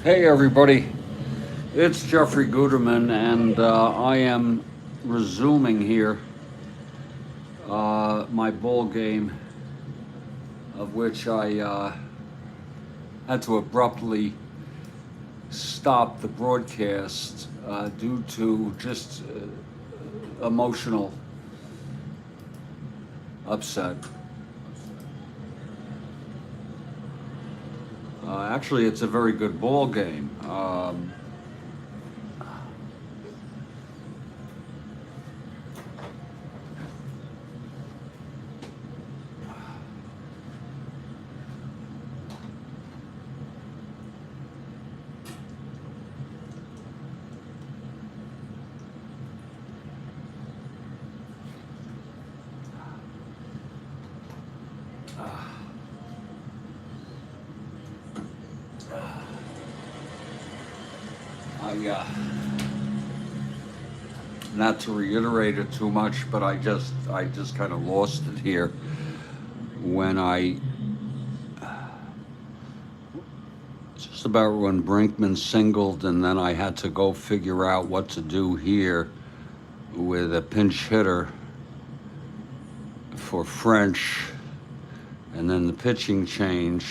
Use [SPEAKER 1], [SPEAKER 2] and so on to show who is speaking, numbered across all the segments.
[SPEAKER 1] Hey everybody, it's Jeffrey Guterman, and I am resuming here my bowl game, of which I had to abruptly stop the broadcast due to just emotional upset. Actually, it's a very good ball game. I not to reiterate it too much, but I just kind of lost it here when just about when Brinkman singled, and then I had to go figure out what to do here with a pinch hitter for French, and then the pitching change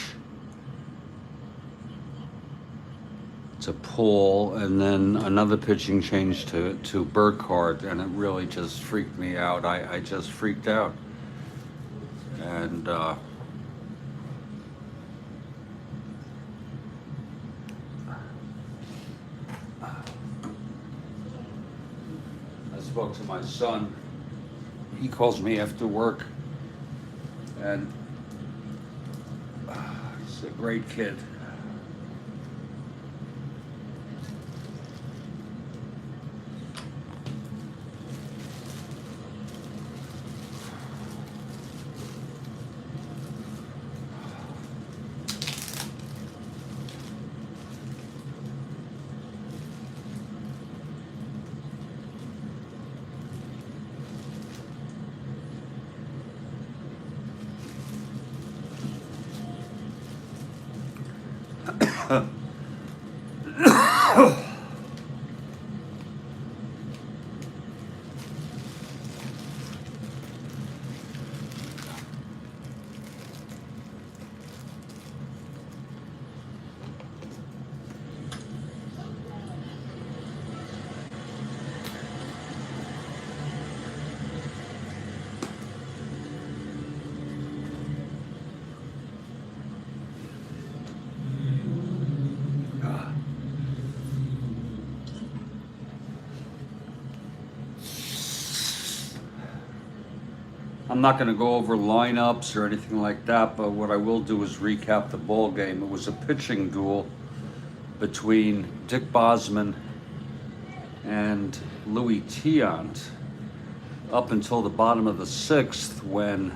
[SPEAKER 1] to Paul, and then another pitching change to Burkhardt, and it really just freaked me out. I just freaked out. And I spoke to my son. He calls me after work, and he's a great kid. I'm not going to go over lineups or anything like that, but what I will do is recap the ball game. It was a pitching duel between Dick Bosman and Louis Tiant up until the bottom of the sixth, when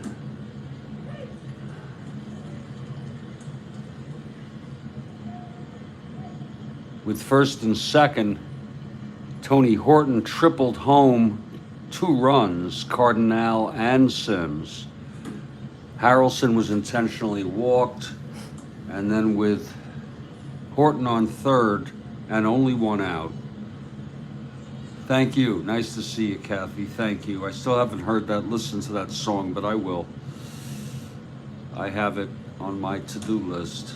[SPEAKER 1] with first and second, Tony Horton tripled home 2 runs, Cardinal and Sims. Harrelson was intentionally walked, and then with Horton on third and only 1 out. Thank you. Nice to see you, Kathy. Thank you. I still haven't heard that, listened to that song, but I will. I have it on my to-do list.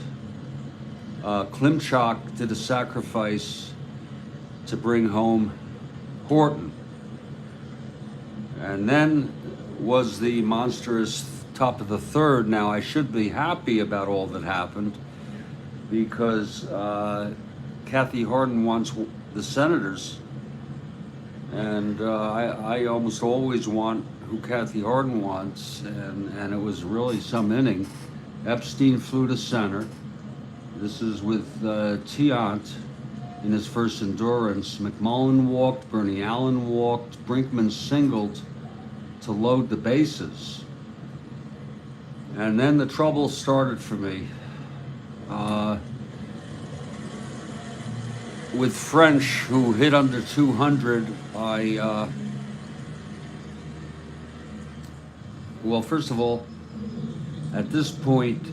[SPEAKER 1] Klimchak did a sacrifice to bring home Horton. And then was the monstrous top of the third. Now, I should be happy about all that happened, because Kathy Horton wants the Senators, and I almost always want who Kathy Horton wants, and it was really some inning. Epstein flew to center. This is with Tiant in his first endurance. McMullen walked, Bernie Allen walked, Brinkman singled to load the bases. And then the trouble started for me. With French, who hit under 200, well, first of all, at this point,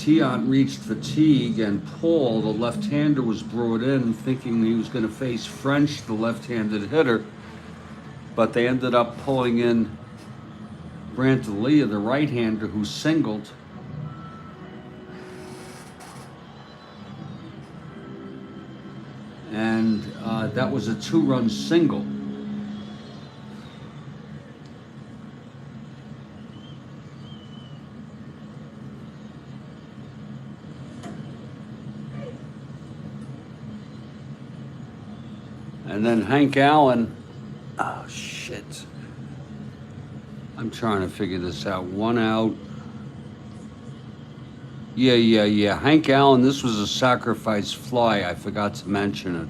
[SPEAKER 1] Tiant reached fatigue, and Paul, the left-hander, was brought in thinking he was going to face French, the left-handed hitter, but they ended up pulling in Brantalia, the right-hander, who singled. And that was a 2-run single. And then Hank Allen, oh shit. I'm trying to figure this out. 1 out. Yeah. Hank Allen, this was a sacrifice fly. I forgot to mention it.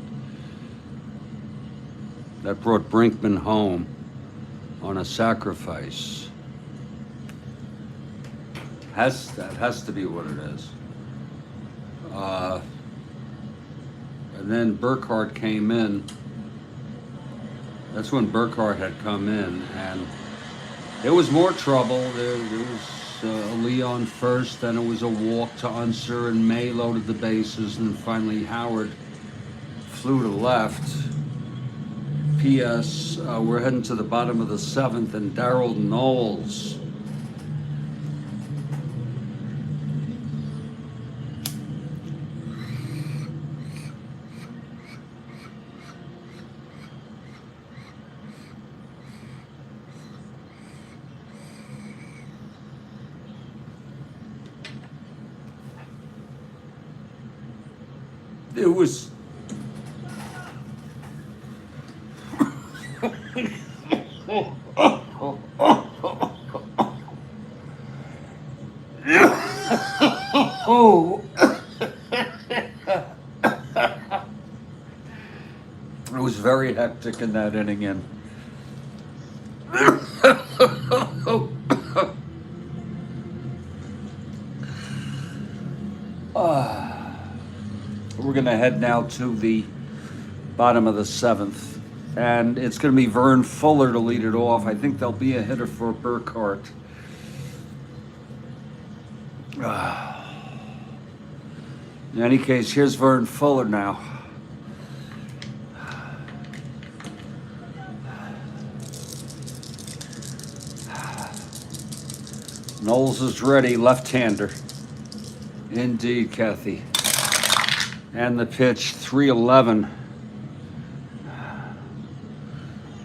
[SPEAKER 1] That brought Brinkman home on a sacrifice. That has to be what it is. And then Burkhardt came in. That's when Burkhardt had come in, and there was more trouble. There was a Leon first, then it was a walk to Unser, and May loaded the bases, and finally Howard flew to left. P.S. We're heading to the bottom of the 7th, and Darrell Knowles. It was it was very hectic in that inning, and we're going to head now to the bottom of the 7th, and it's going to be Vern Fuller to lead it off. I think there'll be a hitter for Burkhardt. In any case, here's Vern Fuller now. Knowles is ready, left-hander. Indeed, Kathy. And the pitch, 3-11.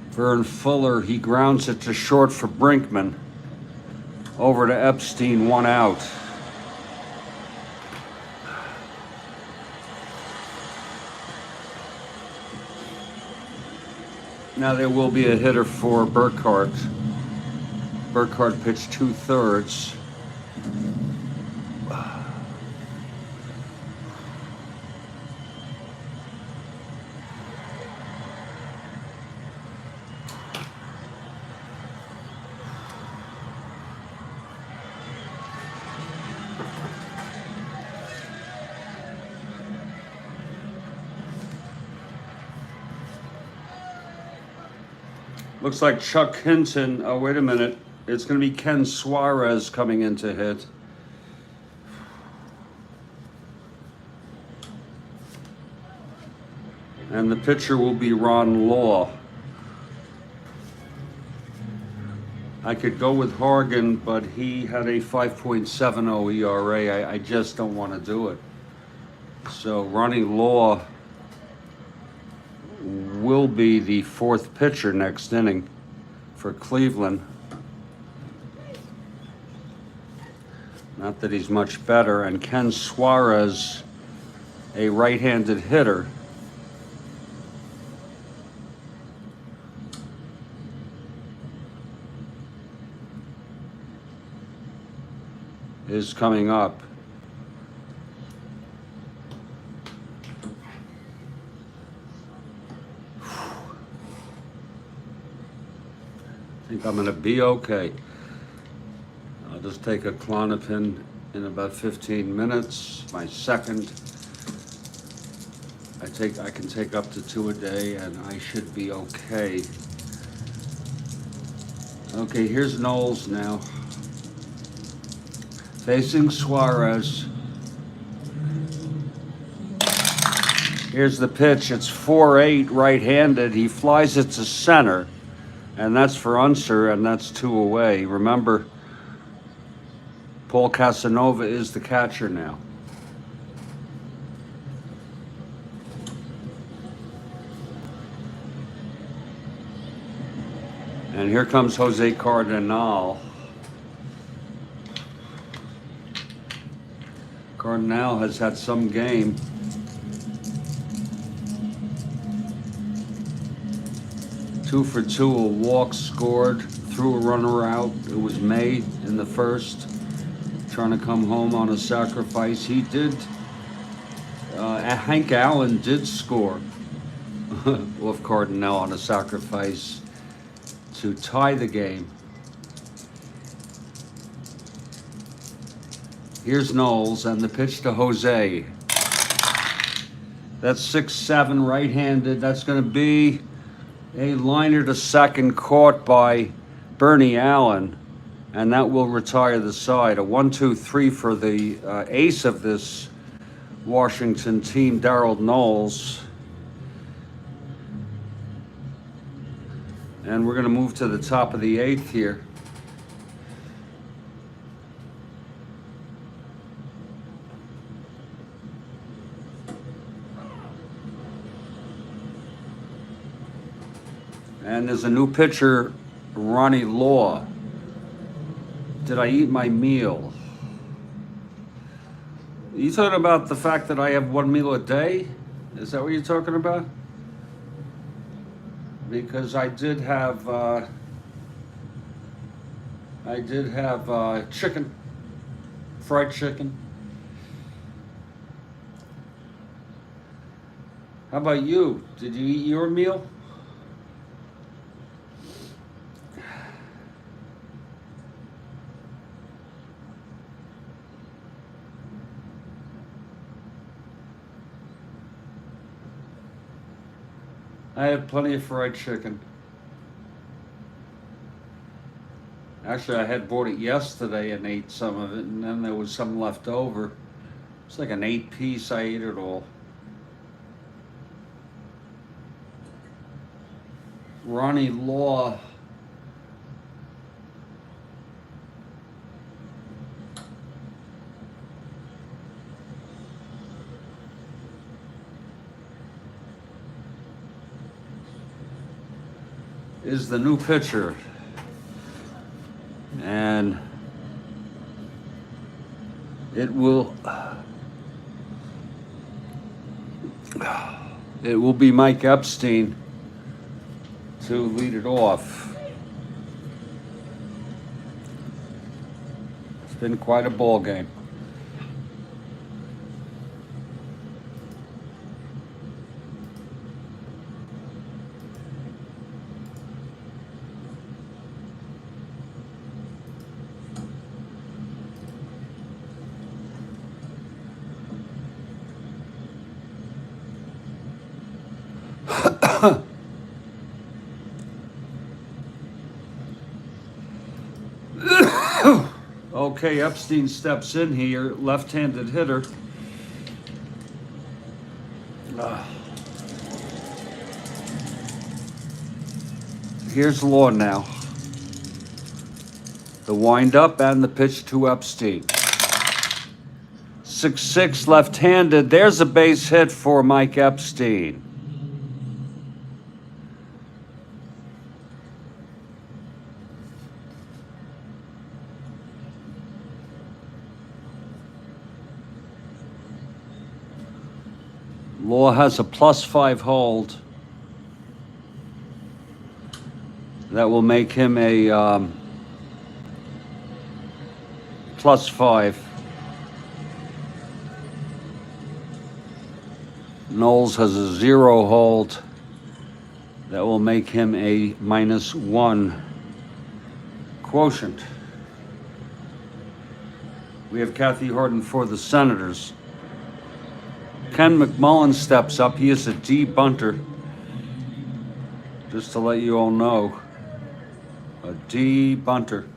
[SPEAKER 1] Vern Fuller, he grounds it to short for Brinkman. Over to Epstein, 1 out. Now there will be a hitter for Burkhardt. Burkhardt pitched 2/3. Looks like Chuck Hinton. Oh, wait a minute. It's going to be Ken Suarez coming in to hit. And the pitcher will be Ron Law. I could go with Hargan, but he had a 5.70 ERA. I just don't want to do it. So Ronnie Law will be the 4th pitcher next inning for Cleveland. Not that he's much better. And Ken Suarez, a right-handed hitter, is coming up. I think I'm going to be okay. I'll just take a Klonopin in about 15 minutes. My second. I can take up to 2 a day, and I should be okay. Okay, here's Knowles now. Facing Suarez. Here's the pitch. It's 4-8 right-handed. He flies it to center, and that's for Unser, and that's 2 away. Remember, Paul Casanova is the catcher now. And here comes Jose Cardinal. Cardinal has had some game. Two for two, a walk scored, threw a runner out. It was May in the first, trying to come home on a sacrifice. He did, Hank Allen did score off Cardinal on a sacrifice to tie the game. Here's Knowles and the pitch to Jose. That's 6-7 right-handed. That's going to be a liner to second caught by Bernie Allen, and that will retire the side. A 1-2-3 for the ace of this Washington team, Darryl Knowles. And we're going to move to the top of the 8th here. And there's a new pitcher, Ronnie Law. Did I eat my meal? Are you talking about the fact that I have one meal a day? Is that what you're talking about? Because I did have chicken, fried chicken. How about you? Did you eat your meal? I had plenty of fried chicken. Actually, I had bought it yesterday and ate some of it, and then there was some left over. It's like an 8-piece. I ate it all. Ronnie Law. Is the new pitcher, and it will be Mike Epstein to lead it off. It's been quite a ball game. Okay, Epstein steps in here, left-handed hitter. Here's Law now. The wind-up and the pitch to Epstein. 6-6 left-handed. There's a base hit for Mike Epstein. Law has a +5 hold. That will make him a +5. Knowles has a 0 hold. That will make him a -1 quotient. We have Kathy Harden for the Senators. Ken McMullen steps up. He is a D bunter. Just to let you all know. A D bunter.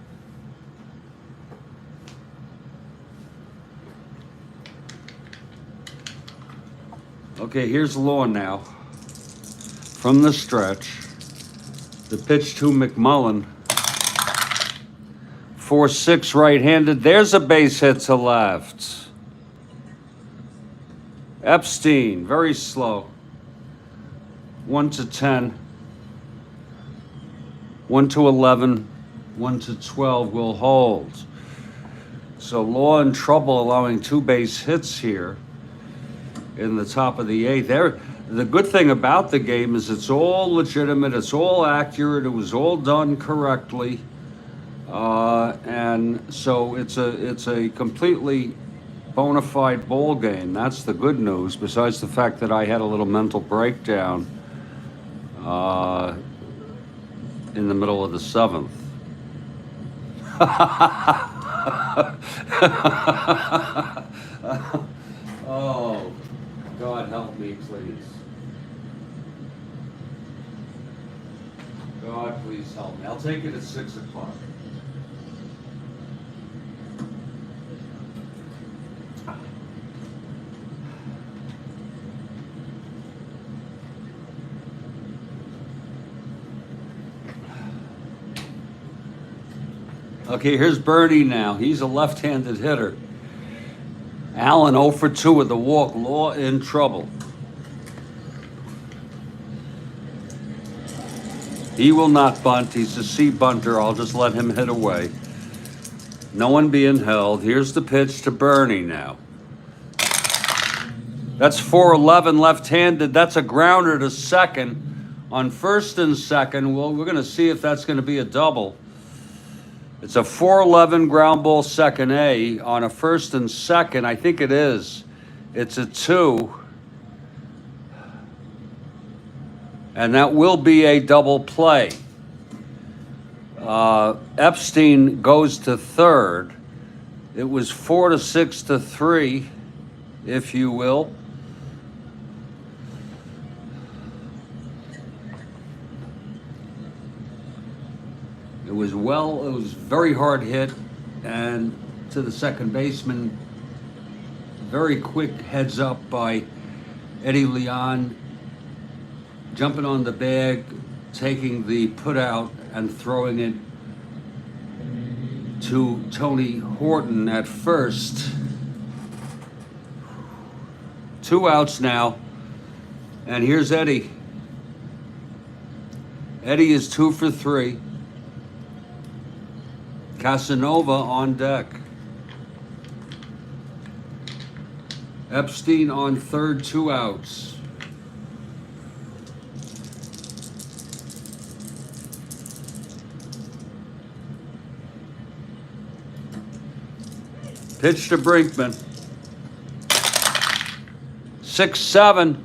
[SPEAKER 1] Okay, here's Lawn now. From the stretch. The pitch to McMullen. 4-6 right-handed. There's a base hit to left. Epstein, very slow. 1-10. 1-11. 1-12 will hold. So Law in trouble allowing 2 base hits here in the top of the 8th. The good thing about the game is it's all legitimate, it's all accurate, it was all done correctly. And so it's a completely bona fide ball game. That's the good news, besides the fact that I had a little mental breakdown in the middle of the 7th. Oh, God help me, please. God, please help me. I'll take it at 6 o'clock. Okay, here's Bernie now. He's a left-handed hitter. Allen 0 for 2 with the walk. Law in trouble. He will not bunt. He's a C bunter. I'll just let him hit away. No one being held. Here's the pitch to Bernie now. That's 4-11 left-handed. That's a grounder to second. On first and second, well, we're going to see if that's going to be a double. It's a 4-11 ground ball second A on a first and second. I think it is. It's a 2. And that will be a double play. Epstein goes to third. It was 4-6-3, if you will. It was very hard hit, and to the second baseman, very quick heads up by Eddie Leon, jumping on the bag, taking the put out and throwing it to Tony Horton at first. 2 outs now, and here's Eddie. Eddie is 2 for 3. Casanova on deck. Epstein on third, 2 outs. Pitch to Brinkman. 6-7.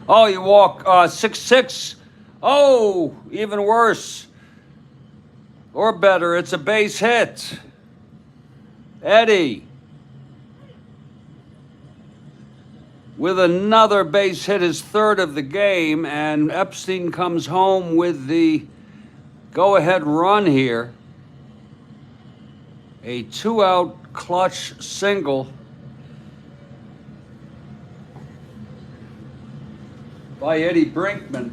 [SPEAKER 1] Oh, you walk. 6-6. Oh, even worse. Or better, it's a base hit. Eddie with another base hit, his third of the game, and Epstein comes home with the go-ahead run here. A 2-out clutch single by Eddie Brinkman.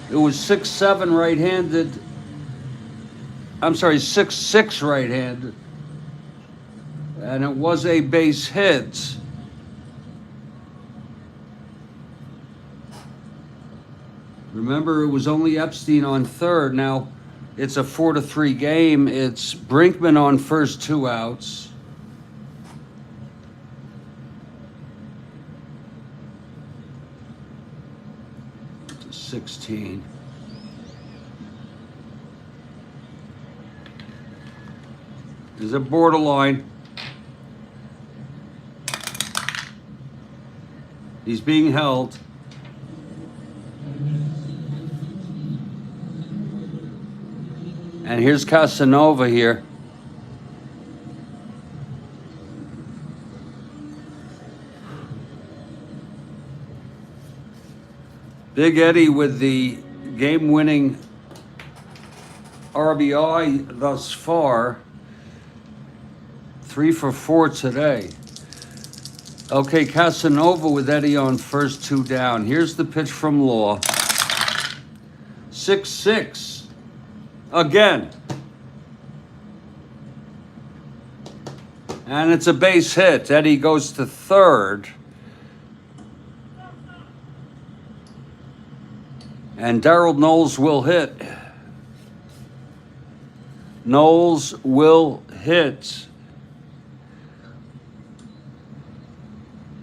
[SPEAKER 1] It was 6-7 right-handed. I'm sorry, 6-6 right-handed. And it was a base hit. Remember, it was only Epstein on third. Now, it's a 4-3 game. It's Brinkman on first, 2 outs. It's 16. Is it borderline? He's being held. And here's Casanova here. Big Eddie with the game-winning RBI thus far. 3 for 4 today. Okay, Casanova with Eddie on first, 2 down. Here's the pitch from Law. 6-6. Again. And it's a base hit. Eddie goes to third. And Darryl Knowles will hit. Knowles will hit.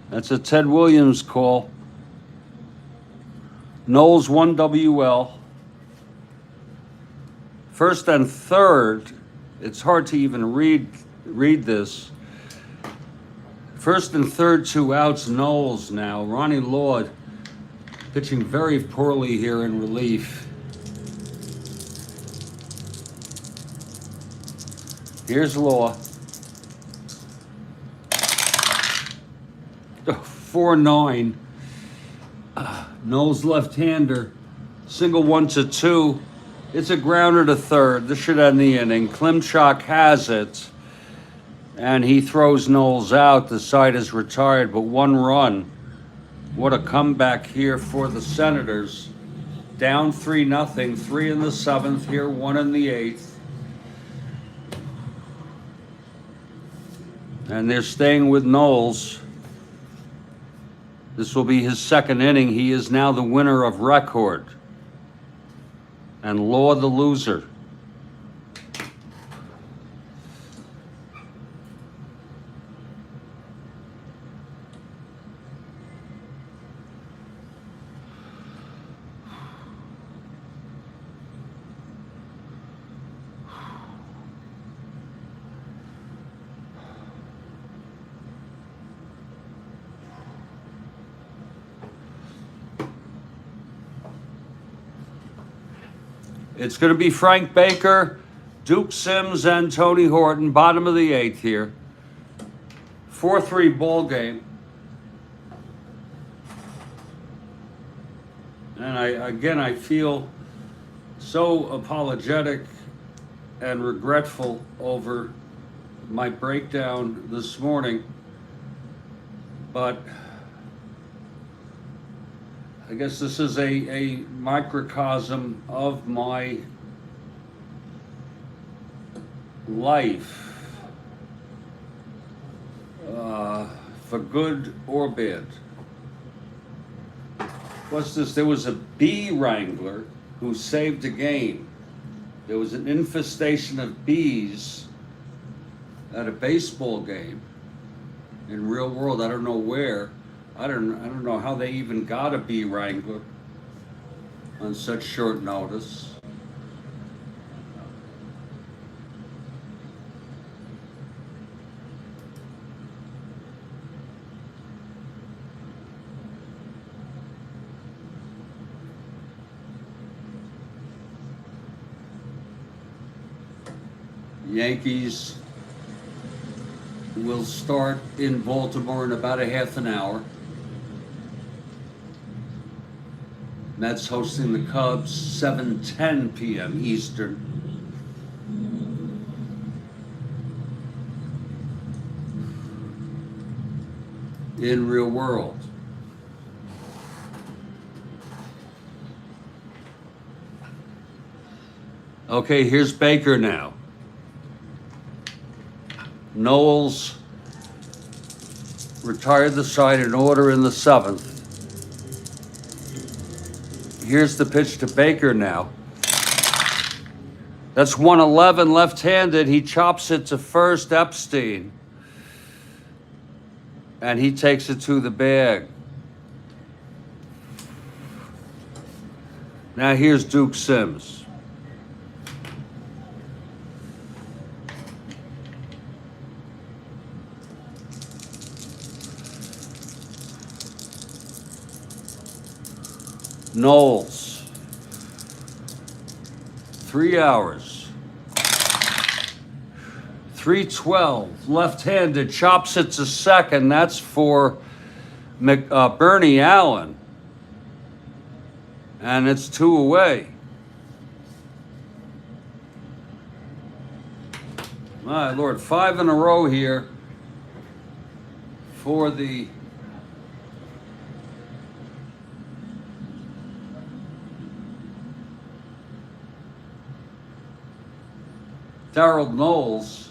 [SPEAKER 1] That's a Ted Williams call. Knowles 1 WL. First and third. It's hard to even read this. First and third, 2 outs. Knowles now. Ronnie Lord pitching very poorly here in relief. Here's Law. 4-9. Knowles left-hander. Single 1-2. It's a grounder to third. This should end the inning. Klimchak has it. And he throws Knowles out. The side is retired, but 1 run. What a comeback here for the Senators. Down 3-0. 3 in the 7th here, 1 in the 8th. And they're staying with Knowles. This will be his 2nd inning. He is now the winner of record. And Law the loser. It's going to be Frank Baker, Duke Sims, and Tony Horton, bottom of the 8th here. 4-3 ball game. And I feel so apologetic and regretful over my breakdown this morning. But I guess this is a microcosm of my life, for good or bad. What's this? There was a bee wrangler who saved a game. There was an infestation of bees at a baseball game in real world. I don't know where. I don't know how they even got a bee wrangler on such short notice. Yankees will start in Baltimore in about a half an hour. Mets hosting the Cubs, 7:10 p.m. Eastern. In real world. Okay, here's Baker now. Knowles retired the side in order in the 7th. Here's the pitch to Baker now. That's 111 left-handed. He chops it to first, Epstein. And he takes it to the bag. Now here's Duke Sims. Knowles, 3 hours, 312, left-handed, chops it to second. That's for Bernie Allen, and it's 2 away. My Lord, 5 in a row here for the Darryl Knowles.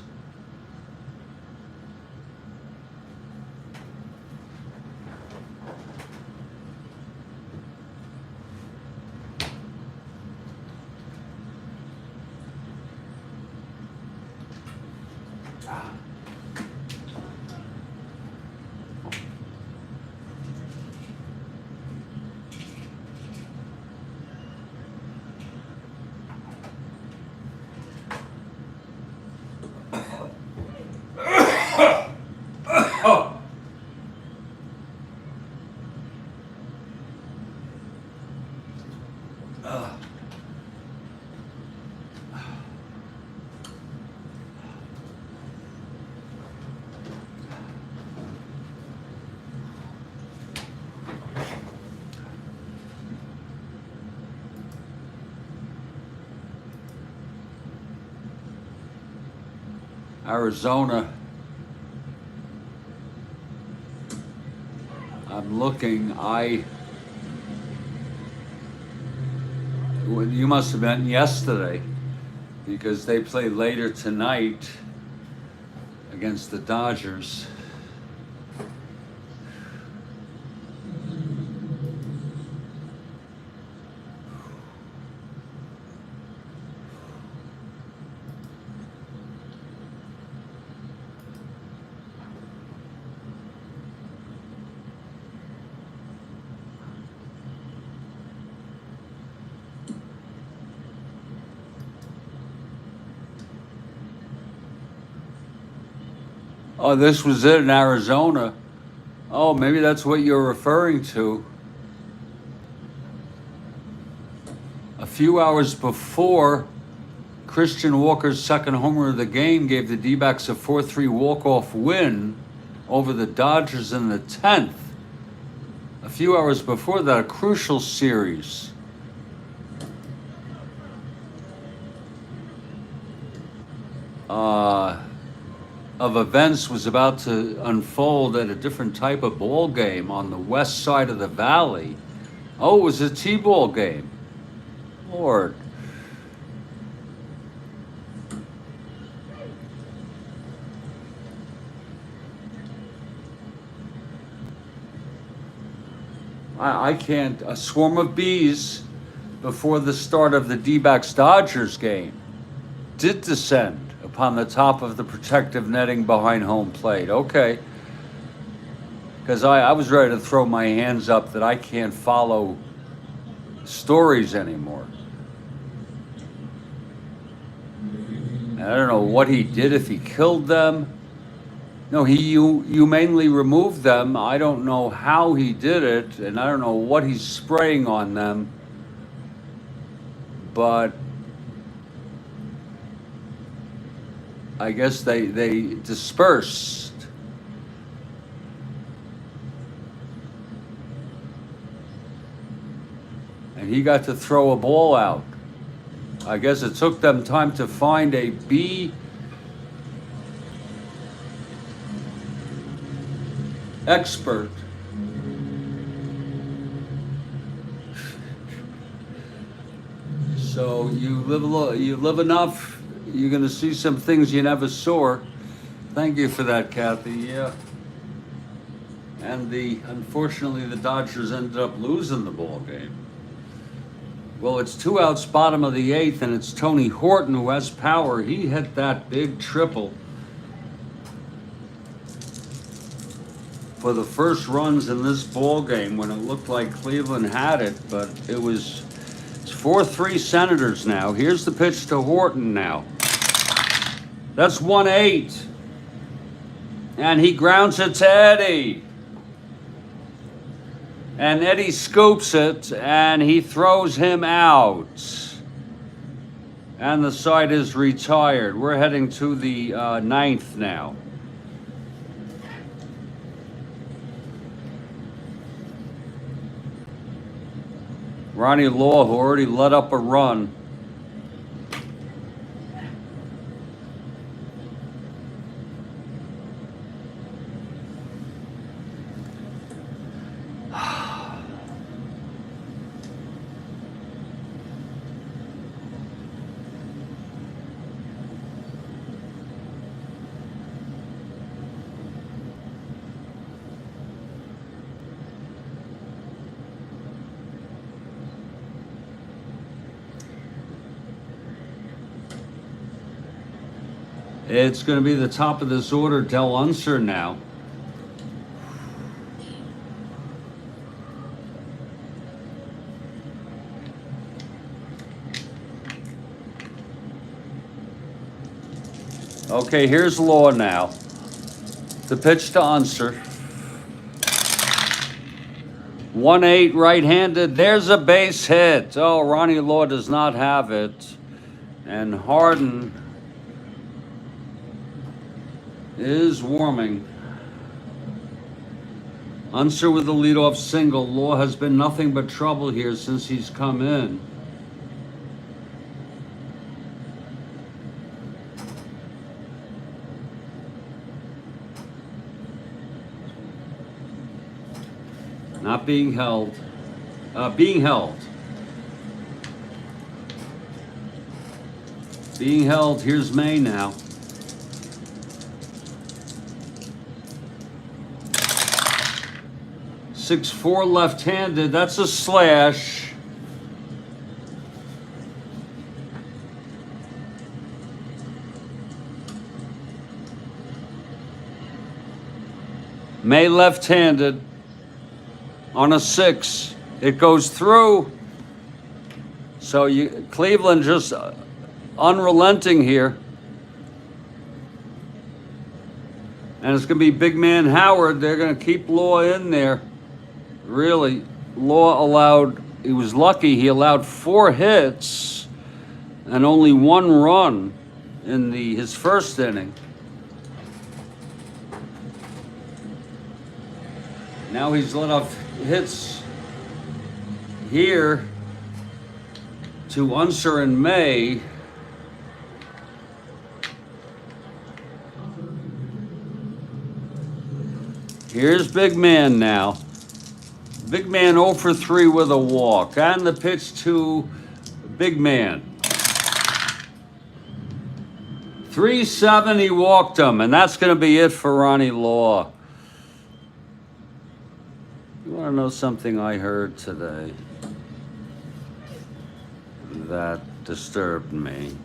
[SPEAKER 1] Arizona. I'm looking. You must have been yesterday, because they play later tonight against the Dodgers. Oh, this was it in Arizona. Oh, maybe that's what you're referring to. A few hours before, Christian Walker's second homer of the game gave the D-backs a 4-3 walk-off win over the Dodgers in the 10th. A few hours before that, a crucial series. Of events was about to unfold at a different type of ball game on the west side of the valley. Oh, it was a T-ball game. Lord. I can't. A swarm of bees before the start of the D-backs Dodgers game did descend upon the top of the protective netting behind home plate. Okay. Because I was ready to throw my hands up that I can't follow stories anymore. And I don't know what he did, if he killed them. No, he humanely removed them. I don't know how he did it, and I don't know what he's spraying on them. But I guess they dispersed. And he got to throw a ball out. I guess it took them time to find a bee expert. So you live enough, you're going to see some things you never saw. Thank you for that, Kathy. Yeah. And unfortunately, the Dodgers ended up losing the ball game. Well, it's 2 outs, bottom of the 8th, and it's Tony Horton who has power. He hit that big triple for the first runs in this ball game when it looked like Cleveland had it, but it's 4-3 Senators now. Here's the pitch to Horton now. That's 1-8. And he grounds it to Eddie. And Eddie scoops it, and he throws him out. And the side is retired. We're heading to the 9th now. Ronnie Law, who already let up a run. It's going to be the top of this order, Del Unser now. Okay, here's Law now. The pitch to Unser. 1-8 right-handed. There's a base hit. Oh, Ronnie Law does not have it. And Harden is warming. Unser with the leadoff single. Law has been nothing but trouble here since he's come in. Not being held. Being held. Being held. Here's May now. .64 left-handed. That's a slash. May left-handed. On a 6, it goes through. So Cleveland just unrelenting here. And it's going to be big man Howard. They're going to keep Law in there. Really, Law allowed, he was lucky, he allowed 4 hits and only 1 run in his first inning. Now he's let off hits here to Unser and May. Here's big man now. Big man 0 for 3 with a walk. And the pitch to big man. 3-7, he walked him, and that's going to be it for Ronnie Law. You want to know something I heard today that disturbed me?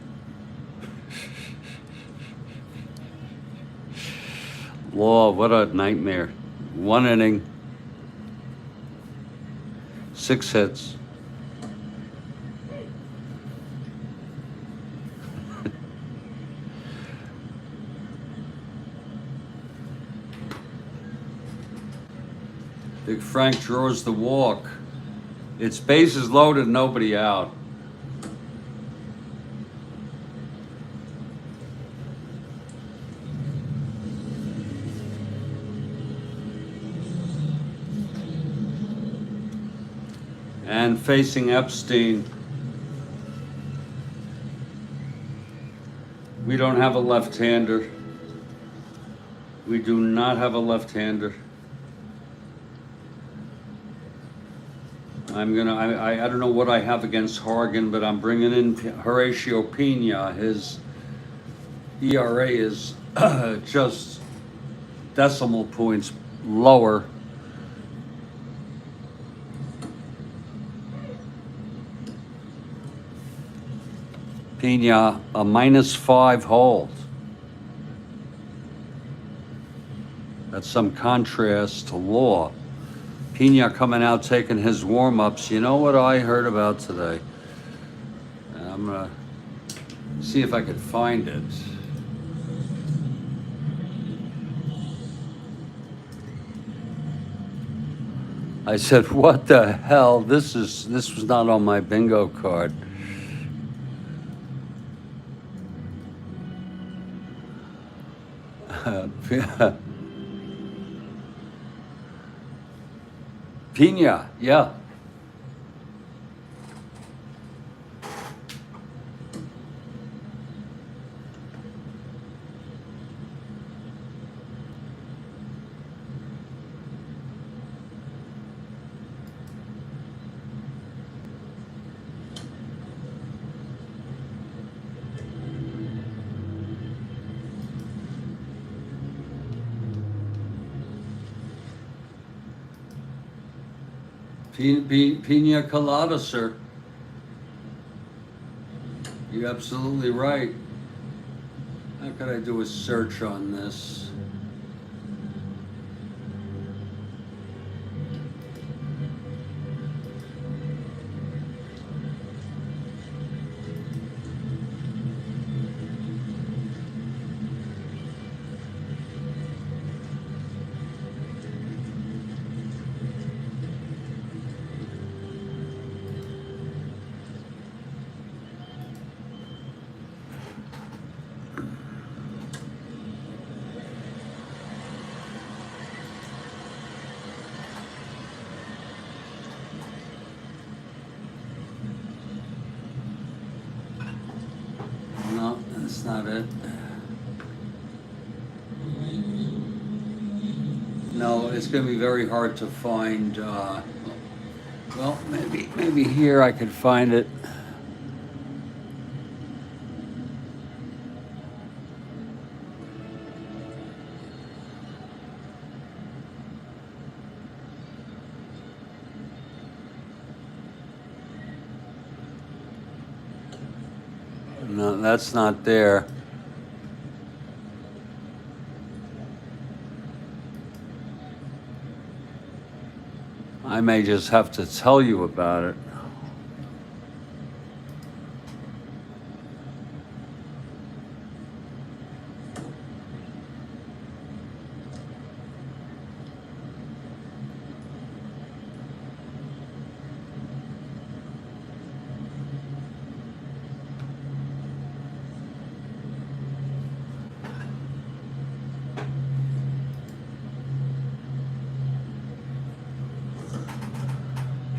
[SPEAKER 1] Law, what a nightmare. 1 inning, 6 hits. Big Frank draws the walk. It's bases loaded, nobody out. And facing Epstein, we don't have a left-hander. We do not have a left-hander. I don't know what I have against Hargan, but I'm bringing in Horatio Pena. His ERA is just decimal points lower. Pena, a -5 hold. That's some contrast to Law. Pena coming out taking his warm-ups. You know what I heard about today? And I'm going to see if I could find it. I said, what the hell? This was not on my bingo card. Pena, yeah. Pina colada, sir. You're absolutely right. How could I do a search on this? No, that's not it. No, it's going to be very hard to find. Well, maybe here I could find it. No, that's not there. I may just have to tell you about it.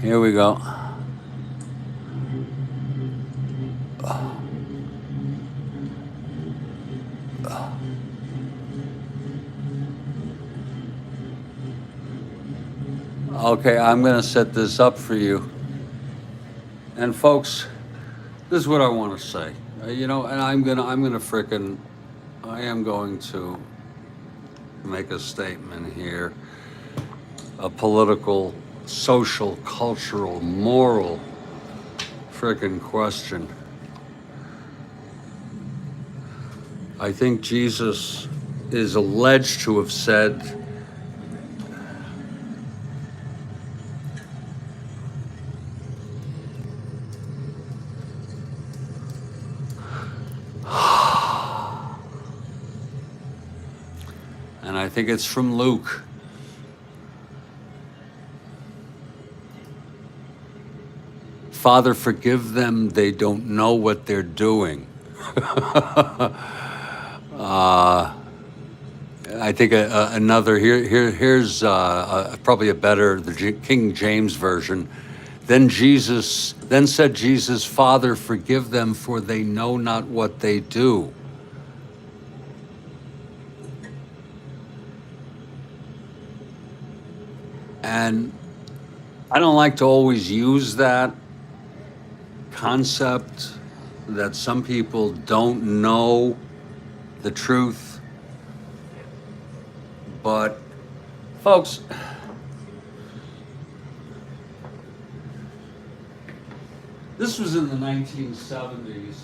[SPEAKER 1] Here we go. Okay, I'm going to set this up for you. And folks, this is what I want to say. And I am going to make a statement here. A political, social, cultural, moral frickin' question. I think Jesus is alleged to have said, and I think it's from Luke. Father, forgive them, they don't know what they're doing. I think here's probably a better, the King James version. Then said Jesus, Father, forgive them, for they know not what they do. And I don't like to always use that concept that some people don't know the truth. But folks, this was in the 1970s.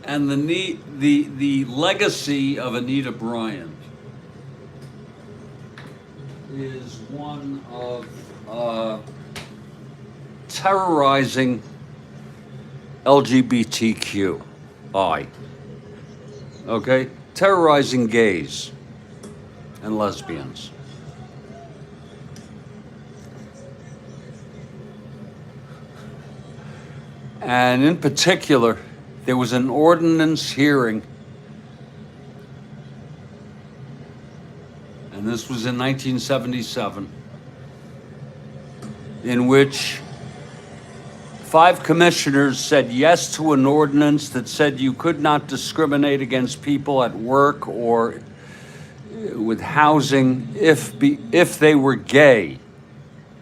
[SPEAKER 1] And the legacy of Anita Bryant is one of terrorizing LGBTQI, okay? Terrorizing gays and lesbians. And in particular, there was an ordinance hearing, and this was in 1977, in which 5 commissioners said yes to an ordinance that said you could not discriminate against people at work or with housing if they were gay.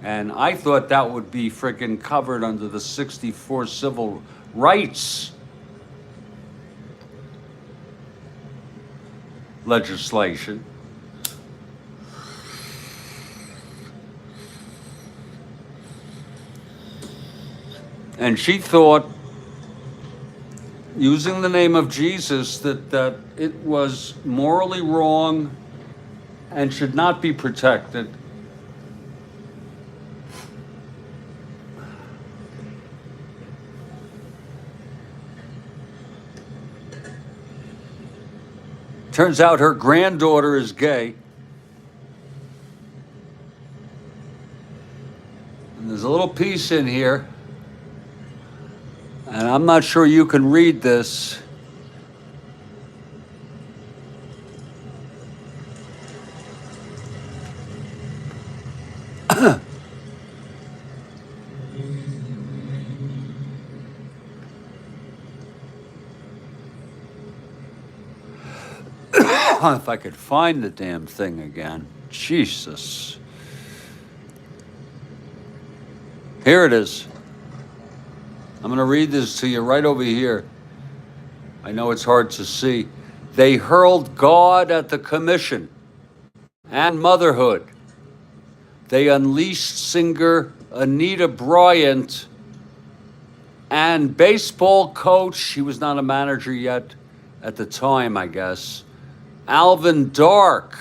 [SPEAKER 1] And I thought that would be freaking covered under the 64 Civil Rights legislation. And she thought, using the name of Jesus, that it was morally wrong and should not be protected. Turns out her granddaughter is gay. And there's a little piece in here, and I'm not sure you can read this. If I could find the damn thing again. Jesus. Here it is. I'm going to read this to you right over here. I know it's hard to see. They hurled God at the commission and motherhood. They unleashed singer Anita Bryant and baseball coach, he was not a manager yet at the time, I guess, Alvin Dark,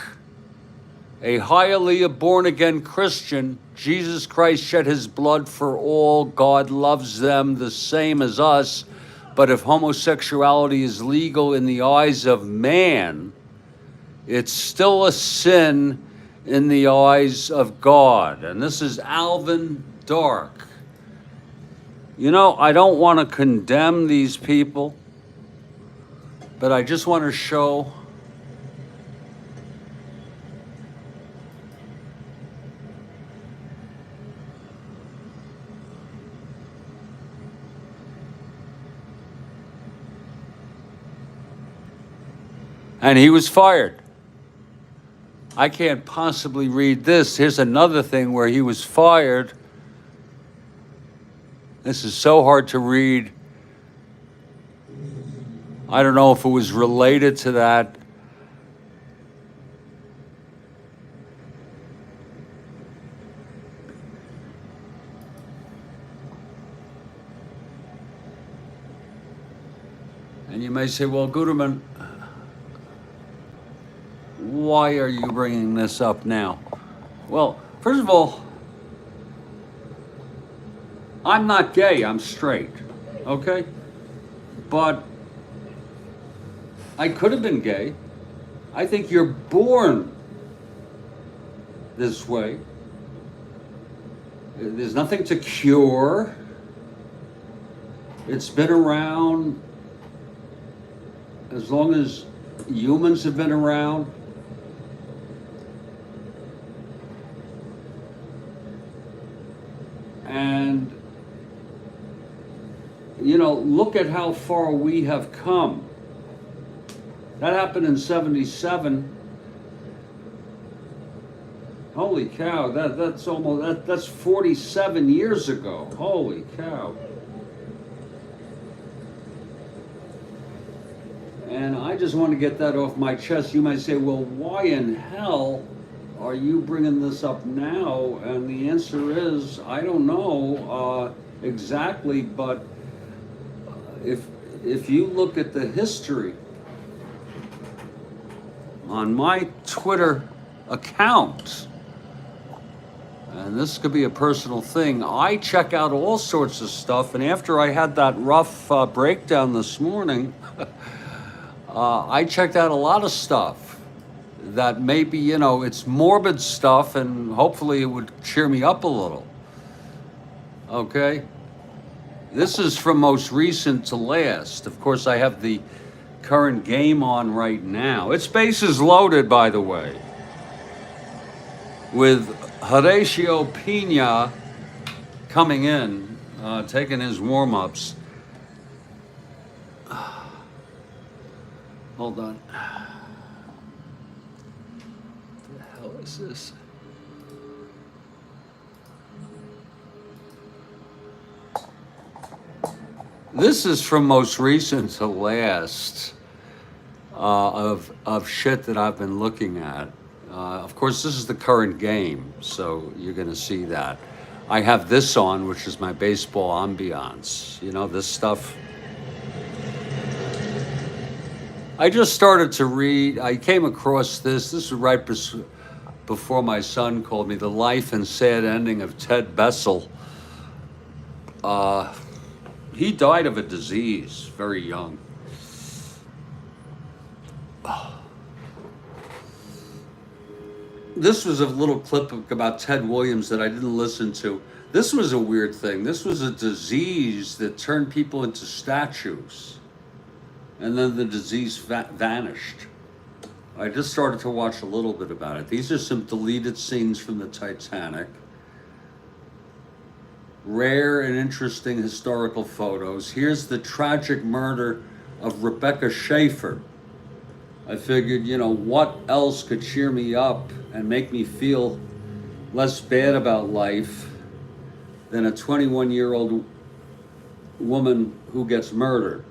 [SPEAKER 1] a highly born-again Christian. Jesus Christ shed his blood for all. God loves them the same as us. But if homosexuality is legal in the eyes of man, it's still a sin in the eyes of God. And this is Alvin Dark. You know, I don't want to condemn these people, but I just want to show and he was fired. I can't possibly read this. Here's another thing where he was fired. This is so hard to read. I don't know if it was related to that. And you may say, well, Guterman, why are you bringing this up now? Well, first of all, I'm not gay, I'm straight, okay? But I could have been gay. I think you're born this way. There's nothing to cure. It's been around as long as humans have been around. And, you know, look at how far we have come. That happened in 77. Holy cow, that's 47 years ago. Holy cow. And I just want to get that off my chest. You might say, well, why in hell are you bringing this up now? And the answer is, I don't know exactly, but if you look at the history on my Twitter account, and this could be a personal thing, I check out all sorts of stuff, and after I had that rough breakdown this morning, I checked out a lot of stuff that maybe, you know, it's morbid stuff, and hopefully it would cheer me up a little. Okay? This is from most recent to last. Of course, I have the current game on right now. Its base is loaded, by the way, with Horacio Pena coming in, taking his warm-ups. Hold on. What the hell is this? This is from most recent to last of shit that I've been looking at. Of course, this is the current game, so you're going to see that. I have this on, which is my baseball ambiance. You know, this stuff. I just started to read. I came across this. This was right before my son called me. The Life and Sad Ending of Ted Bessel. He died of a disease very young. This was a little clip about Ted Williams that I didn't listen to. This was a weird thing. This was a disease that turned people into statues. And then the disease vanished. I just started to watch a little bit about it. These are some deleted scenes from the Titanic. Rare and interesting historical photos. Here's the tragic murder of Rebecca Schaefer. I figured, you know, what else could cheer me up and make me feel less bad about life than a 21-year-old woman who gets murdered.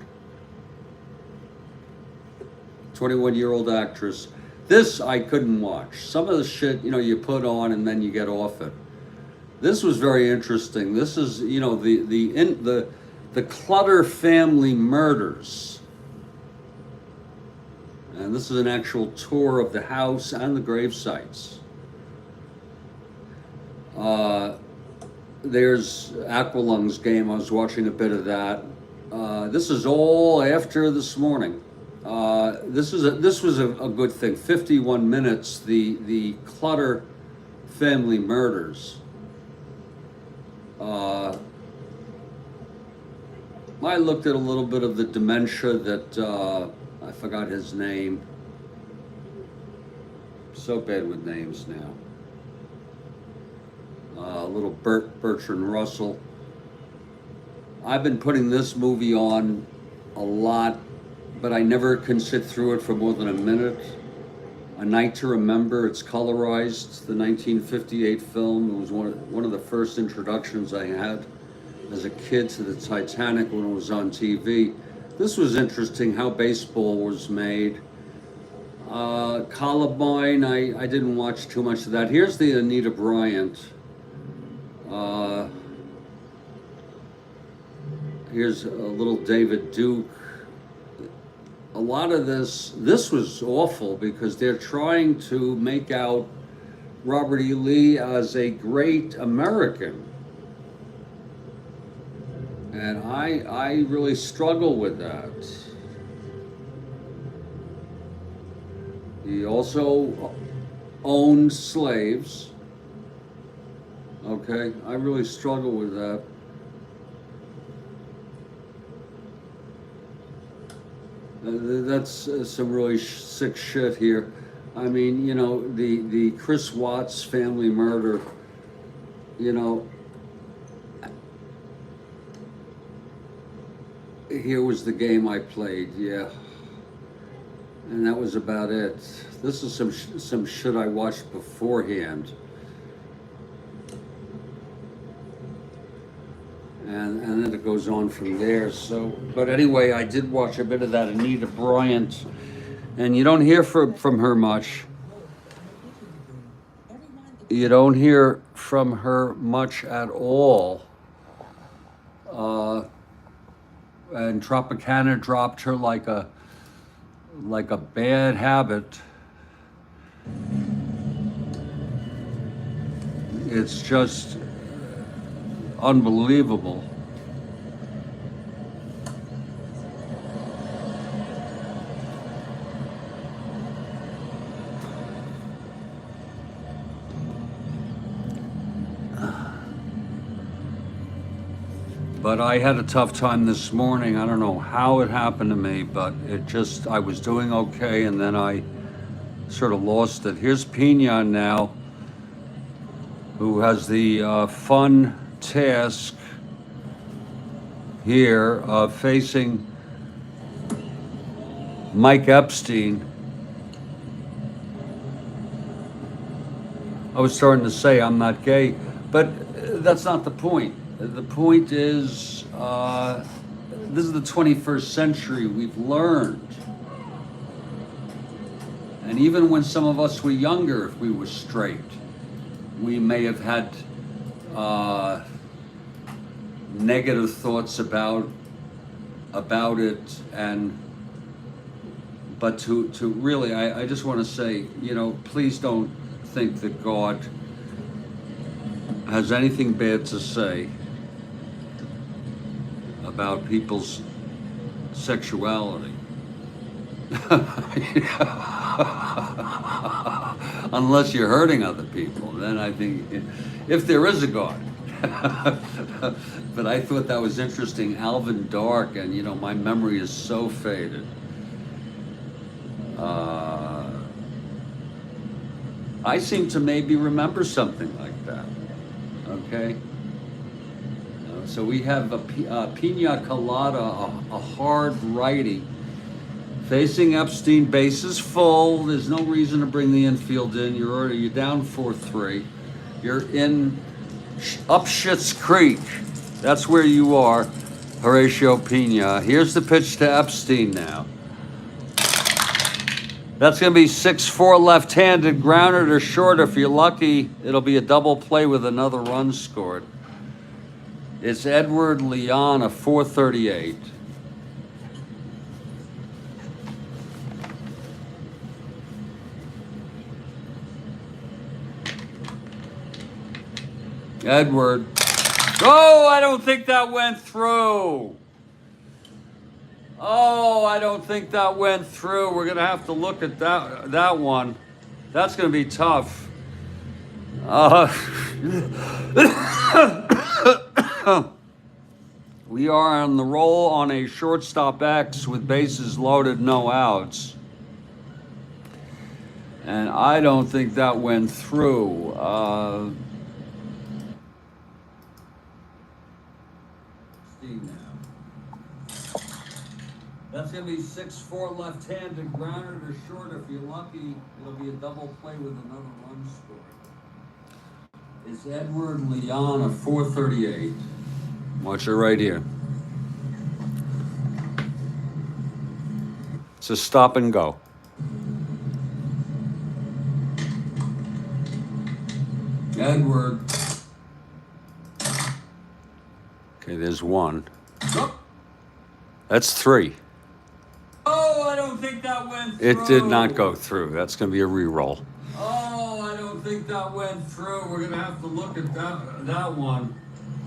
[SPEAKER 1] 21-year-old actress. This I couldn't watch. Some of the shit, you know, you put on and then you get off it. This was very interesting. This is, you know, the Clutter family murders. And this is an actual tour of the house and the grave sites. There's Aqualung's game. I was watching a bit of that. This is all after this morning. This was a good thing. 51 minutes. The Clutter family murders. I looked at a little bit of the dementia that I forgot his name. So bad with names now. Little Bertrand Russell. I've been putting this movie on a lot, but I never can sit through it for more than a minute. A Night to Remember. It's colorized. The 1958 film. It was one of the first introductions I had as a kid to the Titanic when it was on TV. This was interesting how baseball was made. Columbine, I didn't watch too much of that. Here's the Anita Bryant. Here's a little David Duke. A lot of this was awful because they're trying to make out Robert E. Lee as a great American. And I really struggle with that. He also owned slaves. Okay, I really struggle with that. That's some really sick shit here. I mean, you know, the Chris Watts family murder, you know, here was the game I played, yeah. And that was about it. This is some shit I watched beforehand. And then it goes on from there. So, but anyway, I did watch a bit of that Anita Bryant, and you don't hear from her much. You don't hear from her much at all. And Tropicana dropped her like a bad habit. It's just unbelievable. But I had a tough time this morning. I don't know how it happened to me, but I was doing okay, and then I sort of lost it. Here's Pina now, who has the fun task here of facing Mike Epstein. I was starting to say I'm not gay, but that's not the point. The point is, this is the 21st century. We've learned. And even when some of us were younger, if we were straight, we may have had uh, negative thoughts about it, but to really, I just want to say, please don't think that God has anything bad to say about people's sexuality. Unless you're hurting other people, then I think, if there is a God. But I thought that was interesting. Alvin Dark, and my memory is so faded. I seem to maybe remember something like that. Okay? So we have a Pina Colada, a hard righty, facing Epstein, bases full. There's no reason to bring the infield in. You're down 4-3. You're up Schitt's Creek. That's where you are, Horatio Pina. Here's the pitch to Epstein now. That's going to be 6-4 left-handed, grounder to short. If you're lucky, it'll be a double play with another run scored. It's Edward Leon, a 438. Edward. Oh, I don't think that went through. Oh, I don't think that went through. We're going to have to look at that one. That's going to be tough. We are on the roll on a shortstop X with bases loaded, no outs. And I don't think that went through. That's going to be 6-4 left-handed, grounder to short. If you're lucky, it'll be a double play with another run scored. It's Edward Leon, a 438. Watch it right here. It's a stop and go. Edward. Okay, there's one. That's 3. Oh, I don't think that went through. It did not go through. That's going to be a re-roll. Oh, I don't think that went through. We're going to have to look at that one.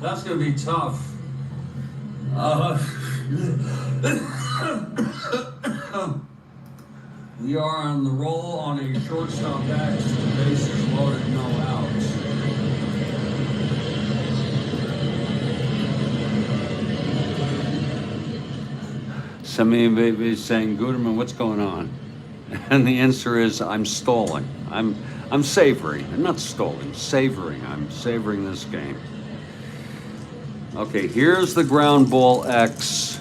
[SPEAKER 1] That's going to be tough. We are on the roll on a shortstop X, bases loaded, no outs. Somebody is saying, Guterman, what's going on? And the answer is, I'm stalling. I'm savoring. I'm not stalling, savoring. I'm savoring this game. Okay, here's the ground ball X.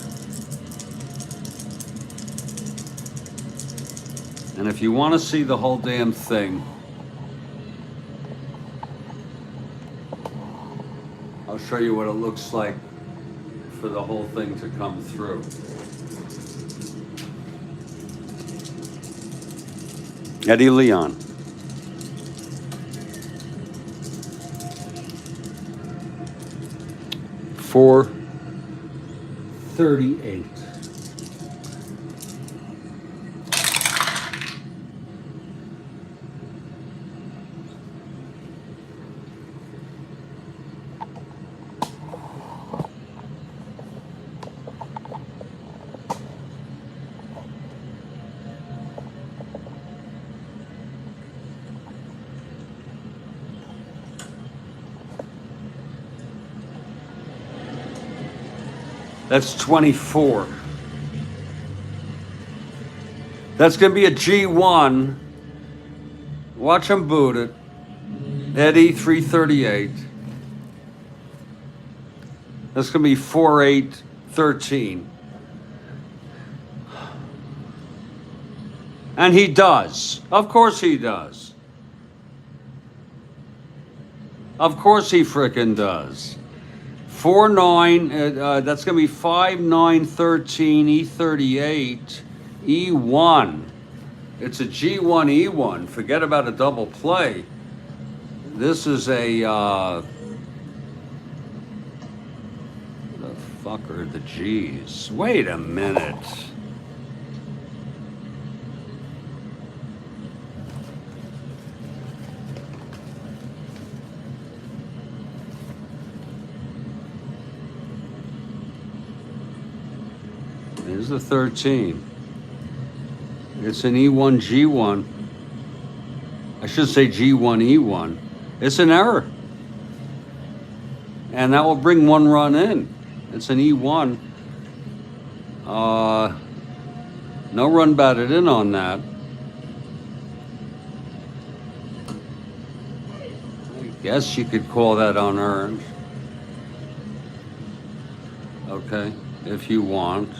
[SPEAKER 1] And if you want to see the whole damn thing, I'll show you what it looks like for the whole thing to come through. Eddie Leon. .438. That's 24. That's going to be a G1. Watch him boot it. Eddie, 338. That's going to be 4-8-13. And he does. Of course he does. Of course he frickin' does. 4-9, that's going to be 5-9-13, E38, E1. It's a G1, E1. Forget about a double play. This is a fuck are the G's? Wait a minute. Here's the 13. It's an E1, G1. I should say G1, E1. It's an error. And that will bring one run in. It's an E1. No run batted in on that. I guess you could call that unearned. Okay, if you want.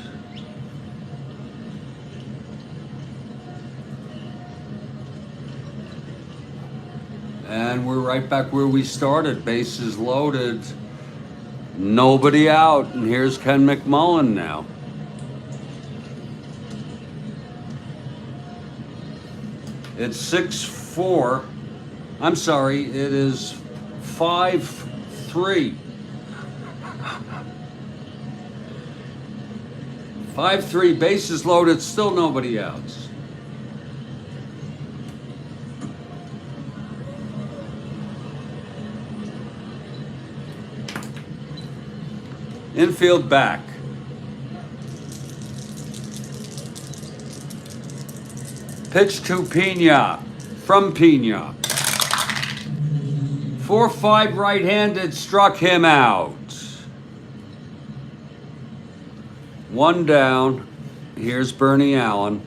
[SPEAKER 1] And we're right back where we started. Bases loaded. Nobody out. And here's Ken McMullen now. It's 6-4. I'm sorry, it is 5-3. 5-3, bases loaded, still nobody outs. Infield back. Pitch to Pena, from Pena. 4-5 right-handed, struck him out. One down. Here's Bernie Allen.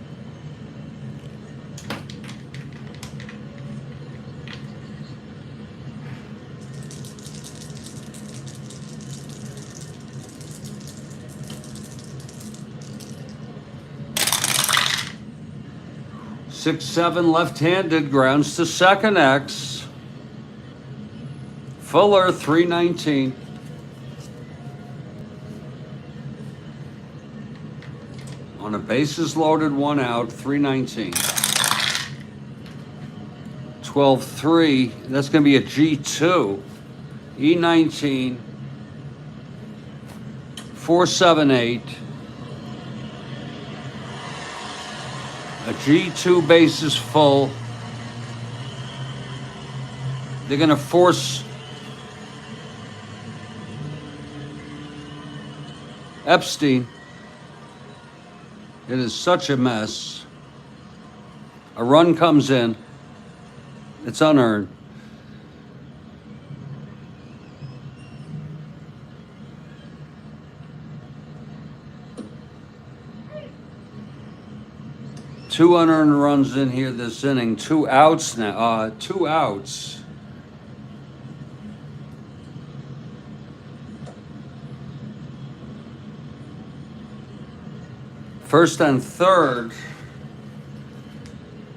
[SPEAKER 1] Six, 7 left-handed, grounds to second X. Fuller, 319. On a bases loaded, one out, 319. 12-3, that's going to be a G2. E19. 4-7-8. A G2 base is full. They're going to force Epstein. It is such a mess. A run comes in. It's unearned. Two unearned runs in here this inning. 2 outs now. 2 outs. First and third.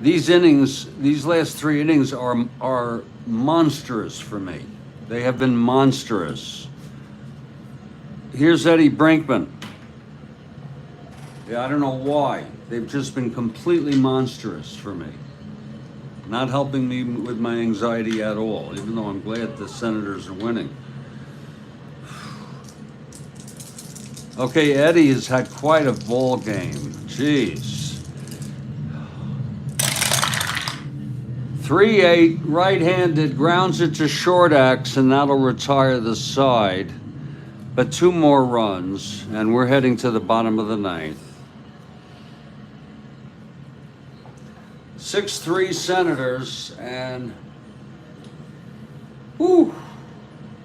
[SPEAKER 1] These innings, these last 3 innings are monstrous for me. They have been monstrous. Here's Eddie Brinkman. Yeah, I don't know why. They've just been completely monstrous for me. Not helping me with my anxiety at all, even though I'm glad the Senators are winning. Okay, Eddie has had quite a ball game. Jeez. 3-8, right-handed, grounds it to short X, and that'll retire the side. But 2 more runs, and we're heading to the bottom of the 9th. 6-3 Senators, and whew,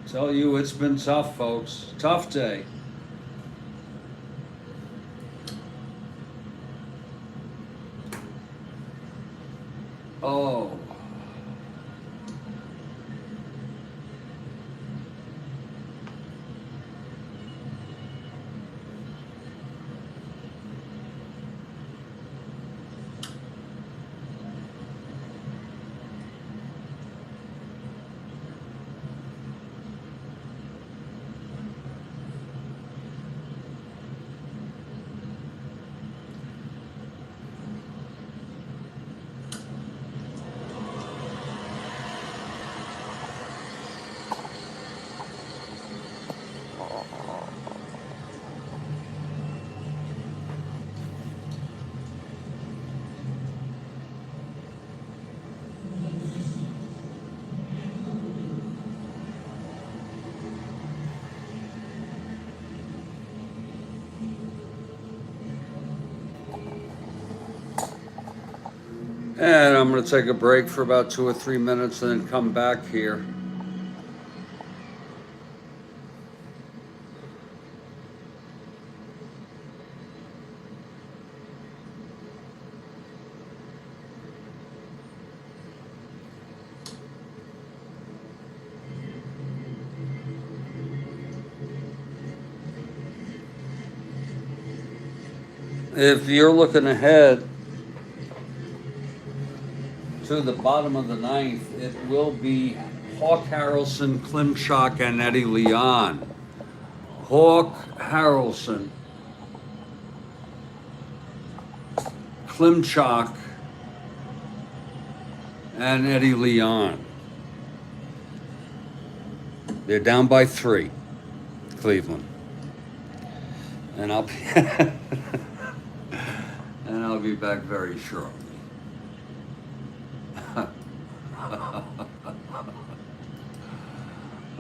[SPEAKER 1] tell you it's been tough, folks. Tough day. Oh. And I'm going to take a break for about 2 or 3 minutes and then come back here. If you're looking ahead to the bottom of the ninth, it will be Hawk Harrelson, Klimchak, and Eddie Leon. Hawk Harrelson, Klimchak, and Eddie Leon. They're down by 3, Cleveland. And I'll be and I'll be back very shortly.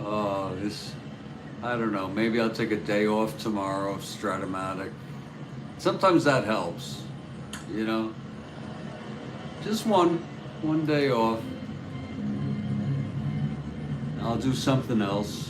[SPEAKER 1] Oh, I don't know. Maybe I'll take a day off tomorrow of Strat-O-Matic. Sometimes that helps, you know. Just one day off. I'll do something else.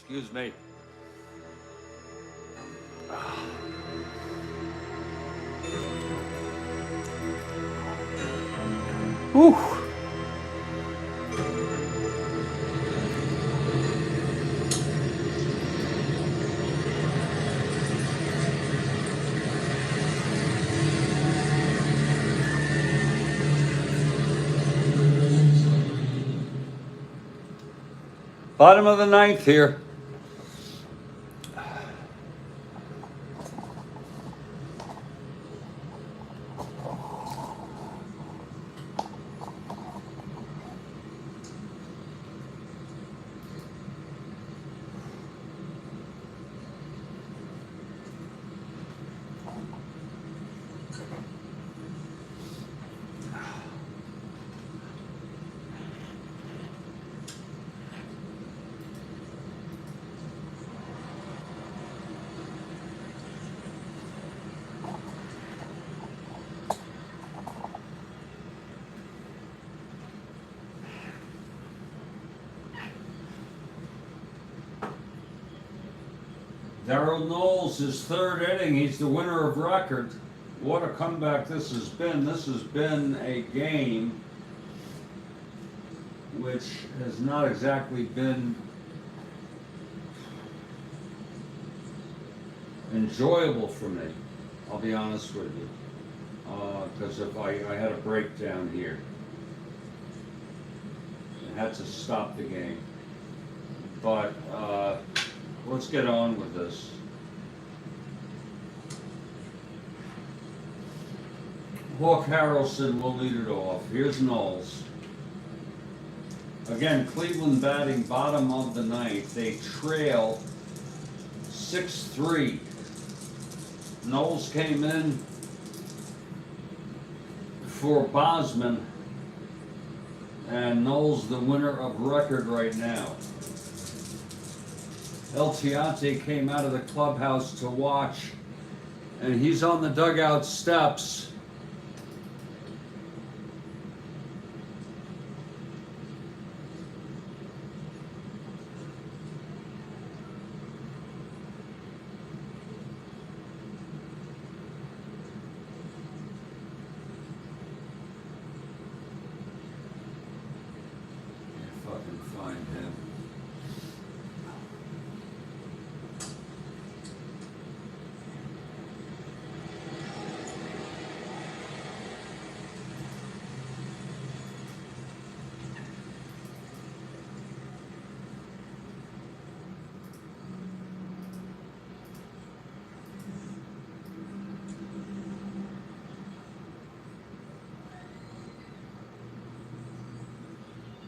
[SPEAKER 1] Excuse me. Whew. Bottom of the ninth here. Darryl Knowles, his third inning, he's the winner of record. What a comeback this has been. This has been a game which has not exactly been enjoyable for me. I'll be honest with you. Because if I had a breakdown here. I had to stop the game. But let's get on with this. Hawk Harrelson will lead it off. Here's Knowles. Again, Cleveland batting bottom of the ninth. They trail 6-3. Knowles came in for Bosman, and Knowles the winner of record right now. El Tiante came out of the clubhouse to watch, and he's on the dugout steps.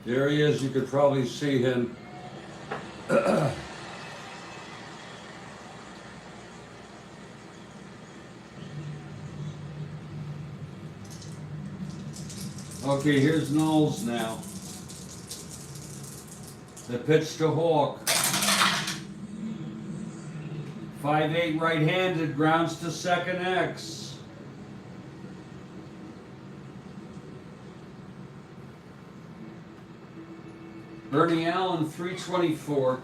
[SPEAKER 1] There he is, you could probably see him. Okay, here's Knowles now. The pitch to Hawk. 5'8" right-handed, grounds to second X. Bernie Allen, 324.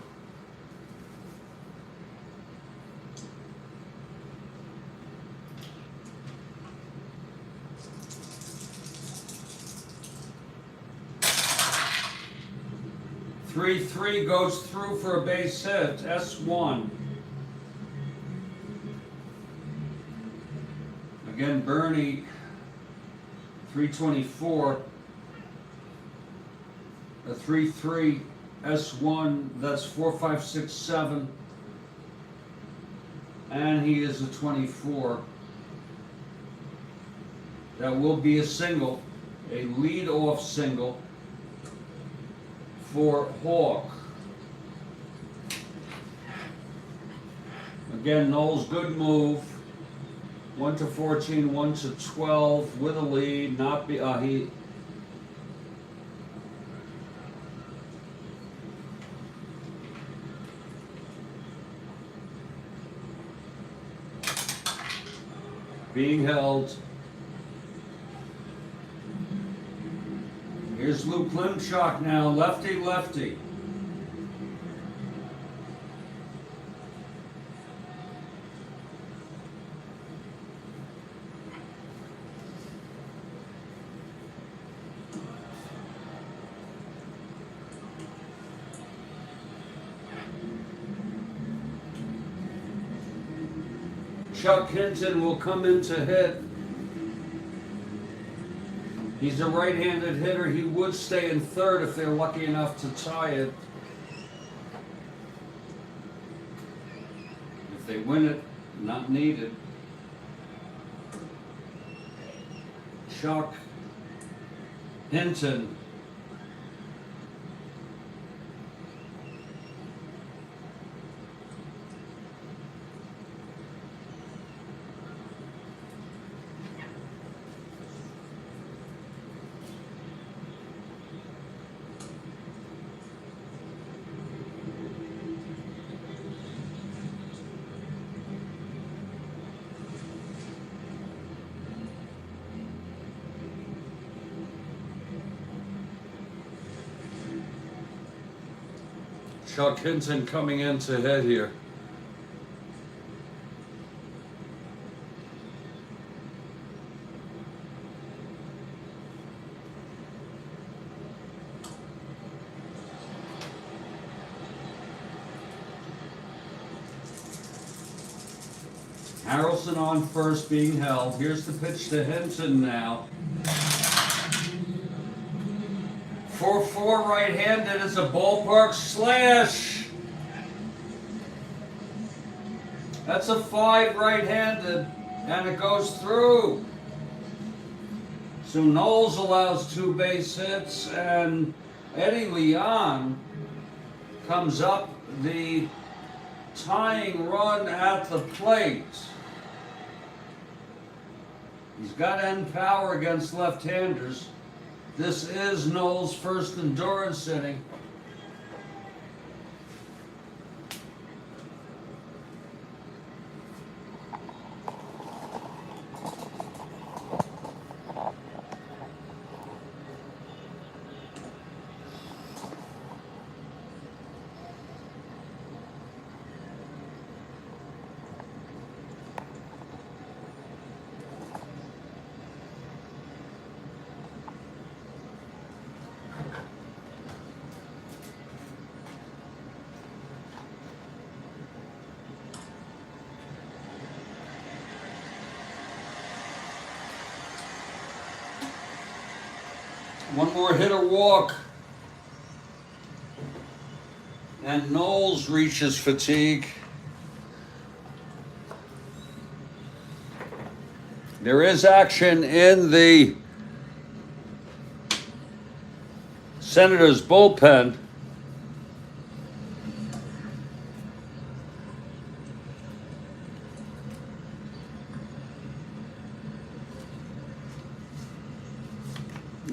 [SPEAKER 1] Three goes through for a base hit. S1. Again, Bernie, 324. A 3-3 S1, that's 4, 5, 6, 7. And he is a 24. That will be a single, a lead-off single for Hawk. Again, Knowles, good move. 1 to 14, 1 to 12 with a lead. Not be he. Being held. Here's Lou Klimchuk now, lefty, lefty. Chuck Hinton will come in to hit. He's a right-handed hitter. He would stay in third if they're lucky enough to tie it. If they win it, not needed. Chuck Hinton. Chuck Hinton coming in to hit here. Harrelson on first being held. Here's the pitch to Hinton now. 4-4 right-handed is a ballpark slash. That's a 5 right-handed, and it goes through. So Knowles allows 2 base hits, and Eddie Leon comes up the tying run at the plate. He's got end power against left-handers. This is Knowles' first endurance inning. One more hit or walk. And Knowles reaches fatigue. There is action in the Senators' bullpen.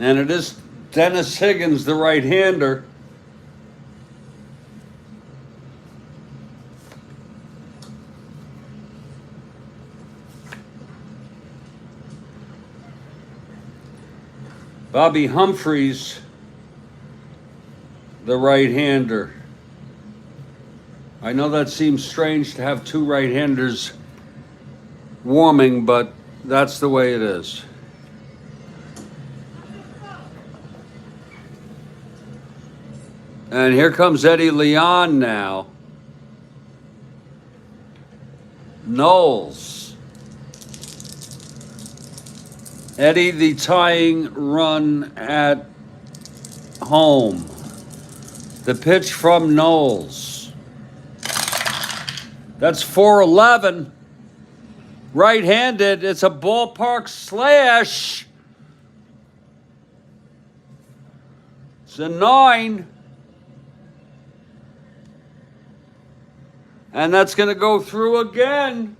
[SPEAKER 1] And it is Dennis Higgins, the right-hander. Bobby Humphreys, the right-hander. I know that seems strange to have 2 right-handers warming, but that's the way it is. And here comes Eddie Leon now. Knowles. Eddie, the tying run at home. The pitch from Knowles. That's 4-11. Right-handed. It's a ballpark slash. It's a 9. And that's going to go through again.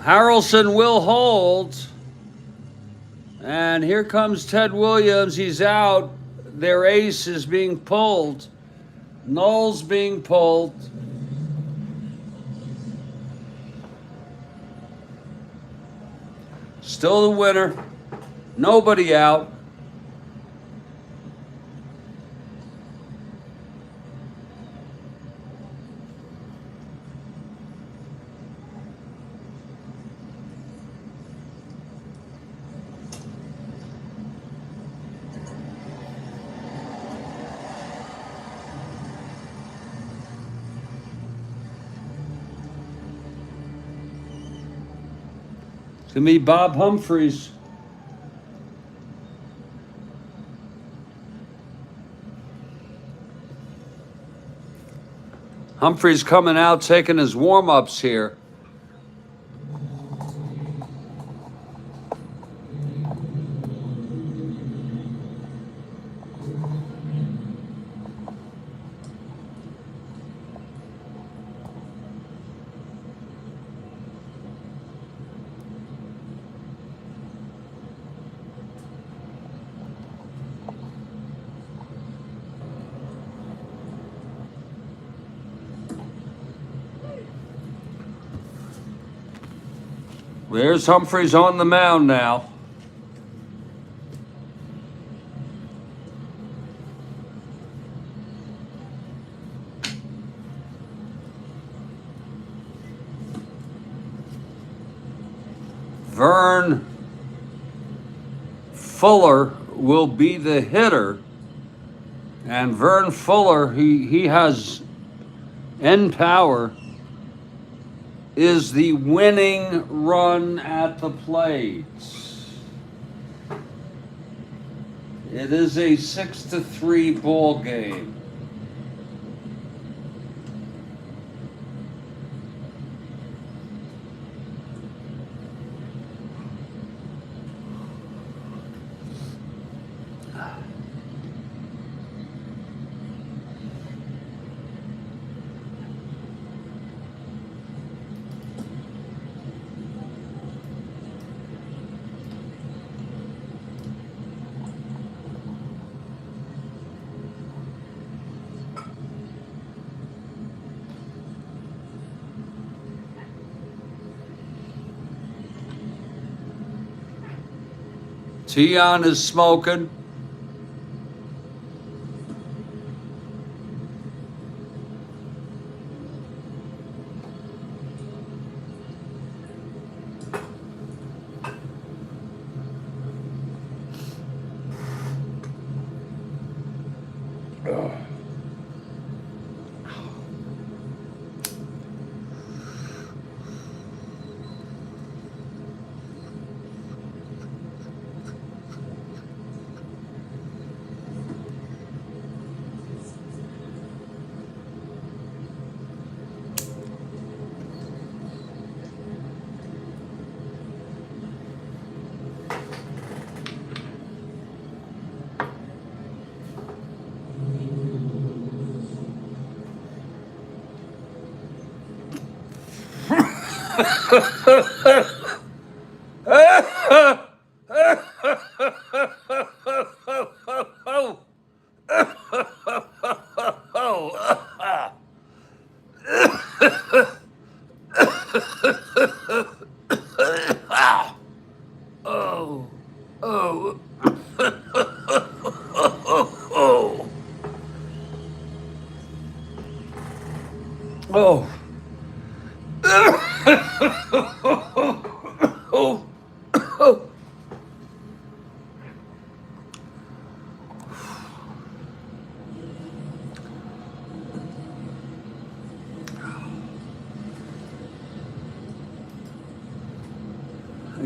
[SPEAKER 1] Harrelson will hold. And here comes Ted Williams. He's out. Their ace is being pulled. Knowles being pulled. Still the winner. Nobody out. To me, Bob Humphreys. Humphreys coming out, taking his warm-ups here. There's Humphreys on the mound now. Vern Fuller will be the hitter. And Vern Fuller, he has end power, is the winning run at the plate. It is a 6-3 ball game. Tion is smoking.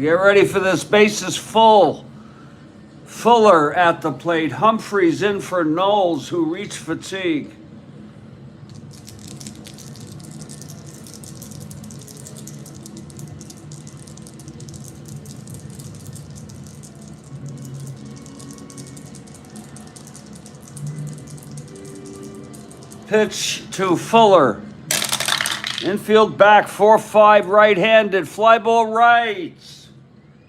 [SPEAKER 1] Get ready for this. Base is full. Fuller at the plate. Humphreys in for Knowles, who reached fatigue. Pitch to Fuller. Infield back, 4-5, right-handed. Fly ball right.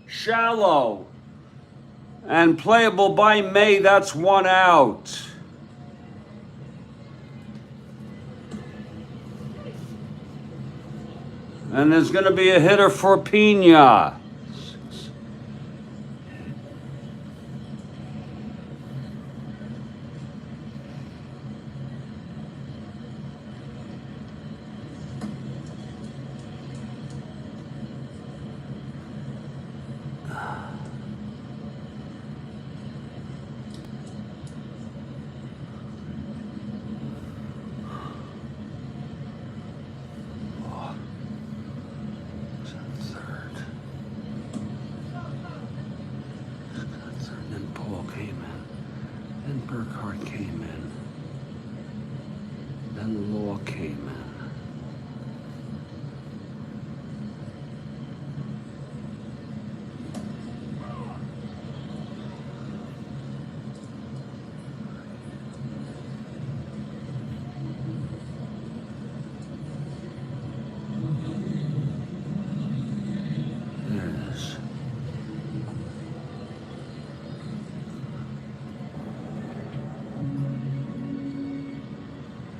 [SPEAKER 1] Shallow. And playable by May, that's one out. And there's going to be a hitter for Pena. Burkhardt came in. Then Law came in. There it is.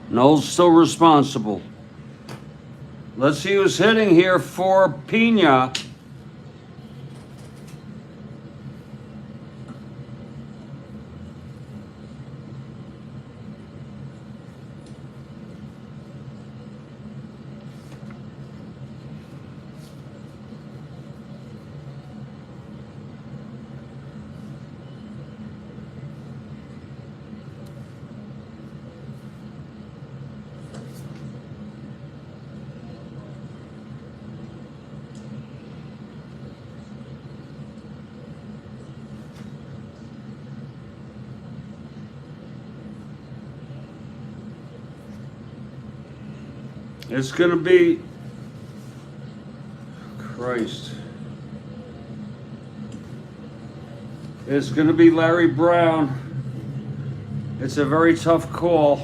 [SPEAKER 1] Noel's still responsible. Let's see who's hitting here for Pena. It's going to be, Christ. It's going to be Larry Brown. It's a very tough call,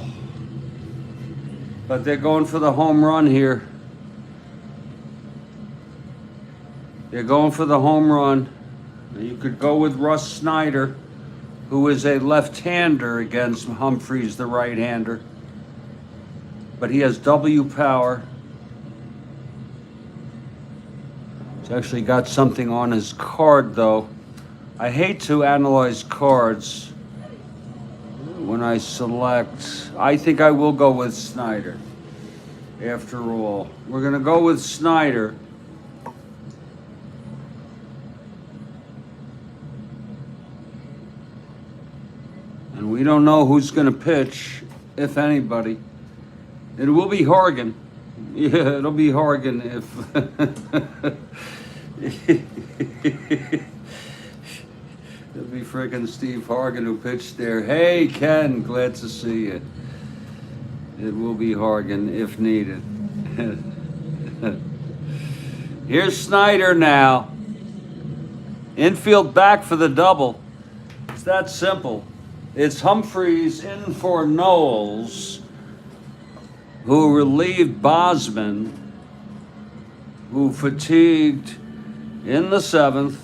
[SPEAKER 1] but they're going for the home run here. They're going for the home run. You could go with Russ Snyder, who is a left-hander against Humphreys, the right-hander. But he has W power. He's actually got something on his card, though. I hate to analyze cards when I select. I think I will go with Snyder. After all, we're going to go with Snyder. And we don't know who's going to pitch, if anybody. It will be Hargan. Yeah, it'll be Hargan if... It'll be frickin' Steve Hargan who pitched there. Hey, Ken, glad to see you. It will be Hargan if needed. Here's Snyder now. Infield back for the double. It's that simple. It's Humphreys in for Knowles, who relieved Bosman, who fatigued in the 7th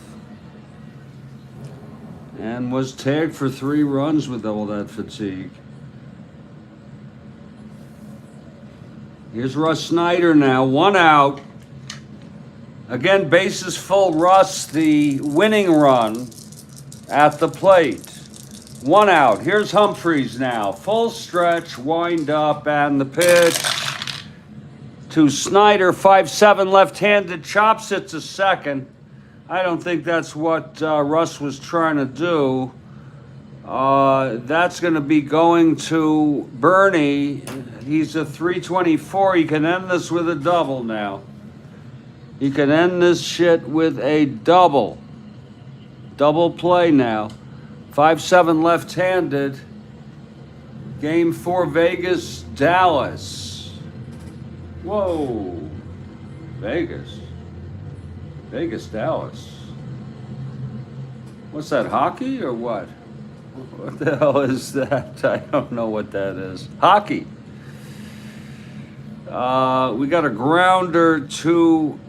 [SPEAKER 1] and was tagged for 3 runs with all that fatigue. Here's Russ Snyder now, 1 out. Again, bases full, Russ, the winning run at the plate. 1 out. Here's Humphreys now. Full stretch, wind up, and the pitch to Snyder. 5-7 left-handed, chops it to second. I don't think that's what Russ was trying to do. That's going to be going to Bernie. He's a 324. He can end this with a double now. He can end this shit with a double. Double play now. 5-7 left-handed. Game 4, Vegas, Dallas. Whoa. Vegas. Vegas, Dallas. What's that, hockey or what? What the hell is that? I don't know what that is. Hockey. We got a grounder to,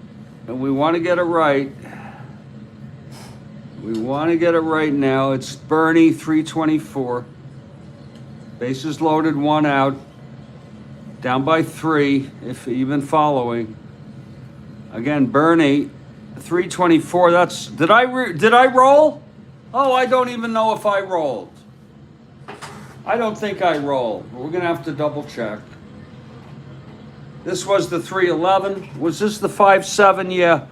[SPEAKER 1] and we want to get it right. We want to get it right now. It's Bernie, 324. Bases loaded, 1 out. Down by 3, if even following. Again, Bernie, 324. That's, did I roll? Oh, I don't even know if I rolled. I don't think I rolled. We're going to have to double check. This was the 311. Was this the 5-7? Yeah.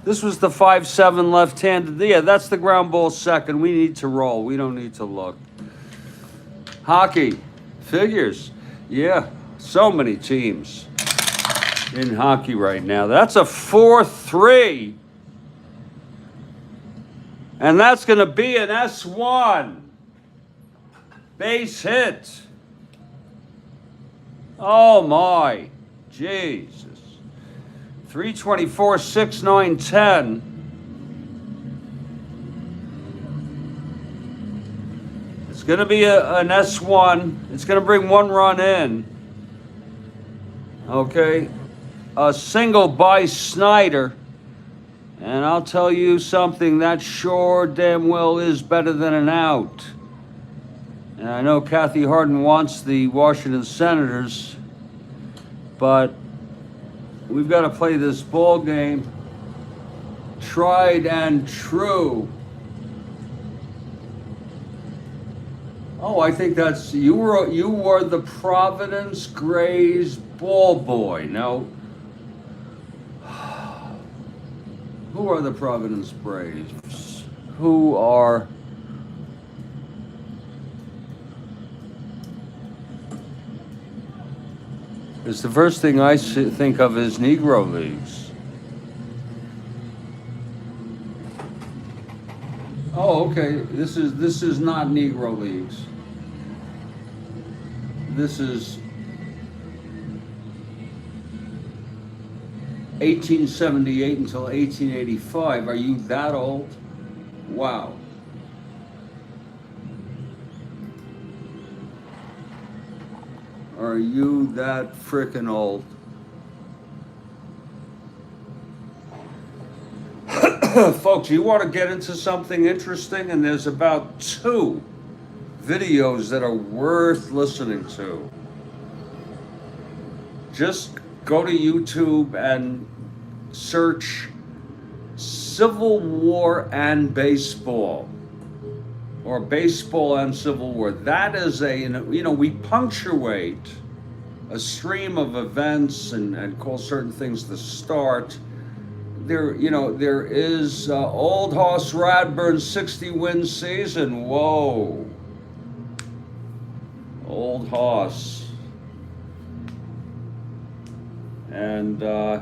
[SPEAKER 1] This was the 5-7 left-handed. Yeah, that's the ground ball second. We need to roll. We don't need to look. Hockey. Figures. Yeah, so many teams in hockey right now. That's a 4-3. And that's going to be an S1. Base hit. Oh, my. Jesus. 324, 6, 9, 10. It's going to be an S1. It's going to bring one run in. Okay. A single by Snyder. And I'll tell you something, that sure damn well is better than an out. And I know Kathy Harden wants the Washington Senators, but we've got to play this ball game tried and true. Oh, I think that's you were the Providence Grays ball boy. Now, who are the Providence Braves? Who are? It's the first thing I think of is Negro Leagues. Oh, okay. This is not Negro Leagues. This is 1878 until 1885. Are you that old? Wow. Are you that frickin' old? Folks, you want to get into something interesting? And there's about 2 videos that are worth listening to. Just go to YouTube and search Civil War and Baseball, or Baseball and Civil War. That is we punctuate a stream of events and call certain things the start. There is Old Hoss Radburn's 60-win season. Whoa. Old Hoss. And do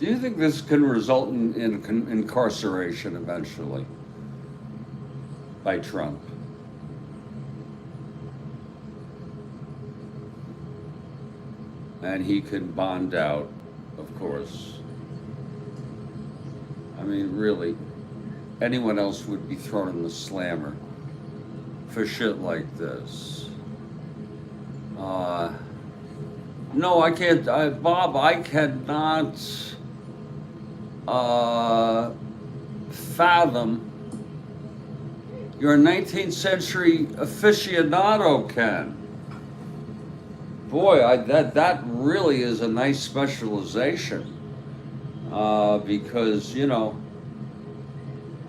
[SPEAKER 1] you think this can result in incarceration eventually by Trump? And he can bond out, of course. I mean, really, anyone else would be thrown in the slammer for shit like this. No, I can't, Bob, I cannot fathom. You're a 19th century aficionado, Ken. Boy, that really is a nice specialization, because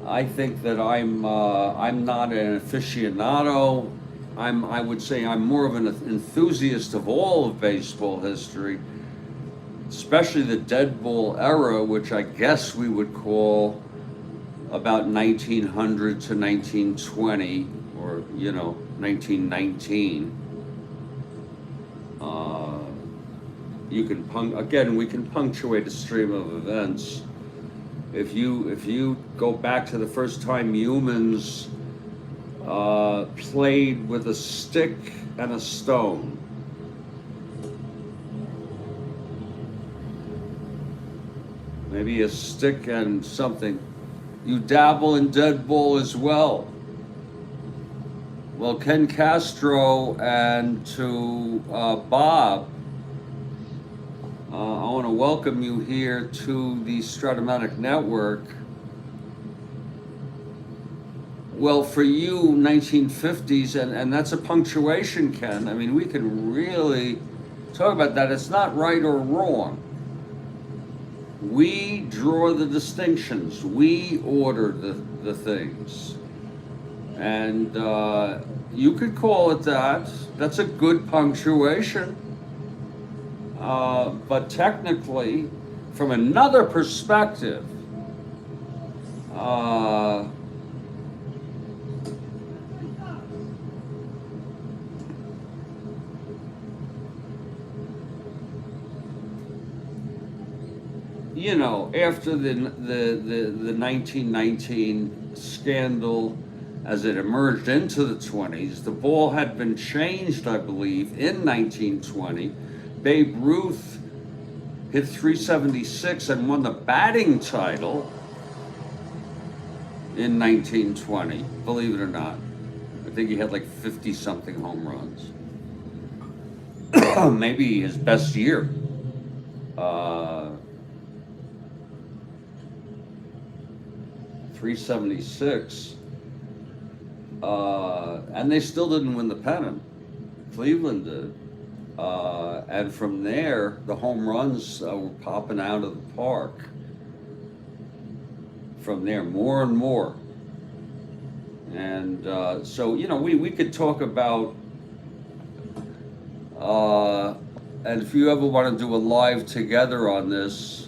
[SPEAKER 1] I think that I'm not an aficionado. I would say I'm more of an enthusiast of all of baseball history, especially the dead ball era, which I guess we would call about 1900 to 1920, or 1919. We can punctuate a stream of events. If you go back to the first time humans played with a stick and a stone, maybe a stick and something, you dabble in dead ball as well. Well, Ken Castro and to Bob, I want to welcome you here to the Strat-O-Matic network. Well, for you, 1950s, and that's a punctuation, Ken. I mean, we can really talk about that. It's not right or wrong. We draw the distinctions. We order the things. And you could call it that. That's a good punctuation. But technically, from another perspective, you know, after the 1919 scandal, as it emerged into the 20s, the ball had been changed, I believe, in 1920. Babe Ruth hit 376 and won the batting title in 1920, believe it or not. I think he had like 50-something home runs. Maybe his best year. 376. And they still didn't win the pennant. Cleveland did. And from there, the home runs were popping out of the park. From there, more and more. And so, you know, we could talk about, and if you ever want to do a live together on this,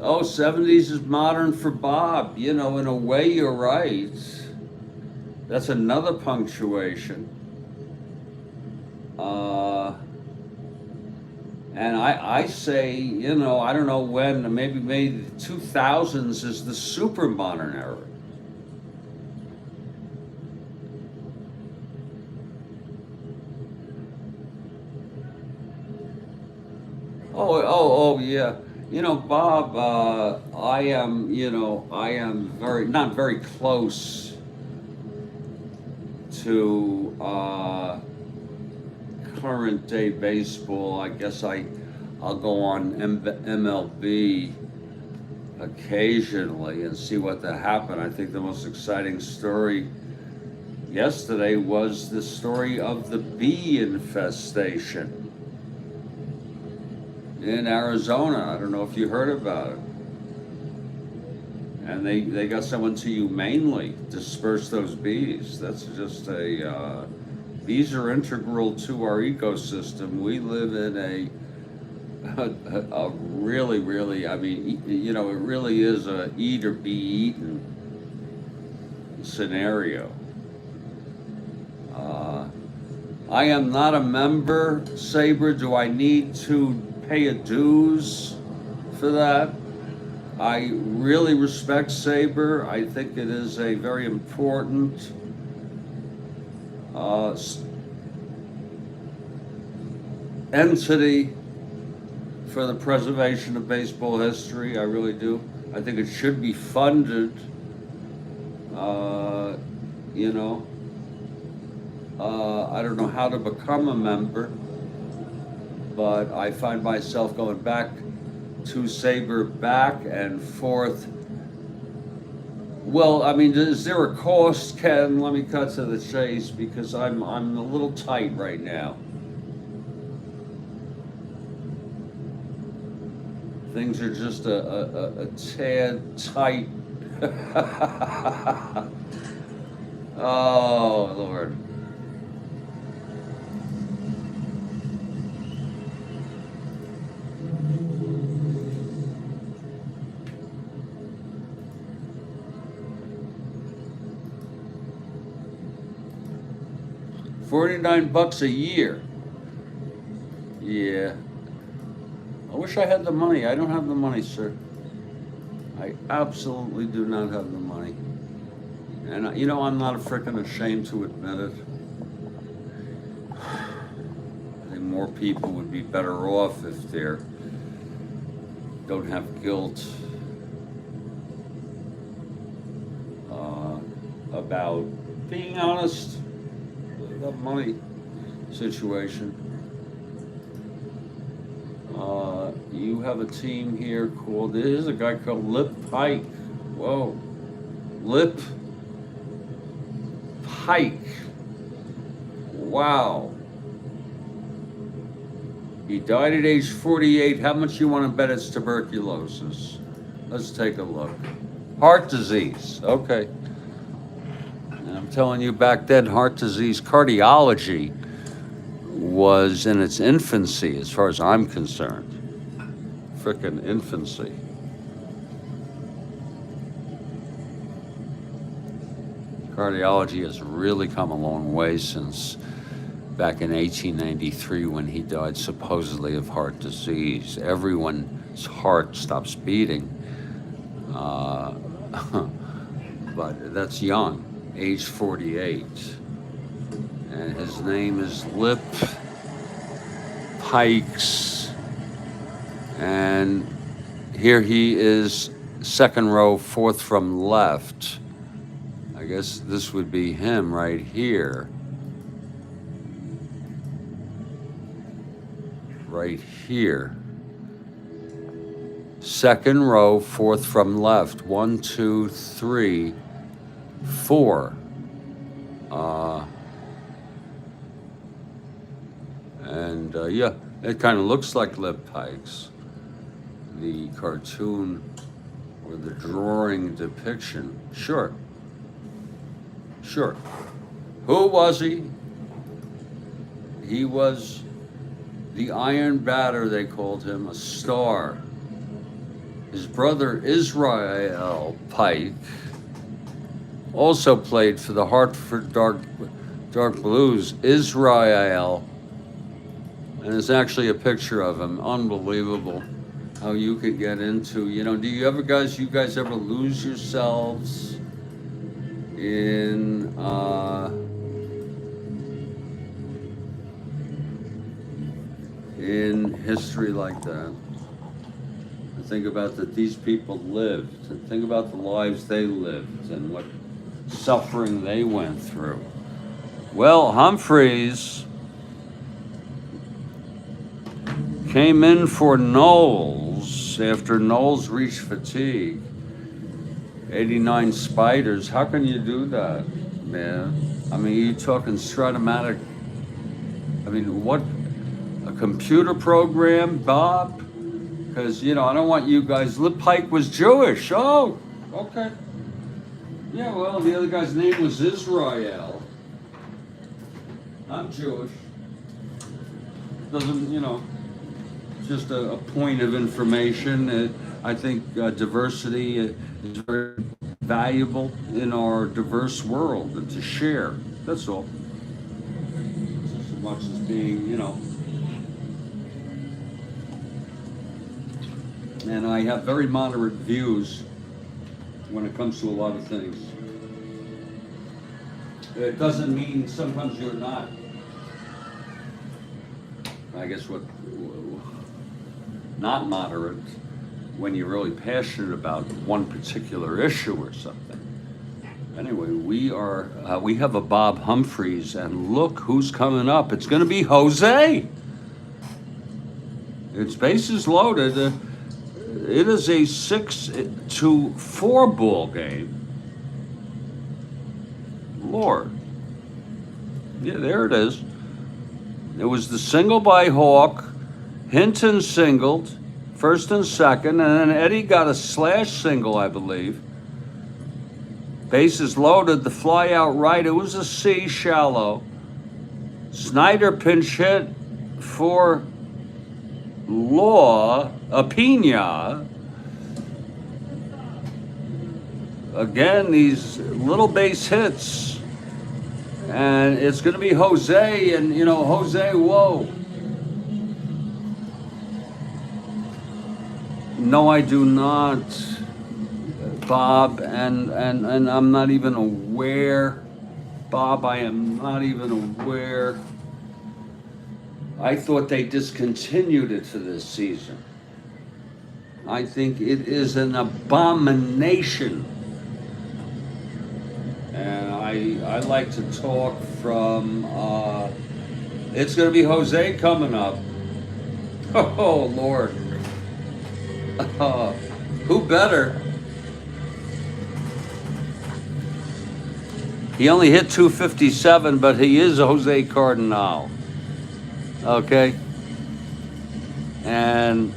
[SPEAKER 1] 70s is modern for Bob. You know, in a way, you're right. That's another punctuation. And I say, you know, I don't know when, maybe the 2000s is the super modern era. Oh, yeah. You know, Bob, I am not very close to current day baseball. I guess I'll go on MLB occasionally and see what happened. I think the most exciting story yesterday was the story of the bee infestation in Arizona. I don't know if you heard about it. And they got someone to humanely disperse those bees. That's just bees are integral to our ecosystem. We live in a really, really, I mean, you know, it really is a eat or be eaten scenario. I am not a member, Saber. Do I need to pay a dues for that? I really respect Saber. I think it is a very important entity for the preservation of baseball history. I really do. I think it should be funded. You know, I don't know how to become a member, but I find myself going back to Saber back and forth. Well, I mean, is there a cost, Ken? Let me cut to the chase because I'm a little tight right now. Things are just a tad tight. Oh, Lord. $49 a year. Yeah. I wish I had the money. I don't have the money, sir. I absolutely do not have the money. And you know, I'm not frickin' ashamed to admit it. I think more people would be better off if they don't have guilt about being honest. The money situation. You have a team here called, there's a guy called Lip Pike. Whoa. Lip Pike. Wow. He died at age 48. How much you want to bet it's tuberculosis? Let's take a look. Heart disease. Okay. And I'm telling you, back then, heart disease cardiology was in its infancy, as far as I'm concerned. Frickin' infancy. Cardiology has really come a long way since back in 1893 when he died supposedly of heart disease. Everyone's heart stops beating, but that's young, age 48. And his name is Lip Pikes. And here he is, second row, fourth from left. I guess this would be him right here. Right here. Second row, fourth from left. 1, 2, 3, 4. Yeah, it kind of looks like Lip Pikes. The cartoon or the drawing depiction. Sure. Sure. Who was he? He was the Iron Batter, they called him, a star. His brother Israel Pike also played for the Hartford Dark Blues. Israel, and there's actually a picture of him. Unbelievable how you could get into, do you guys ever lose yourselves in history like that? And think about that these people lived, and think about the lives they lived and what suffering they went through. Well, Humphreys came in for Knowles after Knowles reached fatigue. 89 spiders. How can you do that, man? I mean, you're talking Strat-O-Matic. I mean, what? A computer program, Bob? Because, I don't want you guys. Lip Pike was Jewish. Oh, okay. Yeah, well, the other guy's name was Israel. I'm Jewish. Doesn't, just a point of information. I think diversity is very valuable in our diverse world, and to share. That's all. Just as much as being, And I have very moderate views when it comes to a lot of things. It doesn't mean sometimes you're not. I guess not moderate when you're really passionate about one particular issue or something. Anyway, we have a Bob Humphreys, and look who's coming up. It's going to be Jose. Its bases loaded. It is a 6-4 ball game. Lord. Yeah, there it is. It was the single by Hawk. Hinton singled, first and second, and then Eddie got a slash single, I believe. Bases loaded, the fly out right. It was a C, shallow. Snyder pinch hit for Pena. Again, these little base hits. And it's going to be Jose, and Jose, whoa. No, I do not, Bob, and I'm not even aware. Bob, I am not even aware. I thought they discontinued it for this season. I think it is an abomination. And I like to talk from, it's going to be Jose coming up. Oh, Lord. Who better? He only hit 257, but he is Jose Cardinal. Okay? and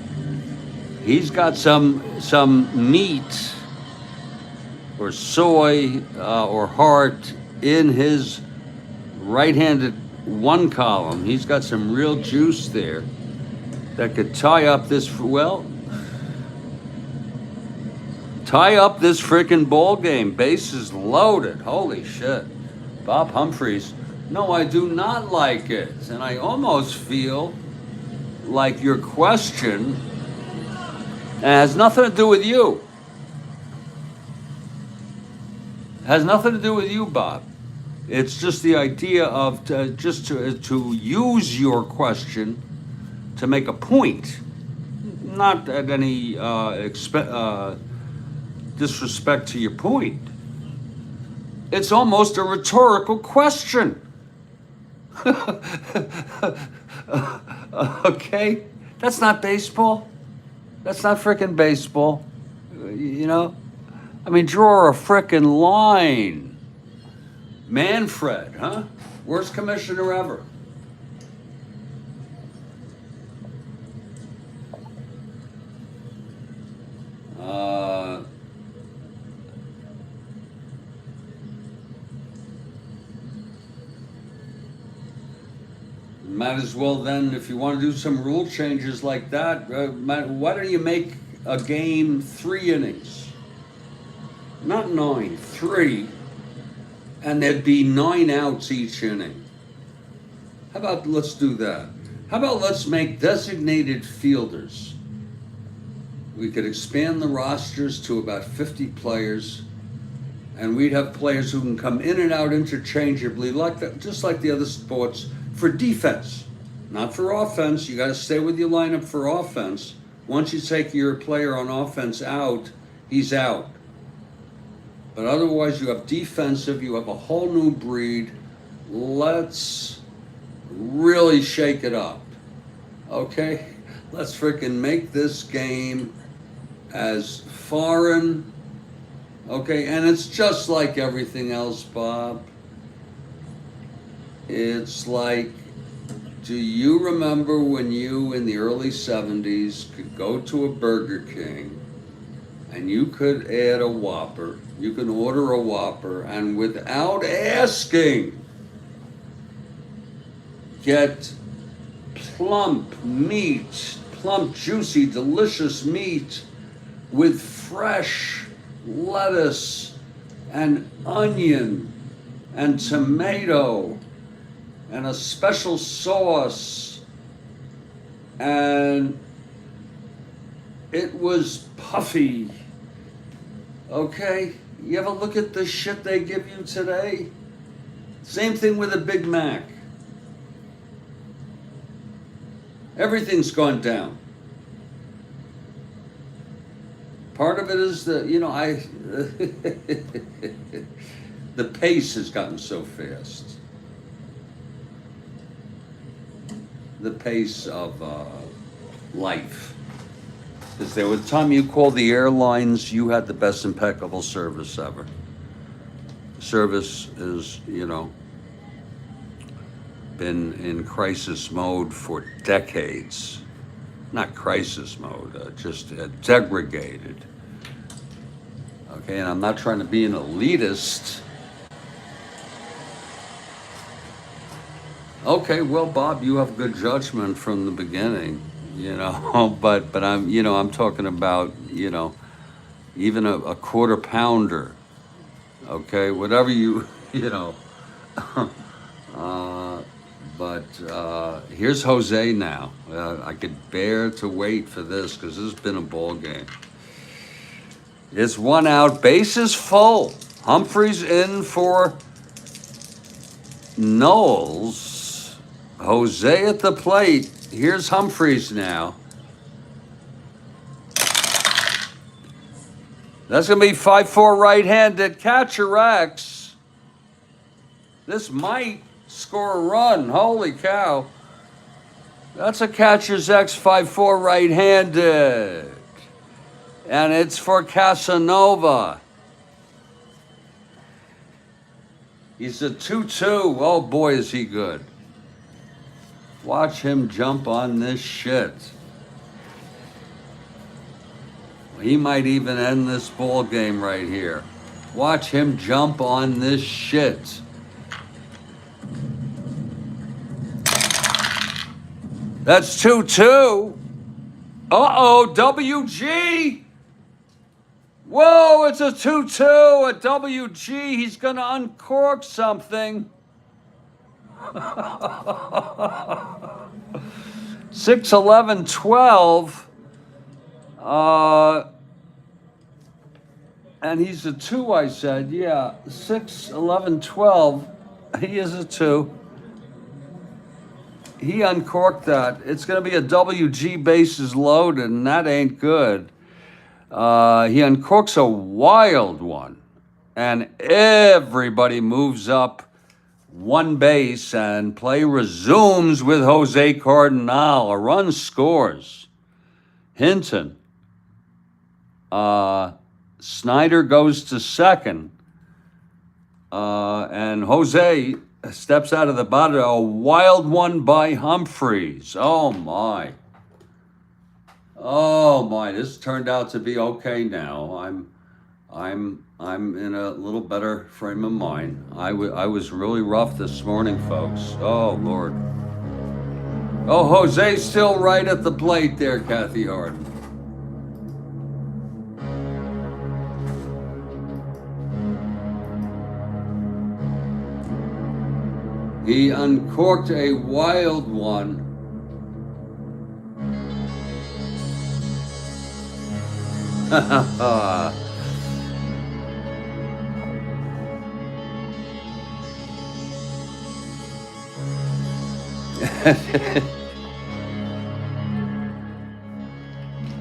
[SPEAKER 1] he's got some meat or soy or heart in his right-handed one column. He's got some real juice there that could tie up this freaking ball game. Bases loaded. Holy shit. Bob Humphreys. No, I do not like it. And I almost feel like your question has nothing to do with you. Has nothing to do with you, Bob. It's just the idea of to use your question to make a point, not at any disrespect to your point. It's almost a rhetorical question. Okay? That's not baseball. That's not frickin' baseball. You know? I mean, draw a frickin' line. Manfred, huh? Worst commissioner ever. Might as well then, if you want to do some rule changes like that, why don't you make a game 3 innings? Not 9, 3. And there'd be 9 outs each inning. How about let's do that? How about let's make designated fielders? We could expand the rosters to about 50 players, and we'd have players who can come in and out interchangeably, like that, just like the other sports, for defense, not for offense. You got to stay with your lineup for offense. Once you take your player on offense out, he's out. But otherwise, you have defensive, you have a whole new breed. Let's really shake it up, okay? Let's freaking make this game as foreign, okay? And it's just like everything else, Bob. It's like, do you remember when you, in the early 70s, could go to a Burger King and you could add a Whopper? You can order a Whopper and without asking, get plump meat, plump, juicy, delicious meat with fresh lettuce and onion and tomato and a special sauce, and it was puffy. Okay? You ever look at the shit they give you today? Same thing with a Big Mac. Everything's gone down. Part of it is the, the pace has gotten so fast. The pace of life. Because there was a time you called the airlines, you had the best impeccable service ever. Service is, been in crisis mode for decades. Not crisis mode, just degraded. Okay, and I'm not trying to be an elitist. Okay, well, Bob, you have good judgment from the beginning, but I'm talking about, even a quarter pounder, okay, whatever but here's Jose now. I could bear to wait for this because this has been a ball game. It's 1 out, bases full. Humphreys in for Knowles. Jose at the plate. Here's Humphreys now. That's going to be 5-4 right-handed. Catcher X. This might score a run. Holy cow. That's a catcher's X 5-4 right-handed. And it's for Casanova. He's a 2-2. Oh boy, is he good. Watch him jump on this shit. He might even end this ball game right here. Watch him jump on this shit. That's 2-2. Uh-oh, WG. Whoa, it's a 2-2 at WG. He's going to uncork something. 6, 11, 12. And he's a 2, I said. Yeah, 6, 11, 12. He is a 2. He uncorked that. It's going to be a WG bases loaded, and that ain't good. He uncorks a wild one, and everybody moves up one base, and play resumes with Jose Cardinal. A run scores. Hinton. Snyder goes to second, and Jose steps out of the bottom. A wild one by Humphreys. Oh my! This turned out to be okay. Now I'm in a little better frame of mind. I was really rough this morning, folks. Oh Lord. Oh, Jose's still right at the plate there, Kathy Harden. He uncorked a wild one.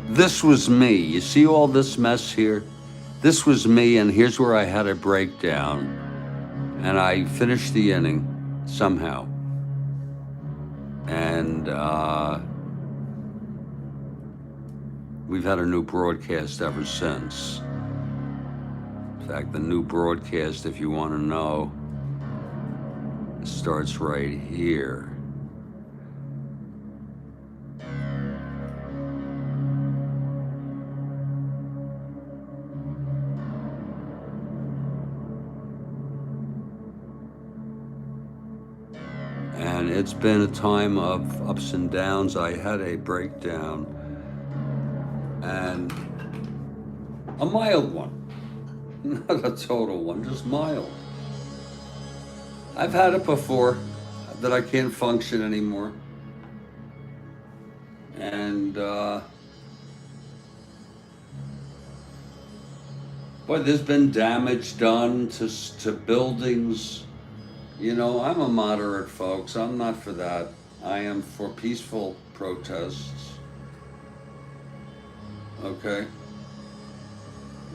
[SPEAKER 1] This was me. You see all this mess here? This was me, and here's where I had a breakdown. And I finished the inning somehow. And we've had a new broadcast ever since. In fact, the new broadcast, if you want to know, starts right here. And it's been a time of ups and downs. I had a breakdown, and a mild one, not a total one, just mild. I've had it before, that I can't function anymore. And boy, there's been damage done to buildings. You know, I'm a moderate, folks. I'm not for that. I am for peaceful protests. Okay?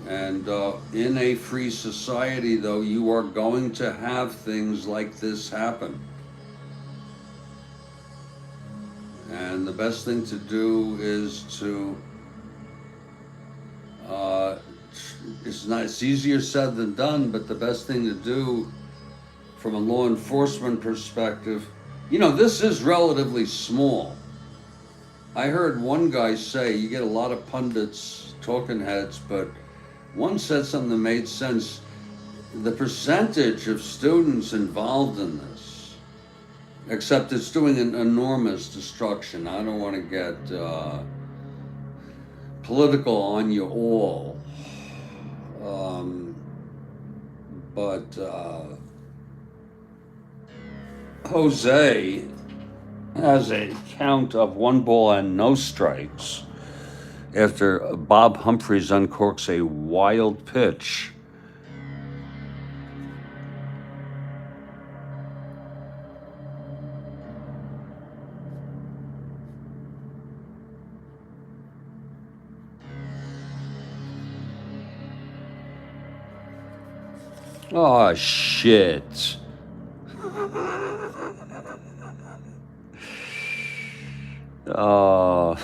[SPEAKER 1] And in a free society, though, you are going to have things like this happen. And the best thing to do is to, it's easier said than done, but the best thing to do from a law enforcement perspective, you know, this is relatively small. I heard one guy say, you get a lot of pundits, talking heads, but one said something that made sense. The percentage of students involved in this, except it's doing an enormous destruction. I don't want to get political on you all, but Jose has a count of 1 ball and no strikes after Bob Humphreys uncorks a wild pitch. Oh, shit. Oh.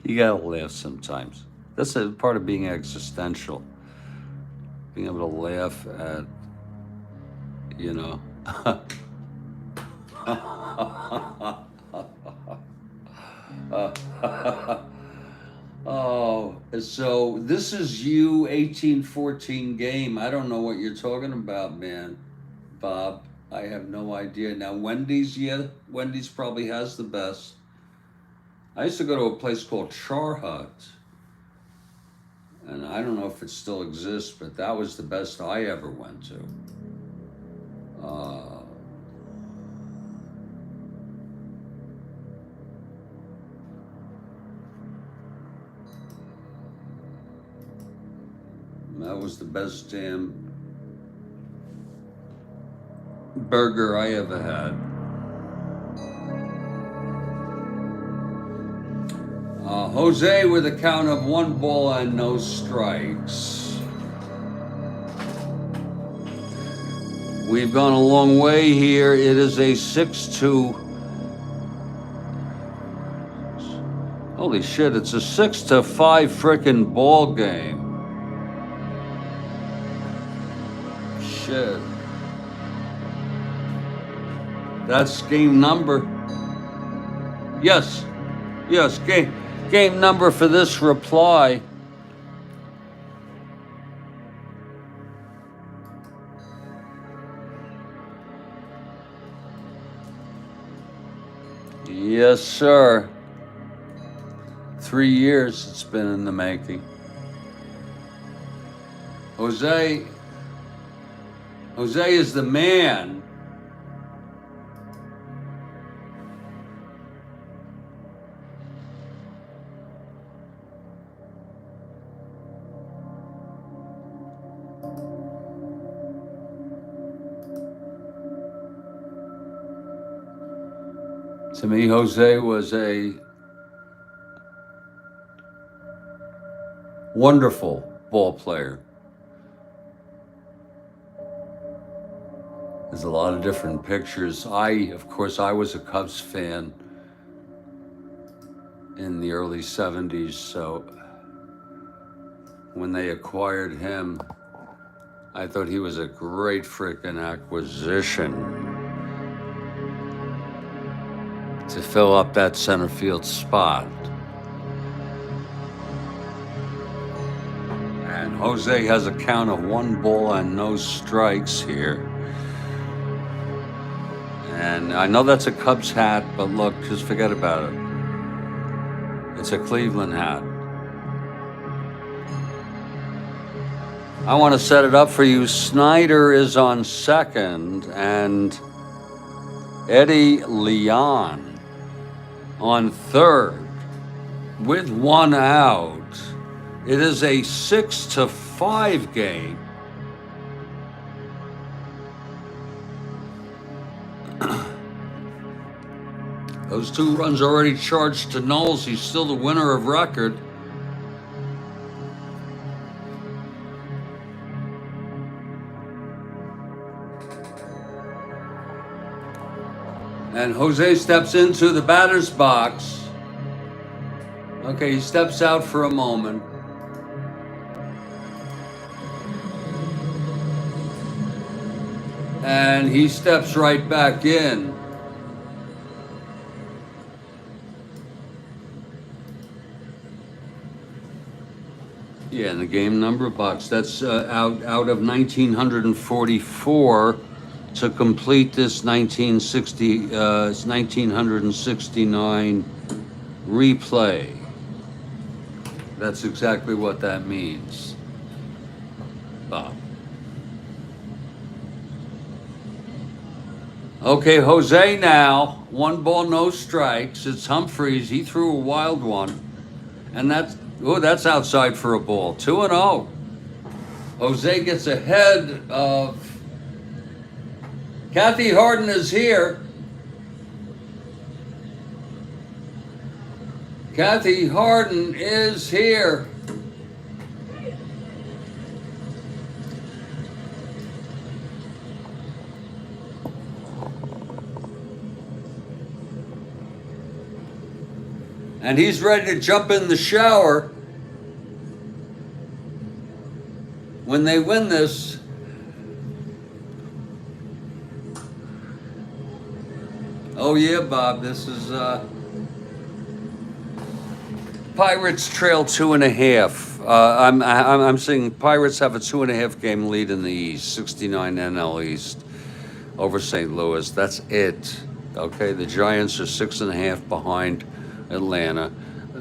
[SPEAKER 1] You gotta laugh sometimes. That's a part of being existential. Being able to laugh at, you know. Oh, so this is you 1814 game. I don't know what you're talking about, man. Bob, I have no idea. Now Wendy's, yeah, Wendy's probably has the best. I used to go to a place called Char Hut, and I don't know if it still exists, but that was the best I ever went to. That was the best damn burger I ever had. Jose with a count of 1 ball and no strikes. We've gone a long way here. It is a 6-2. Holy shit, it's a 6-5 frickin' ball game. Shit. That's game number. Yes. Yes, game number for this reply. Yes, sir. 3 years it's been in the making. Jose is the man. To me, Jose was a wonderful ball player. There's a lot of different pictures. Of course, I was a Cubs fan in the early 70s, so when they acquired him, I thought he was a great frickin' acquisition to fill up that center field spot. And Jose has a count of 1 ball and no strikes here. And I know that's a Cubs hat, but look, just forget about it. It's a Cleveland hat. I want to set it up for you. Snyder is on second, and Eddie Leon on third with 1 out. It is a 6-5 game. Those 2 runs already charged to Knowles. He's still the winner of record. And Jose steps into the batter's box. Okay, he steps out for a moment. And he steps right back in. Yeah, in the game number box. That's out of 1944 to complete this 1969 replay. That's exactly what that means, Bob. Okay, Jose now, 1 ball, no strikes. It's Humphreys. He threw a wild one. And that's outside for a ball. 2-0. Jose gets ahead of Kathy Harden is here. Kathy Harden is here. And he's ready to jump in the shower when they win this. Oh yeah, Bob. This is Pirates trail 2.5. I'm seeing Pirates have a 2.5 game lead in the East, 69 NL East over St. Louis. That's it. Okay, the Giants are 6.5 behind Atlanta,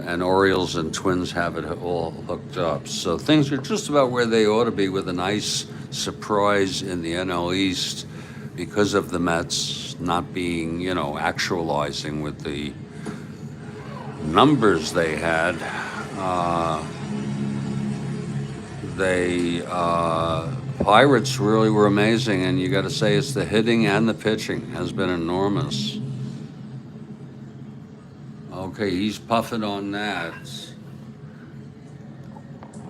[SPEAKER 1] and Orioles and Twins have it all hooked up. So things are just about where they ought to be, with a nice surprise in the NL East because of the Mets not being, actualizing with the numbers they had. Pirates really were amazing, and you got to say it's the hitting and the pitching has been enormous. Okay, he's puffing on that.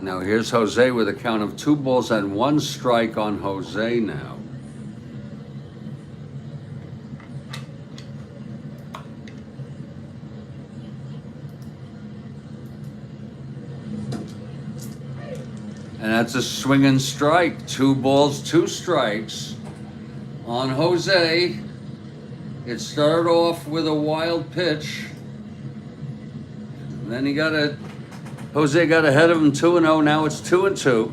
[SPEAKER 1] Now here's Jose with a count of 2 balls and 1 strike on Jose now. And that's a swinging strike. 2 balls, 2 strikes on Jose. It started off with a wild pitch. And then Jose got ahead of him 2-0. Now it's 2-2.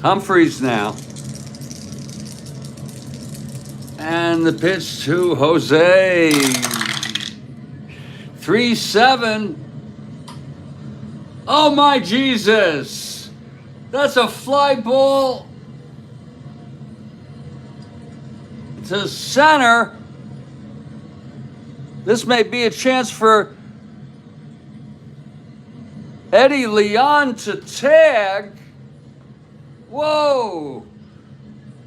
[SPEAKER 1] Humphreys now. And the pitch to Jose. 3-7. Oh my Jesus! That's a fly ball to center. This may be a chance for Eddie Leon to tag. Whoa!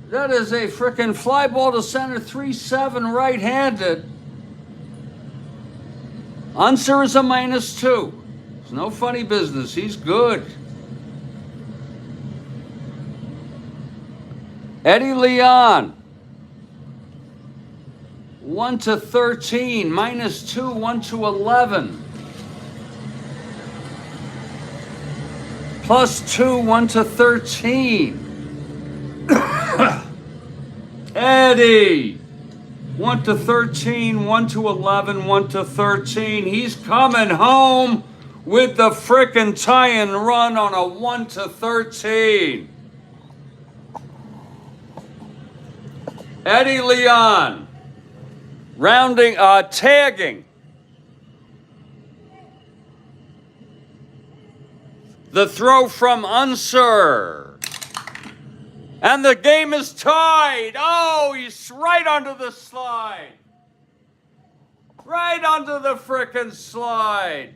[SPEAKER 1] That is a frickin' fly ball to center, 3-7 right-handed. Unser is a -2. No funny business. He's good. Eddie Leon. 1-13. -2. 1-11. +2. 1-13. Eddie. 1-13. 1-11. 1-13. He's coming home with the frickin' tie-in run on a 1-13. Eddie Leon tagging the throw from Unser, and the game is tied. Oh, he's right under the slide, right under the frickin' slide.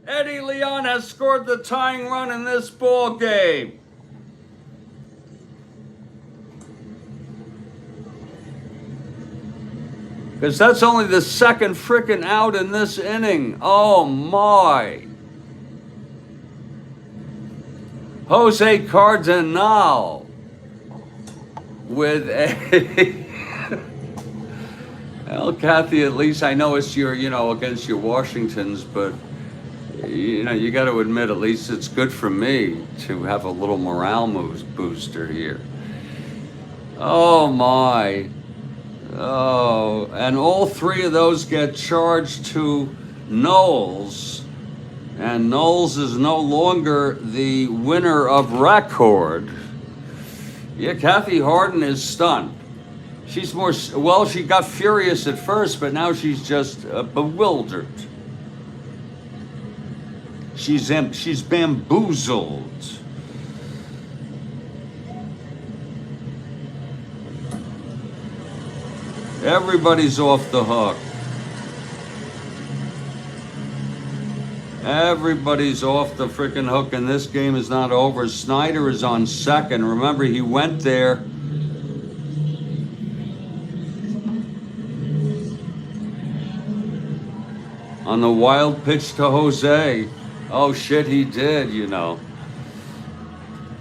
[SPEAKER 1] Eddie Leon has scored the tying run in this ball game. Because that's only the second frickin' out in this inning. Oh my. Jose Cardinal with a... Well, Kathy, at least I know it's your, against your Washingtons, but you got to admit, at least it's good for me to have a little morale booster here. Oh my. Oh, and all 3 of those get charged to Knowles, and Knowles is no longer the winner of record. Yeah, Kathy Harden is stunned. She's she got furious at first, but now she's just bewildered. She's bamboozled. Everybody's off the hook. Everybody's off the frickin' hook, and this game is not over. Snyder is on second. Remember, he went there. On the wild pitch to Jose. Oh shit, he did,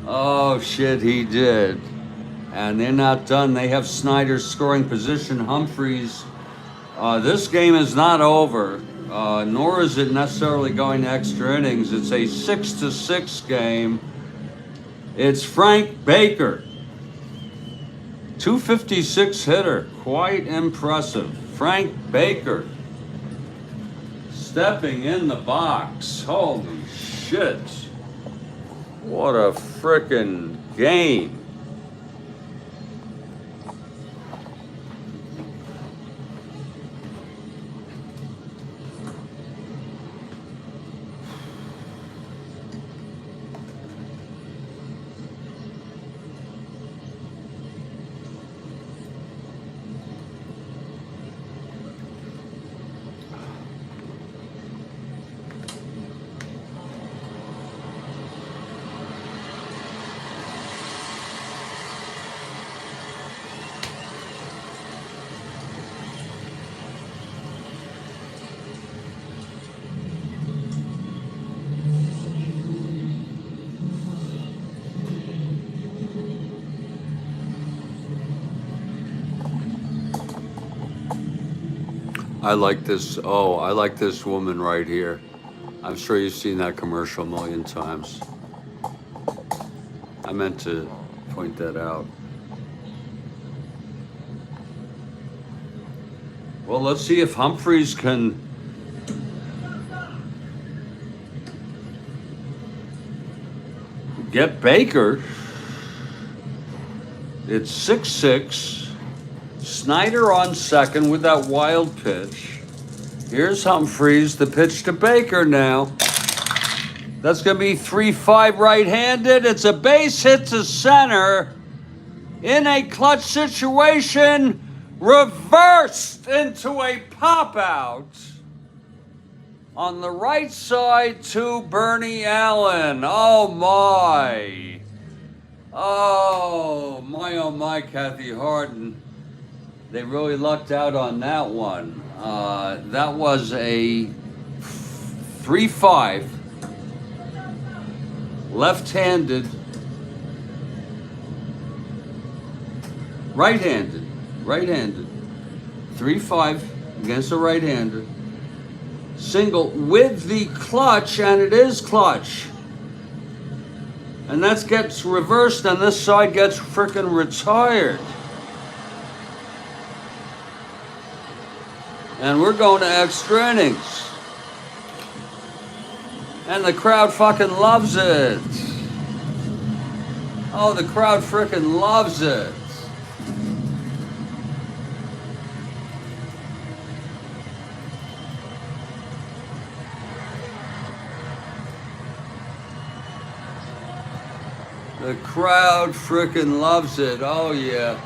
[SPEAKER 1] Oh shit, he did. And they're not done. They have Snyder scoring position. Humphreys. This game is not over, nor is it necessarily going to extra innings. It's a 6-6 game. It's Frank Baker .256 hitter, quite impressive. Frank Baker stepping in the box. Holy shit. What a frickin' game. I like this. Oh, I like this woman right here. I'm sure you've seen that commercial a million times. I meant to point that out. Well, let's see if Humphreys can get Baker. It's 6-6. Snyder on second with that wild pitch. Here's Humphreys, the pitch to Baker now. That's going to be 3-5 right-handed. It's a base hit to center. In a clutch situation, reversed into a pop-out. On the right side to Bernie Allen. Oh, my. Oh, my, Kathy Harden. They really lucked out on that one. That was a 3-5. Left-handed. Right-handed. 3-5 against a right-hander. Single with the clutch, and it is clutch. And that gets reversed, and this side gets frickin' retired. And we're going to extra innings. And the crowd fucking loves it. Oh, the crowd frickin' loves it. The crowd frickin' loves it. Oh, yeah.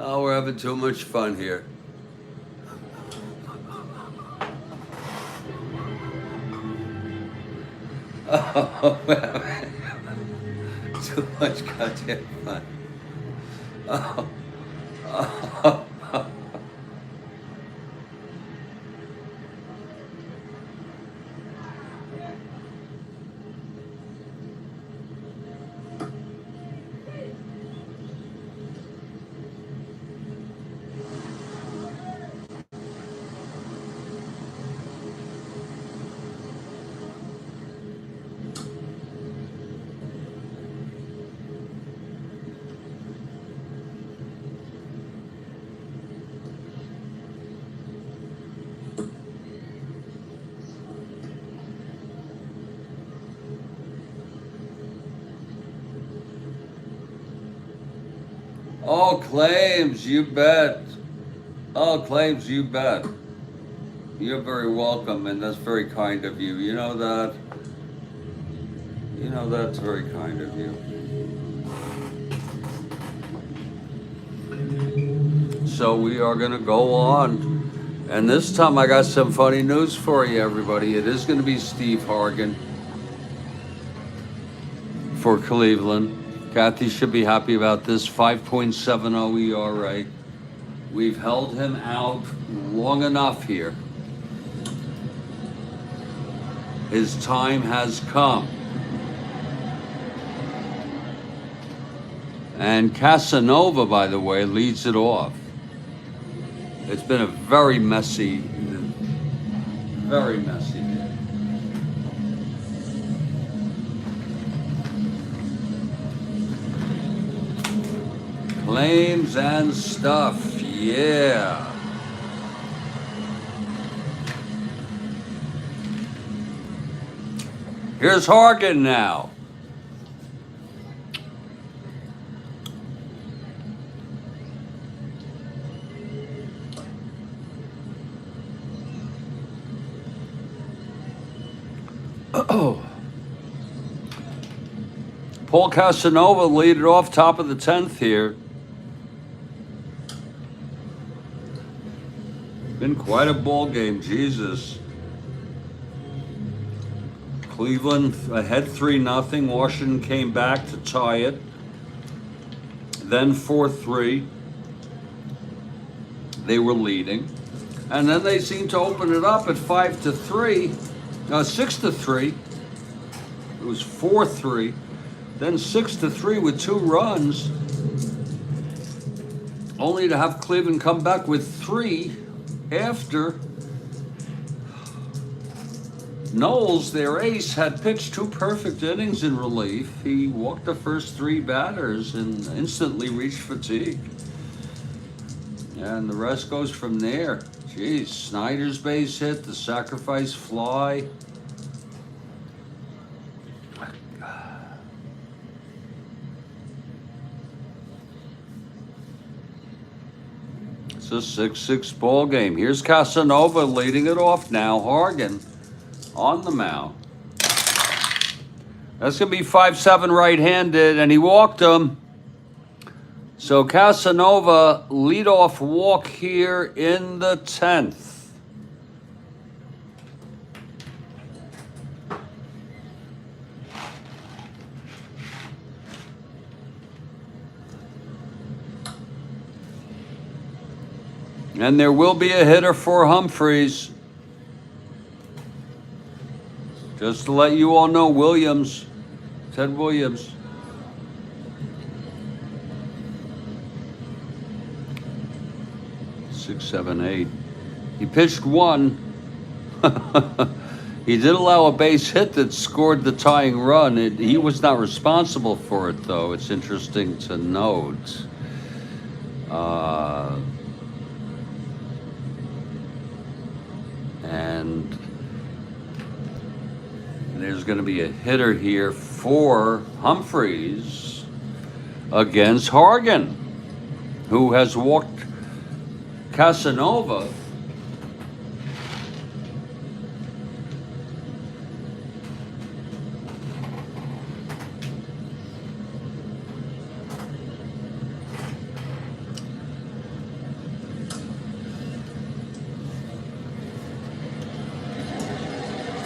[SPEAKER 1] Oh, we're having too much fun here. Oh, too much goddamn fun. Oh. Oh, claims, you bet. Oh, claims, you bet. You're very welcome, and that's very kind of you. You know that? You know that's very kind of you. So we are going to go on. And this time I got some funny news for you, everybody. It is going to be Steve Hargan for Cleveland. Kathy should be happy about this. 5.70 ERA. We've held him out long enough here. His time has come. And Casanova, by the way, leads it off. It's been a very messy day. Claims and stuff, yeah. Here's Hargan now. Paul Casanova lead it off top of the 10th here. Been quite a ball game, Jesus. Cleveland ahead 3-0. Washington came back to tie it. Then 4-3. They were leading. And then they seemed to open it up at 5-3. 6-3. It was 4-3. Then 6-3 with 2 runs. Only to have Cleveland come back with 3 after Knowles, their ace, had pitched 2 perfect innings in relief. He walked the first 3 batters and instantly reached fatigue. And the rest goes from there. Geez, Snyder's base hit, the sacrifice fly. It's a 6-6 ball game. Here's Casanova leading it off now. Hargan on the mound. That's going to be 5-7 right-handed, and he walked him. So Casanova leadoff walk here in the 10th. And there will be a hitter for Humphreys. Just to let you all know, Williams, Ted Williams. Six, 7, 8. He pitched 1. He did allow a base hit that scored the tying run. He was not responsible for it, though. It's interesting to note. And there's going to be a hitter here for Humphreys against Hargan, who has walked Casanova.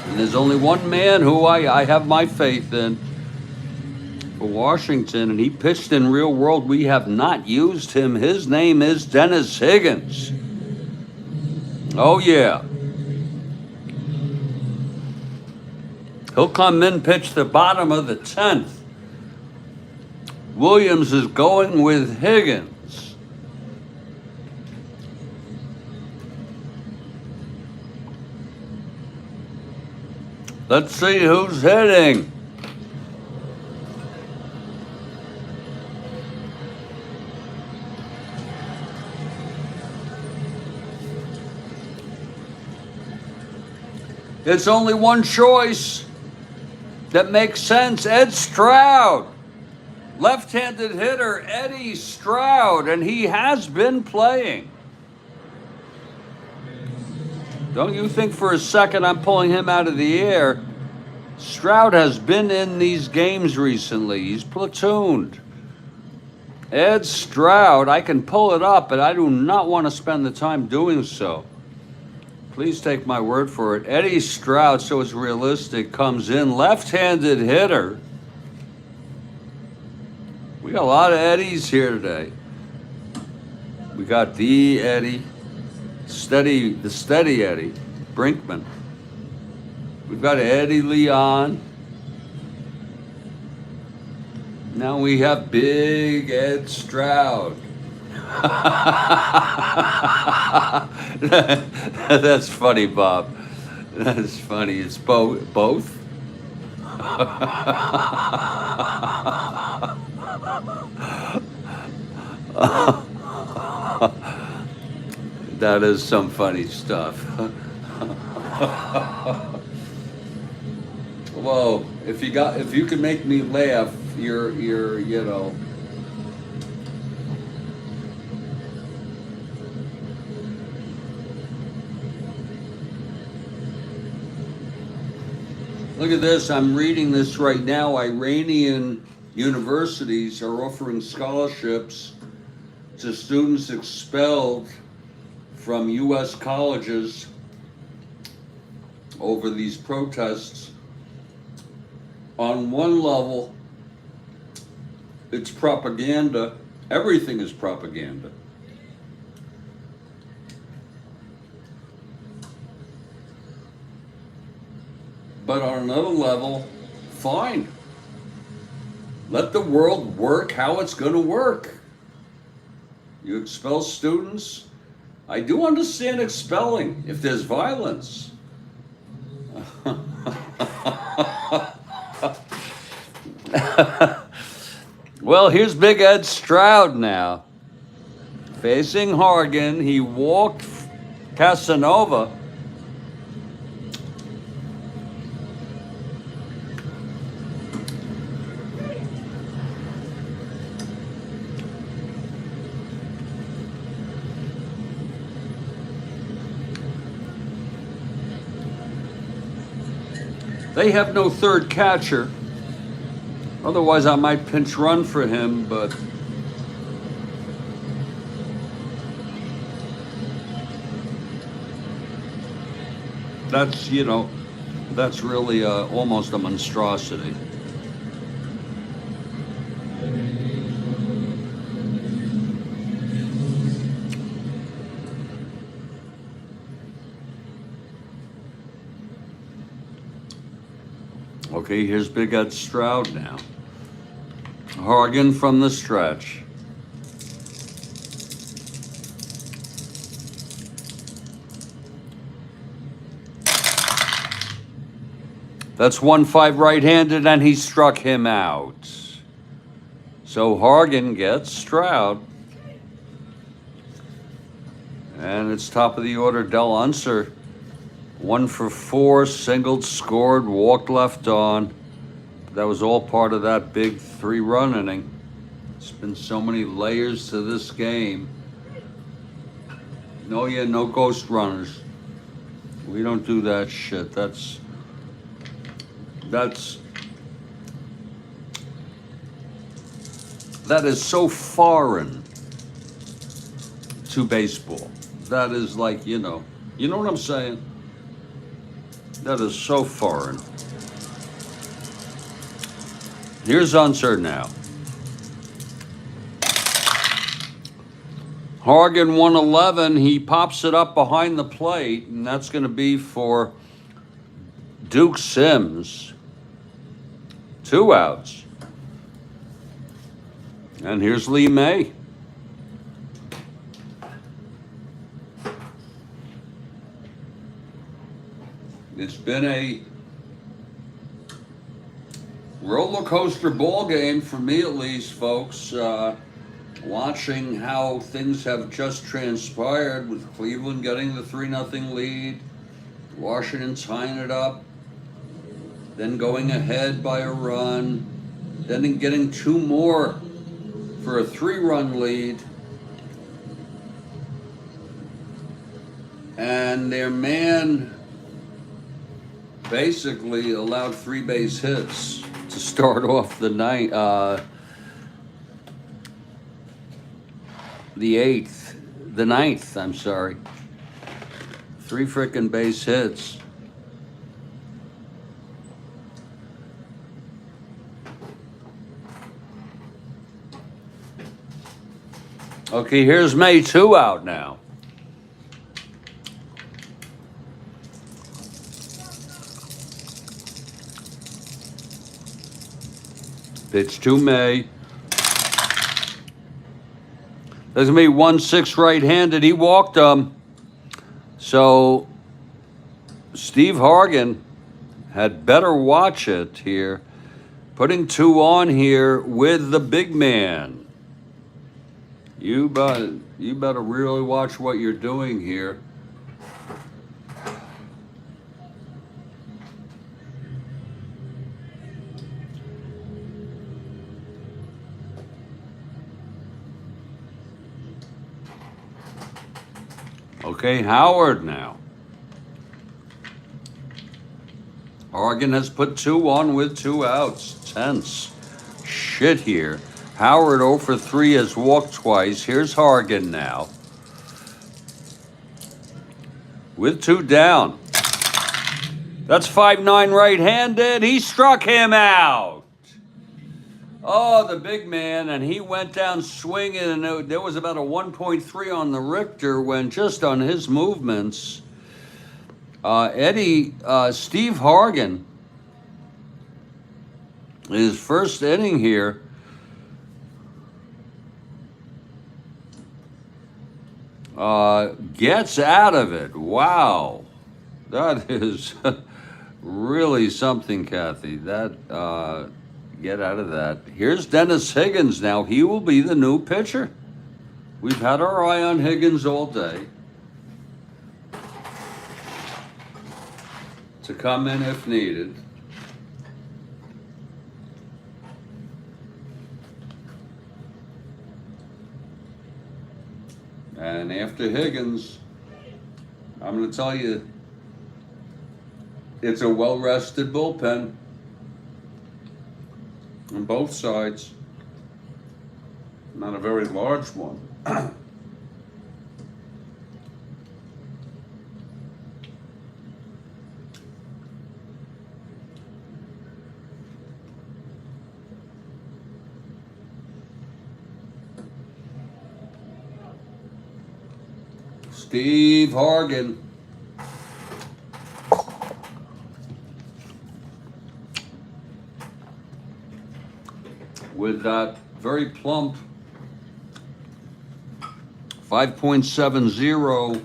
[SPEAKER 1] And there's only one man who I have my faith in for Washington, and he pitched in real world. We have not used him. His name is Dennis Higgins. Oh, yeah. He'll come in, pitch the bottom of the 10th. Williams is going with Higgins. Let's see who's hitting. It's only one choice that makes sense. Ed Stroud. Left-handed hitter, Eddie Stroud, and he has been playing. Don't you think for a second I'm pulling him out of the air. Stroud has been in these games recently. He's platooned. Ed Stroud, I can pull it up, but I do not want to spend the time doing so. Please take my word for it. Eddie Stroud, so it's realistic, comes in. Left-handed hitter. We got a lot of Eddies here today. We got the Eddie. The steady Eddie Brinkman. We've got Eddie Leon. Now we have Big Ed Stroud. That's funny, Bob. That's funny. It's both. That is some funny stuff. Whoa! If you can make me laugh, you're you know. Look at this. I'm reading this right now. Iranian universities are offering scholarships to students expelled from U.S. colleges over these protests. On one level, it's propaganda. Everything is propaganda. But on another level, fine. Let the world work how it's going to work. You expel students. I do understand expelling if there's violence. Well, here's Big Ed Stroud now. Facing Hargan, he walked Casanova. They have no third catcher. Otherwise, I might pinch run for him, but that's, that's really almost a monstrosity. Okay, here's Big Ed Stroud now. Hargan from the stretch. That's 1-5 right-handed, and he struck him out. So Hargan gets Stroud. And it's top of the order, Del Unser. 1 for 4, singled, scored, walked left on. That was all part of that big 3-run inning. There's been so many layers to this game. No ghost runners. We don't do that shit. That is so foreign to baseball. That is like, you know what I'm saying? That is so foreign. Here's Unser now. Hargan 111, he pops it up behind the plate, and that's going to be for Duke Sims. 2 outs. And here's Lee May. It's been a roller coaster ball game for me, at least, folks. Watching how things have just transpired with Cleveland getting the 3-0 lead, Washington tying it up, then going ahead by a run, then getting 2 more for a 3-run lead. And their man basically allowed 3 base hits to start off the ninth, the ninth. I'm sorry. 3 frickin' base hits. Okay, here's May, 2 out now. Pitch to May. There's going to be 1-6 right-handed. He walked him. So Steve Hargan had better watch it here. Putting 2 on here with the big man. You better really watch what you're doing here. Okay, Howard now. Hargan has put 2 on with 2 outs. Tense shit here. Howard 0 for 3 has walked twice. Here's Hargan now. With 2 down. That's 5-9 right-handed. He struck him out. Oh, the big man, and he went down swinging, and there was about a 1.3 on the Richter when just on his movements, Steve Hargan, his first inning here, gets out of it. Wow. That is really something, Kathy. That, get out of that. Here's Dennis Higgins now. He will be the new pitcher. We've had our eye on Higgins all day. To come in if needed. And after Higgins, I'm going to tell you, it's a well-rested bullpen on both sides. Not a very large one. Steve Hargan. With that very plump 5.70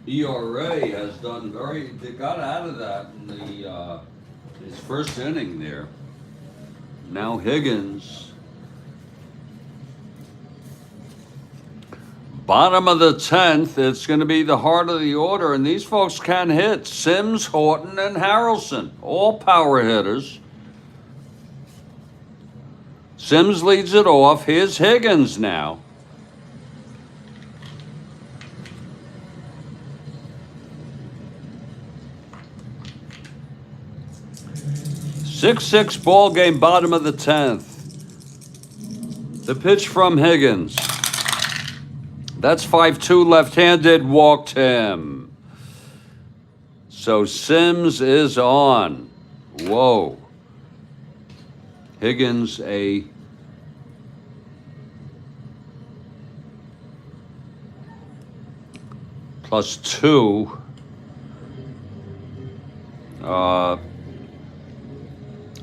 [SPEAKER 1] ERA has done they got out of that in the his first inning there. Now Higgins. Bottom of the 10th, it's going to be the heart of the order, and these folks can hit. Sims, Horton, and Harrelson, all power hitters. Sims leads it off. Here's Higgins now. Six ball game, bottom of the 10th. The pitch from Higgins. That's 5-2 left-handed, walked him. So Sims is on. Whoa. Higgins a +2.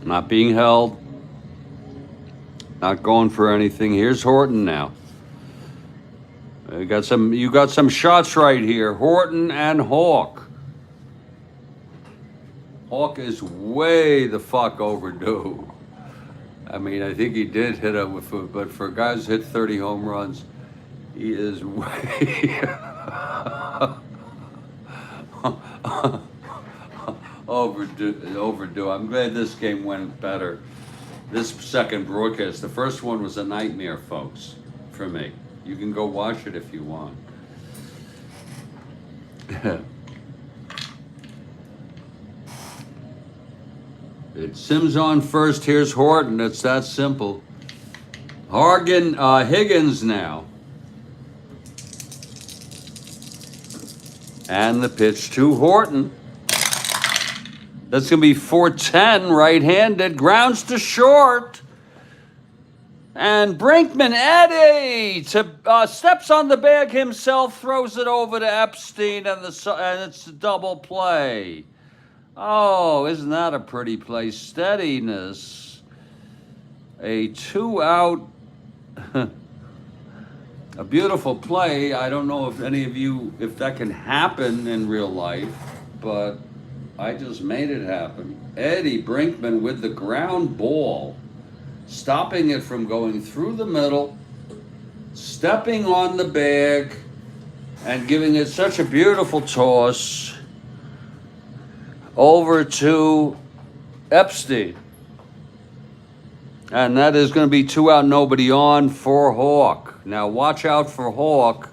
[SPEAKER 1] Not being held. Not going for anything. Here's Horton now. You got some shots right here. Horton and Hawk. Hawk is way the fuck overdue. I mean, I think he did hit him but for guys who hit 30 home runs, he is way overdue. I'm glad this game went better. This second broadcast, the first one was a nightmare, folks, for me. You can go watch it if you want. It's Sims on first. Here's Horton. It's that simple. Higgins now. And the pitch to Horton. That's going to be 4-10 right-handed. Grounds to short. And Brinkman, Eddie, steps on the bag himself, throws it over to Epstein, and it's a double play. Oh, isn't that a pretty play? Steadiness. A 2-out A beautiful play. I don't know if any of you, if that can happen in real life, but I just made it happen. Eddie Brinkman with the ground ball, stopping it from going through the middle, stepping on the bag, and giving it such a beautiful toss over to Epstein. And that is going to be 2 out, nobody on for Hawk. Now watch out for Hawk.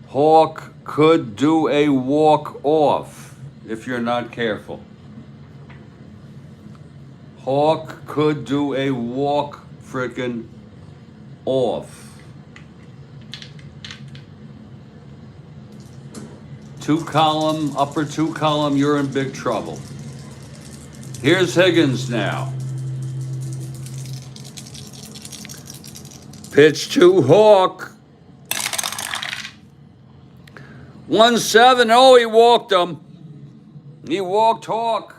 [SPEAKER 1] Hawk could do a walk-off if you're not careful. Hawk could do a walk frickin' off. 2 column, upper 2 column, you're in big trouble. Here's Higgins now. Pitch to Hawk. 1-7. Oh, he walked him. He walked Hawk.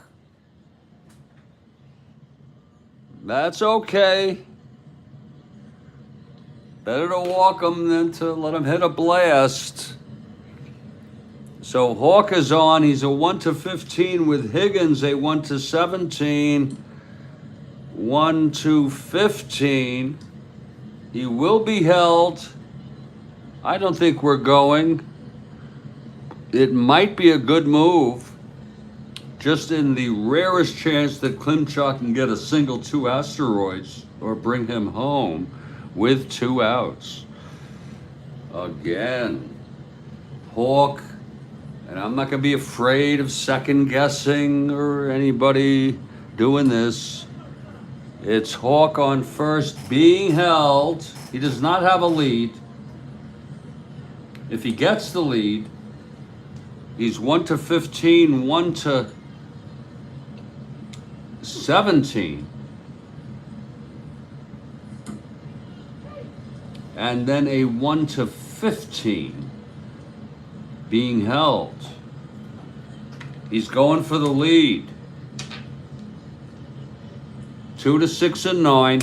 [SPEAKER 1] That's okay. Better to walk him than to let him hit a blast. So Hawk is on. He's a 1-15 with Higgins, a 1-17. 1-15. He will be held. I don't think we're going. It might be a good move, just in the rarest chance that Klimchuk can get a single 2 asteroids or bring him home with 2 outs. Again, Hawk, and I'm not going to be afraid of second guessing or anybody doing this. It's Hawk on first, being held. He does not have a lead. If he gets the lead, he's 1-15, 1-17. And then a 1-15 being held. He's going for the lead. 2-6 and 9.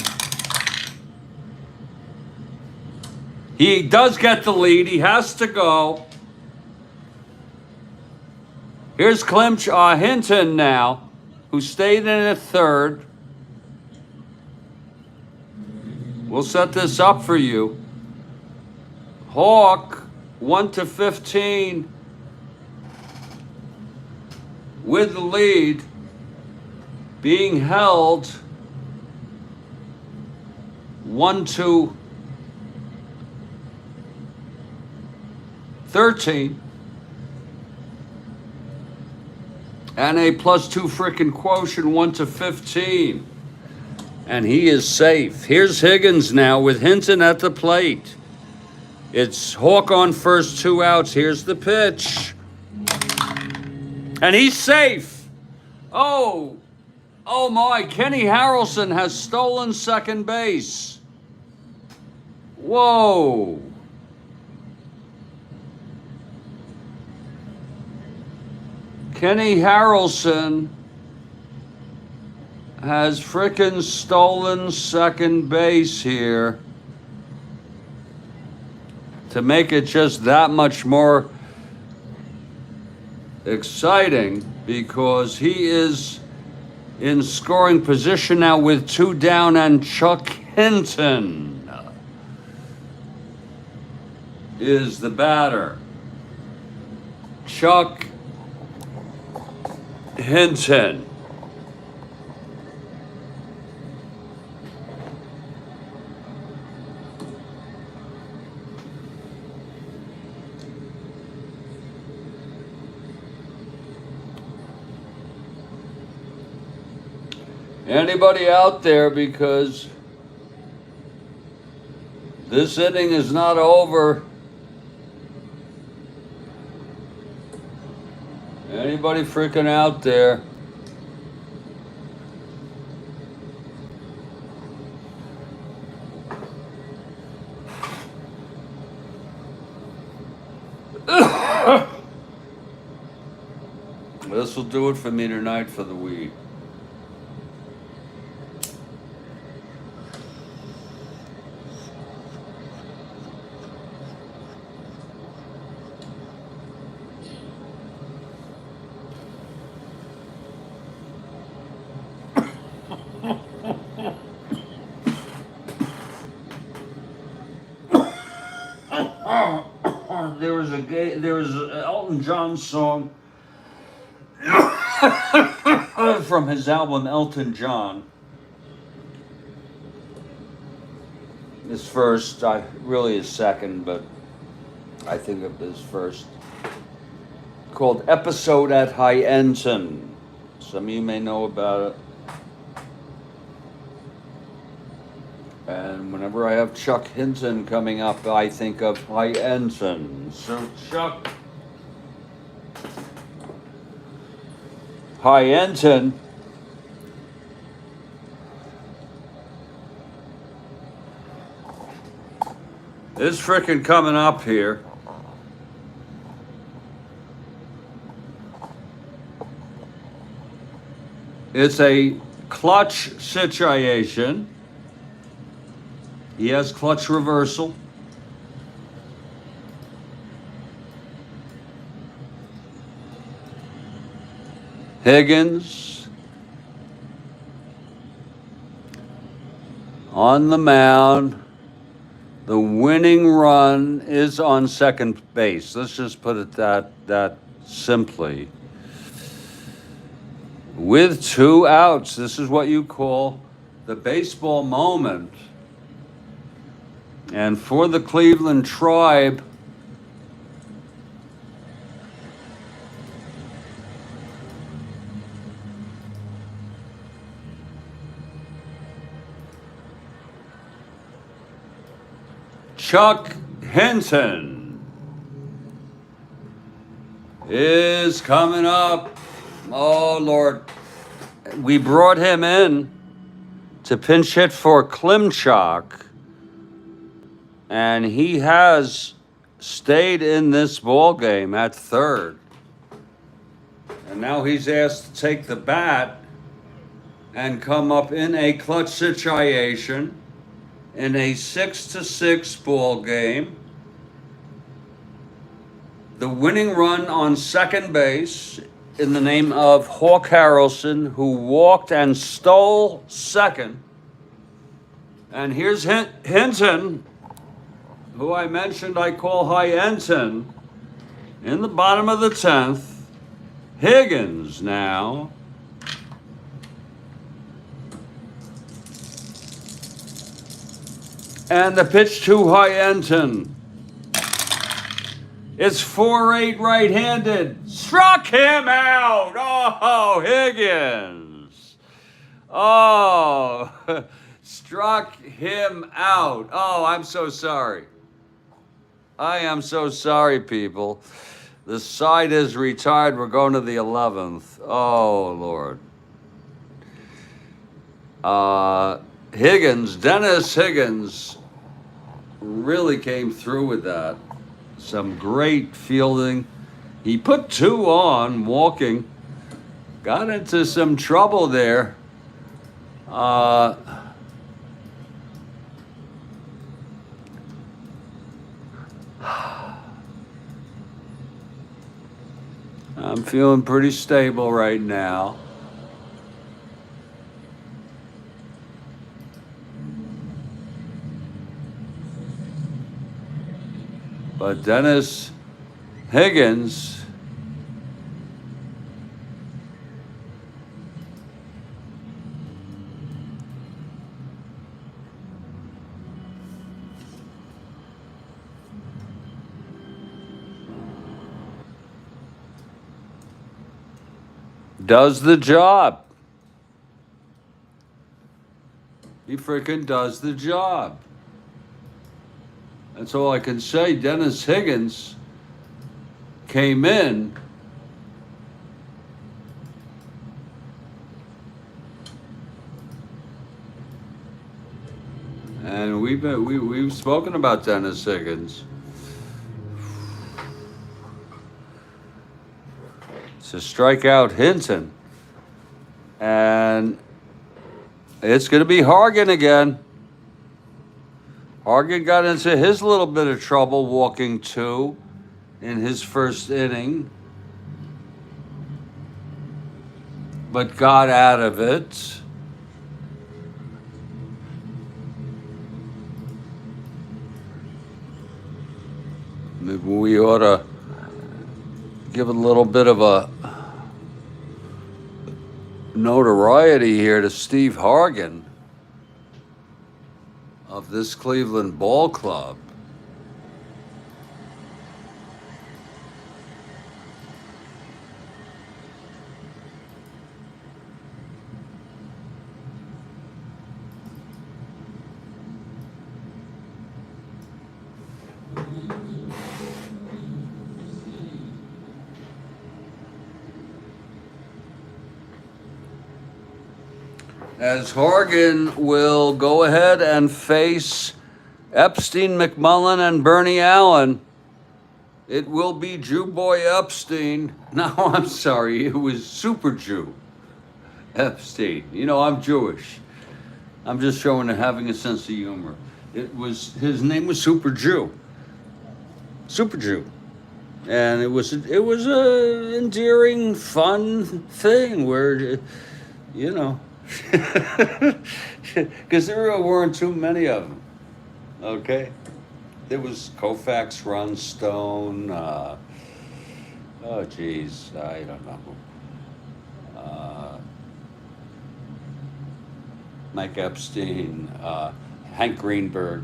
[SPEAKER 1] He does get the lead. He has to go. Here's Hinton now, who stayed in at third. We'll set this up for you. Hawk, 1-15 with the lead, being held 1-13, and a +2 frickin' quotient, 1-15, and he is safe. Here's Higgins now with Hinton at the plate. It's Hawk on first, 2 outs. Here's the pitch, and he's safe. Oh my, Kenny Harrelson has stolen second base. Whoa. Kenny Harrelson has frickin' stolen second base here to make it just that much more exciting, because he is in scoring position now with 2 down, and Chuck Hinton is the batter. Chuck Hinton. Anybody out there, because this inning is not over. Anybody freaking out there? This will do it for me tonight for the week. There was an Elton John song from his album Elton John. His first, really his second, but I think of his first, called Episode at High Enton. Some of you may know about it. And whenever I have Chuck Hinton coming up, I think of High Enton. So Chuck, High Enton is frickin' coming up here. It's a clutch situation. He has clutch reversal. Higgins on the mound. The winning run is on second base. Let's just put it that simply. With 2 outs, this is what you call the baseball moment. And for the Cleveland Tribe, Chuck Hinton is coming up. Oh, Lord. We brought him in to pinch hit for Klimchak. And he has stayed in this ball game at third. And now he's asked to take the bat and come up in a clutch situation in a 6-6 ball game. The winning run on second base in the name of Hawk Harrelson, who walked and stole second. And here's Hinton, who I mentioned I call High Enton, in the bottom of the 10th. Higgins now. And the pitch to High Enton. It's 4-8 right-handed. Struck him out. Oh, Higgins. Oh, struck him out. Oh, I'm so sorry. I am so sorry, people. The side is retired. We're going to the 11th. Oh, Lord. Dennis Higgins really came through with that. Some great fielding. He put 2 on, walking. Got into some trouble there. I'm feeling pretty stable right now. But Dennis Higgins does the job. He freaking does the job. That's all I can say. Dennis Higgins came in and we've spoken about Dennis Higgins. To strike out Hinton. And it's going to be Hargan again. Hargan got into his little bit of trouble walking 2 in his first inning, but got out of it. Maybe we ought to give a little bit of a notoriety here to Steve Hargan of this Cleveland Ball Club. As Hargan will go ahead and face Epstein, McMullen, and Bernie Allen. It will be Jew Boy Epstein. No, I'm sorry, it was Super Jew Epstein. You know, I'm Jewish. I'm just showing having a sense of humor. His name was Super Jew. Super Jew. And it was a endearing, fun thing where, you know, because there weren't too many of them. Okay, there was Koufax, Ron Stone. Oh, geez, I don't know. Mike Epstein, Hank Greenberg.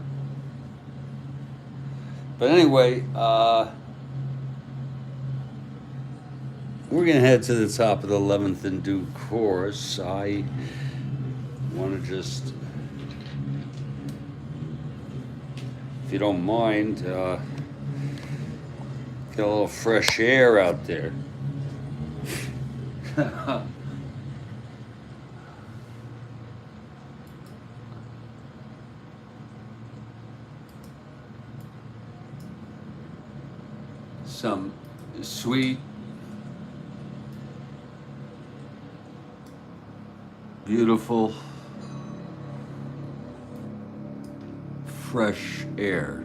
[SPEAKER 1] But anyway, we're going to head to the top of the 11th in due course. I want to just, if you don't mind, get a little fresh air out there. Some sweet, beautiful, fresh air.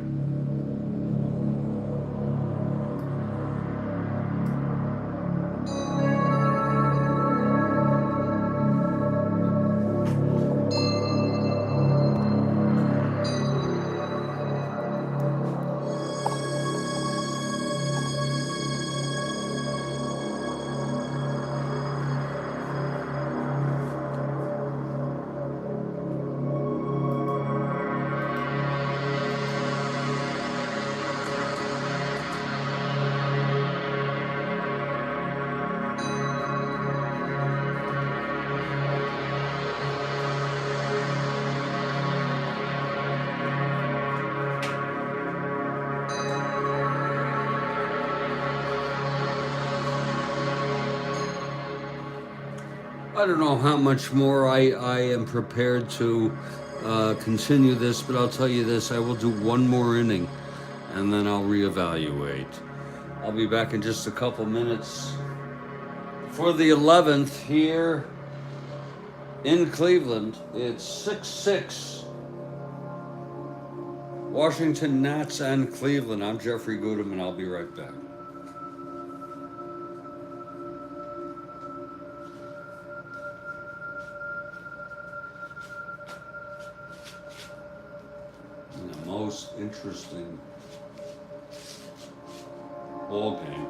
[SPEAKER 1] I don't know how much more I am prepared to continue this, but I'll tell you this, I will do one more inning and then I'll reevaluate. I'll be back in just a couple minutes for the 11th here in Cleveland. It's 6-6. Washington Nats and Cleveland. I'm Jeffrey Goodham, I'll be right back. Most interesting ball game.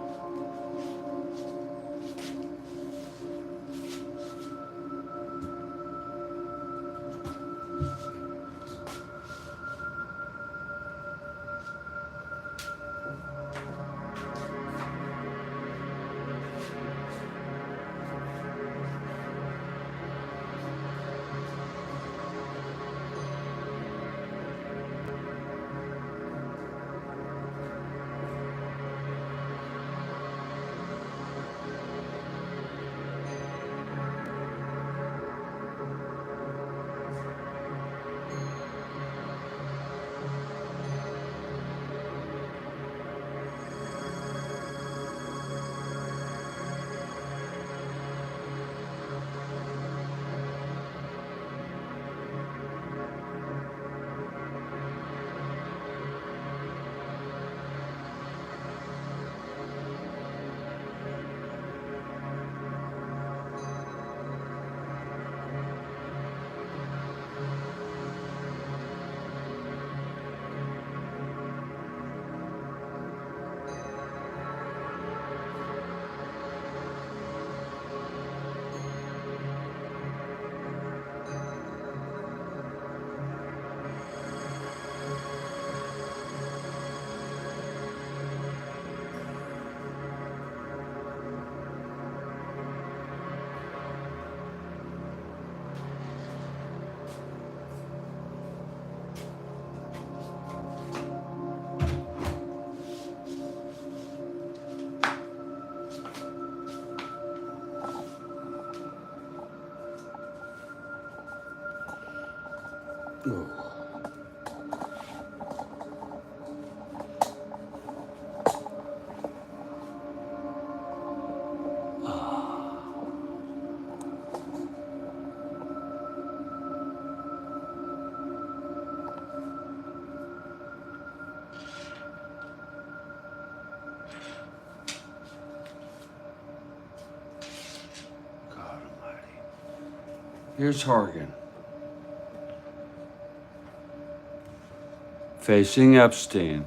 [SPEAKER 1] God almighty. Here's Hargan. Facing Epstein.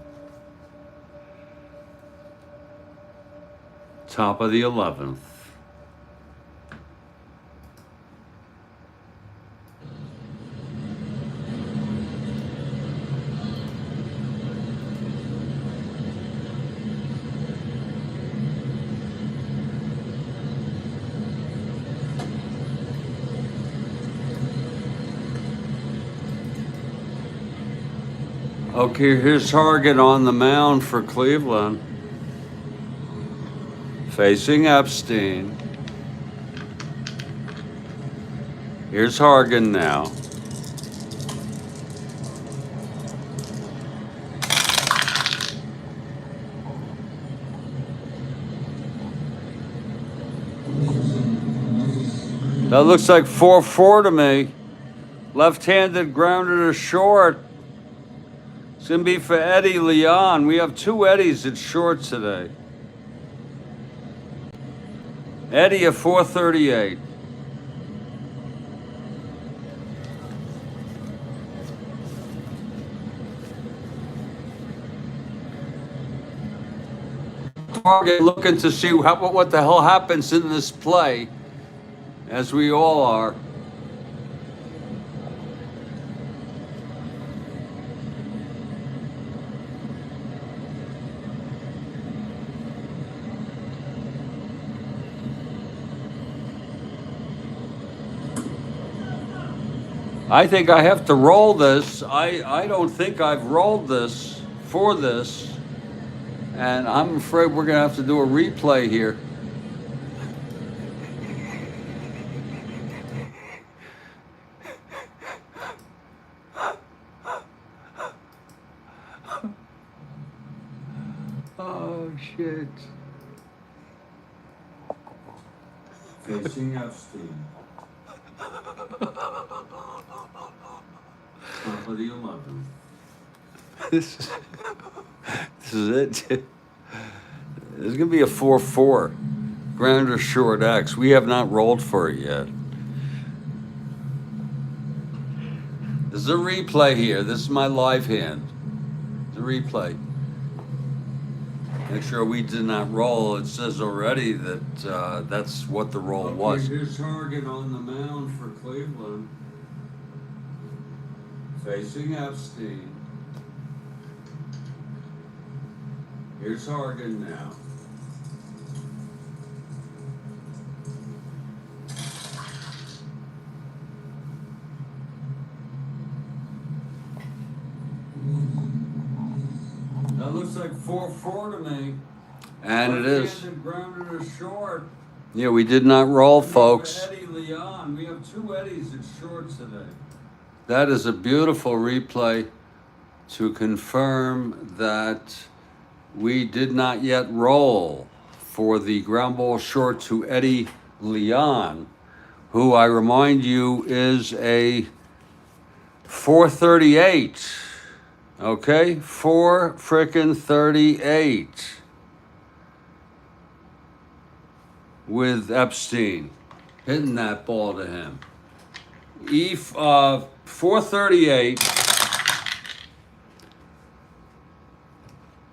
[SPEAKER 1] Top of the 11th. Okay, here's Hargan on the mound for Cleveland. Facing Epstein. Here's Hargan now. That looks like 4-4 to me. Left-handed grounder to short. It's going to be for Eddie Leon. We have two Eddies at short today. Eddie at 438. Target looking to see what the hell happens in this play, as we all are. I think I have to roll this. I don't think I've rolled this for this. And I'm afraid we're going to have to do a replay here. Oh, shit. Facing Epstein. Top of the 11th. This is it. There's going to be a 4-4. Grounder short X. We have not rolled for it yet. This is a replay here. This is my live hand. It's a replay. Make sure we did not roll. It says already that that's what the roll was. Here's Hargan on the mound for Cleveland. Facing Epstein. Here's Hargan now. That looks like 4-4 to me. And it is. Grounder to short. Yeah, we did not roll, folks. Eddie Leon. We have two Eddies at short today. That is a beautiful replay to confirm that we did not yet roll for the ground ball short to Eddie Leon, who I remind you is a 438. Okay, 4-38 with Epstein hitting that ball to him. 438.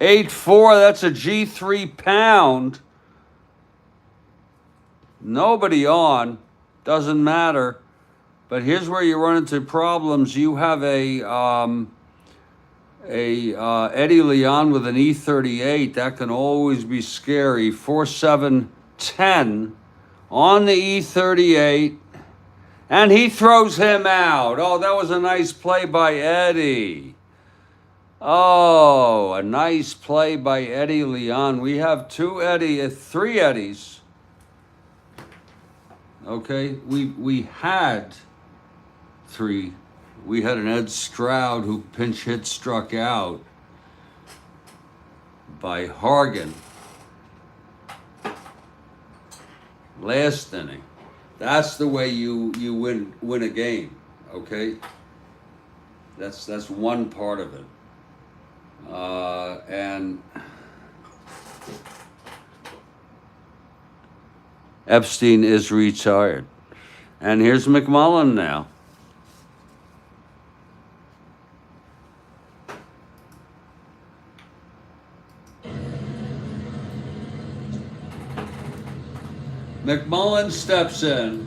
[SPEAKER 1] 8-4, that's a G3 pound. Nobody on, doesn't matter. But here's where you run into problems. You have a Eddie Leon with an E38. That can always be scary. 4-7-10 on the E38. And he throws him out. Oh, that was a nice play by Eddie. Oh, a nice play by Eddie Leon. We have three Eddies. Okay, we had three we had an Ed Stroud who pinch hit struck out by Hargan last inning. That's the way you win a game, okay? That's one part of it. And Epstein is retired. And here's McMullen now. McMullen steps in.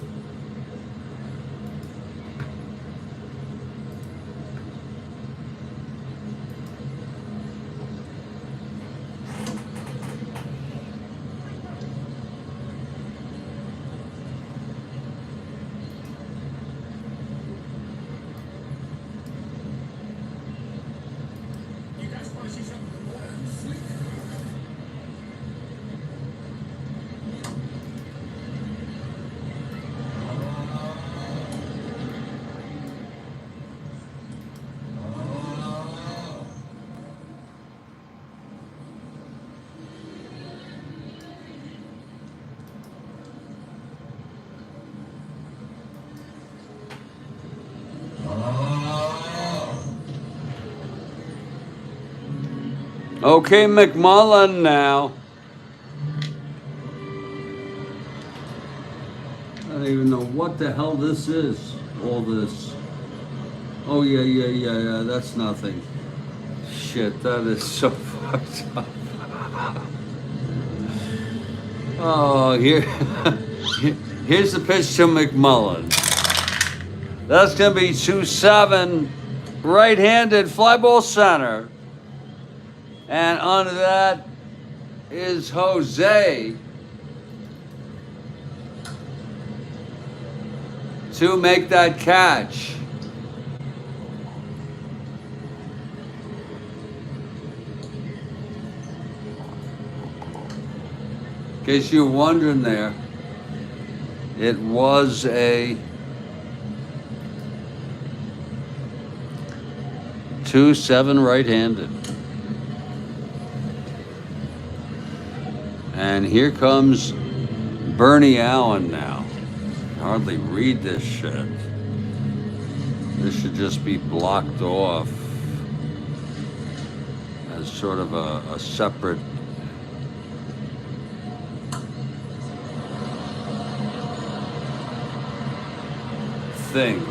[SPEAKER 1] Okay, McMullen now. I don't even know what the hell this is, all this. Oh, yeah, that's nothing. Shit, that is so fucked up. Oh, here's the pitch to McMullen. That's going to be 2-7, right-handed, fly ball center. And under that is Jose to make that catch. In case you're wondering there, it was a 2-7 right-handed. And here comes Bernie Allen now. Hardly read this shit. This should just be blocked off as sort of a separate thing.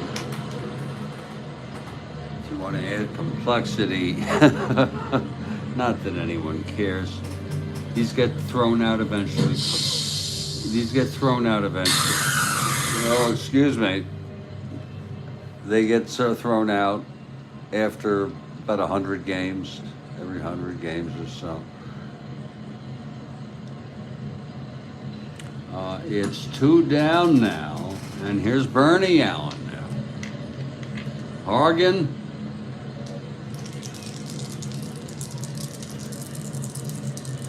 [SPEAKER 1] If you want to add complexity, not that anyone cares. These get thrown out eventually. Oh, excuse me. They get thrown out after about 100 games, every 100 games or so. It's 2 down now, and here's Bernie Allen now. Hargan.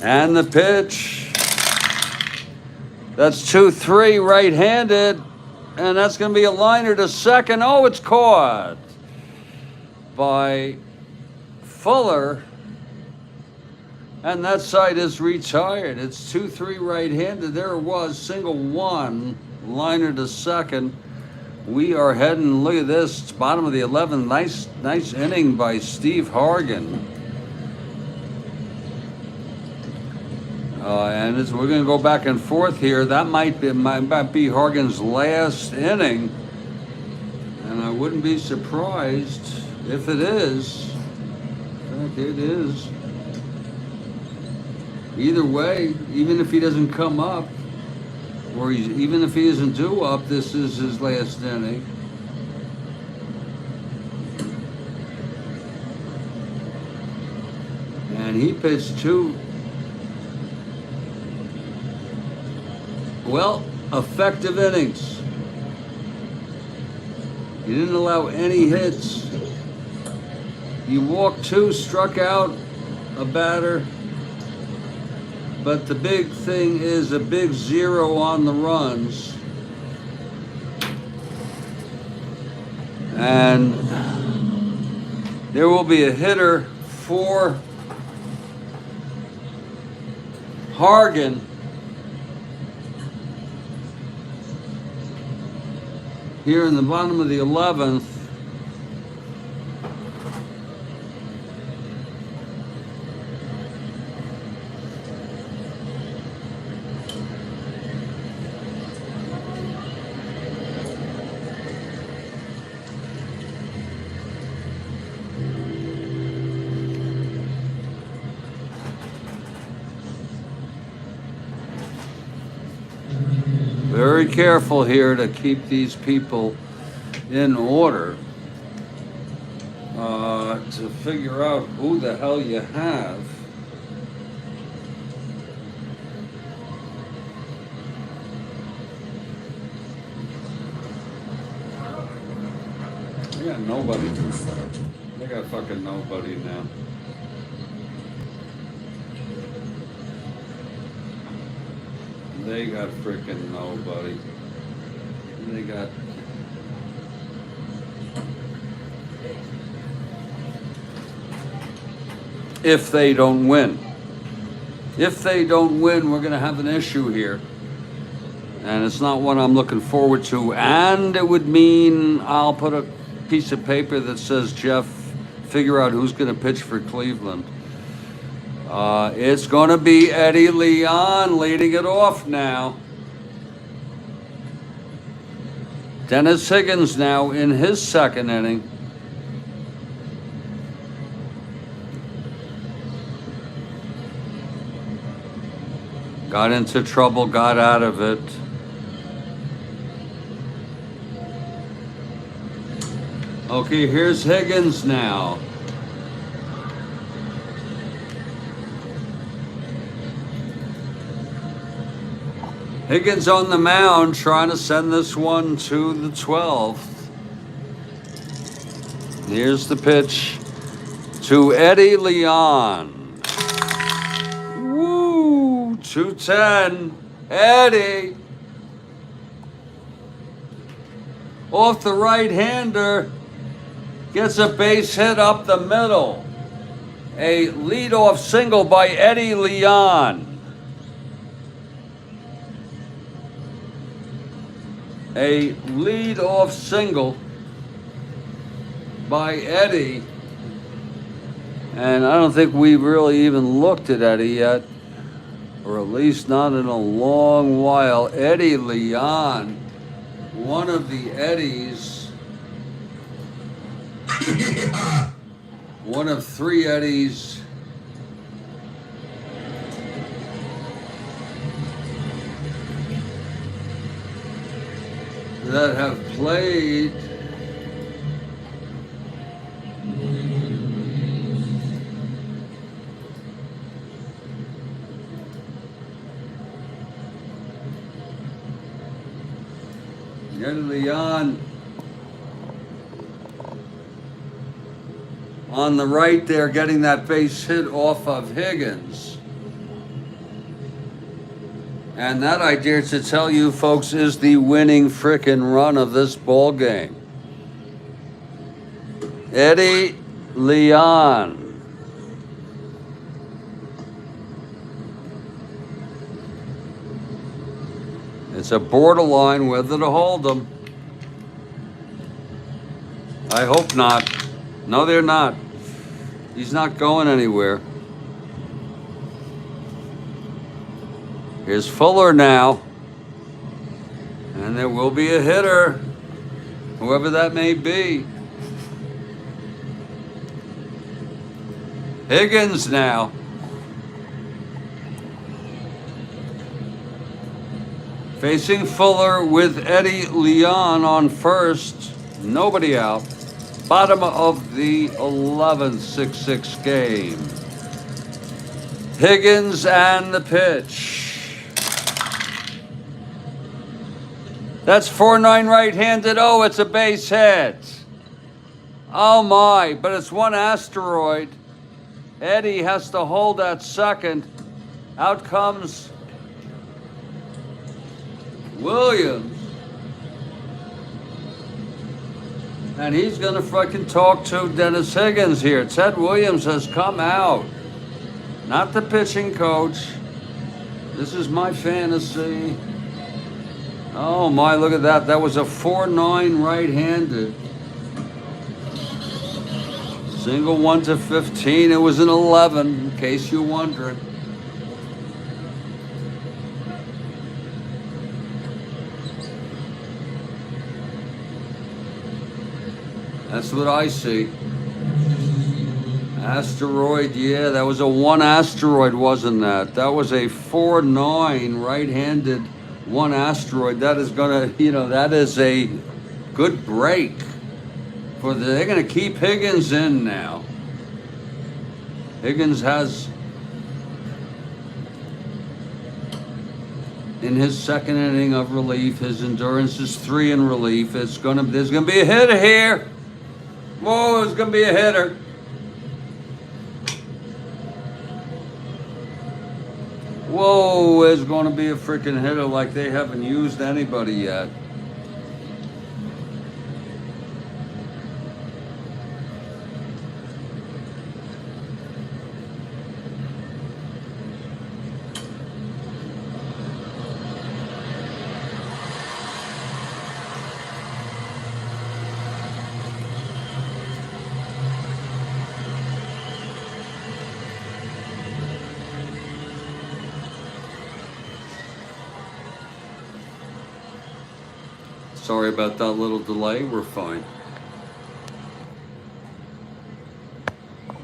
[SPEAKER 1] And the pitch. That's 2-3 right-handed. And that's going to be a liner to second. Oh, it's caught by Fuller. And that side is retired. It's 2-3 right-handed. There it was, single one, liner to second. We are heading, look at this, it's bottom of the 11th. Nice inning by Steve Hargan. And we're going to go back and forth here. That might be Hargan's last inning. And I wouldn't be surprised if it is. In fact, it is. Either way, even if he doesn't come up, or even if he isn't due up, this is his last inning. And he pitched 2. Well, effective innings. He didn't allow any hits. He walked 2, struck out a batter. But the big thing is a big 0 on the runs. And there will be a hitter for Hargan. Here in the bottom of the 11th. Very careful here to keep these people in order to figure out who the hell you have. They got nobody. They got fucking nobody now. They got freaking nobody. They got. If they don't win. If they don't win, we're going to have an issue here. And it's not one I'm looking forward to. And it would mean I'll put a piece of paper that says, Jeff, figure out who's going to pitch for Cleveland. It's going to be Eddie Leon leading it off now. Dennis Higgins now in his second inning. Got into trouble, got out of it. Okay, here's Higgins now. Higgins on the mound trying to send this one to the 12th. Here's the pitch to Eddie Leon. Woo! 210. Eddie. Off the right-hander. Gets a base hit up the middle. A leadoff single by Eddie Leon. A lead-off single by Eddie. And I don't think we've really even looked at Eddie yet, or at least not in a long while. Eddie Leon, one of the Eddies, one of three Eddies that have played Eddie Leon on the right there, getting that base hit off of Higgins. And that, I dare to tell you, folks, is the winning frickin' run of this ball game. Eddie Leon. It's a borderline whether to hold them. I hope not. No, they're not. He's not going anywhere. Here's Fuller now. And there will be a hitter, whoever that may be. Higgins now. Facing Fuller with Eddie Leon on first. Nobody out. Bottom of the 11th 6-6 game. Higgins and the pitch. That's 4-9 right-handed. Oh, it's a base hit. Oh my, but it's one asteroid. Eddie has to hold at second. Out comes Williams. And he's going to fucking talk to Dennis Higgins here. Ted Williams has come out. Not the pitching coach. This is my fantasy. Oh my, look at that. That was a 4-9 right-handed. Single 1 to 15. It was an 11, in case you're wondering. That's what I see. Asteroid, yeah, that was a 1 asteroid, wasn't that? That was a 4-9 right-handed 1 asteroid. That is gonna, that is a good break. They're gonna keep Higgins in now. Higgins has, in his second inning of relief, his endurance is 3 in relief. There's gonna be a hitter here. Whoa, there's gonna be a hitter. Whoa, there's going to be a freaking hitter like they haven't used anybody yet. Sorry about that little delay. We're fine.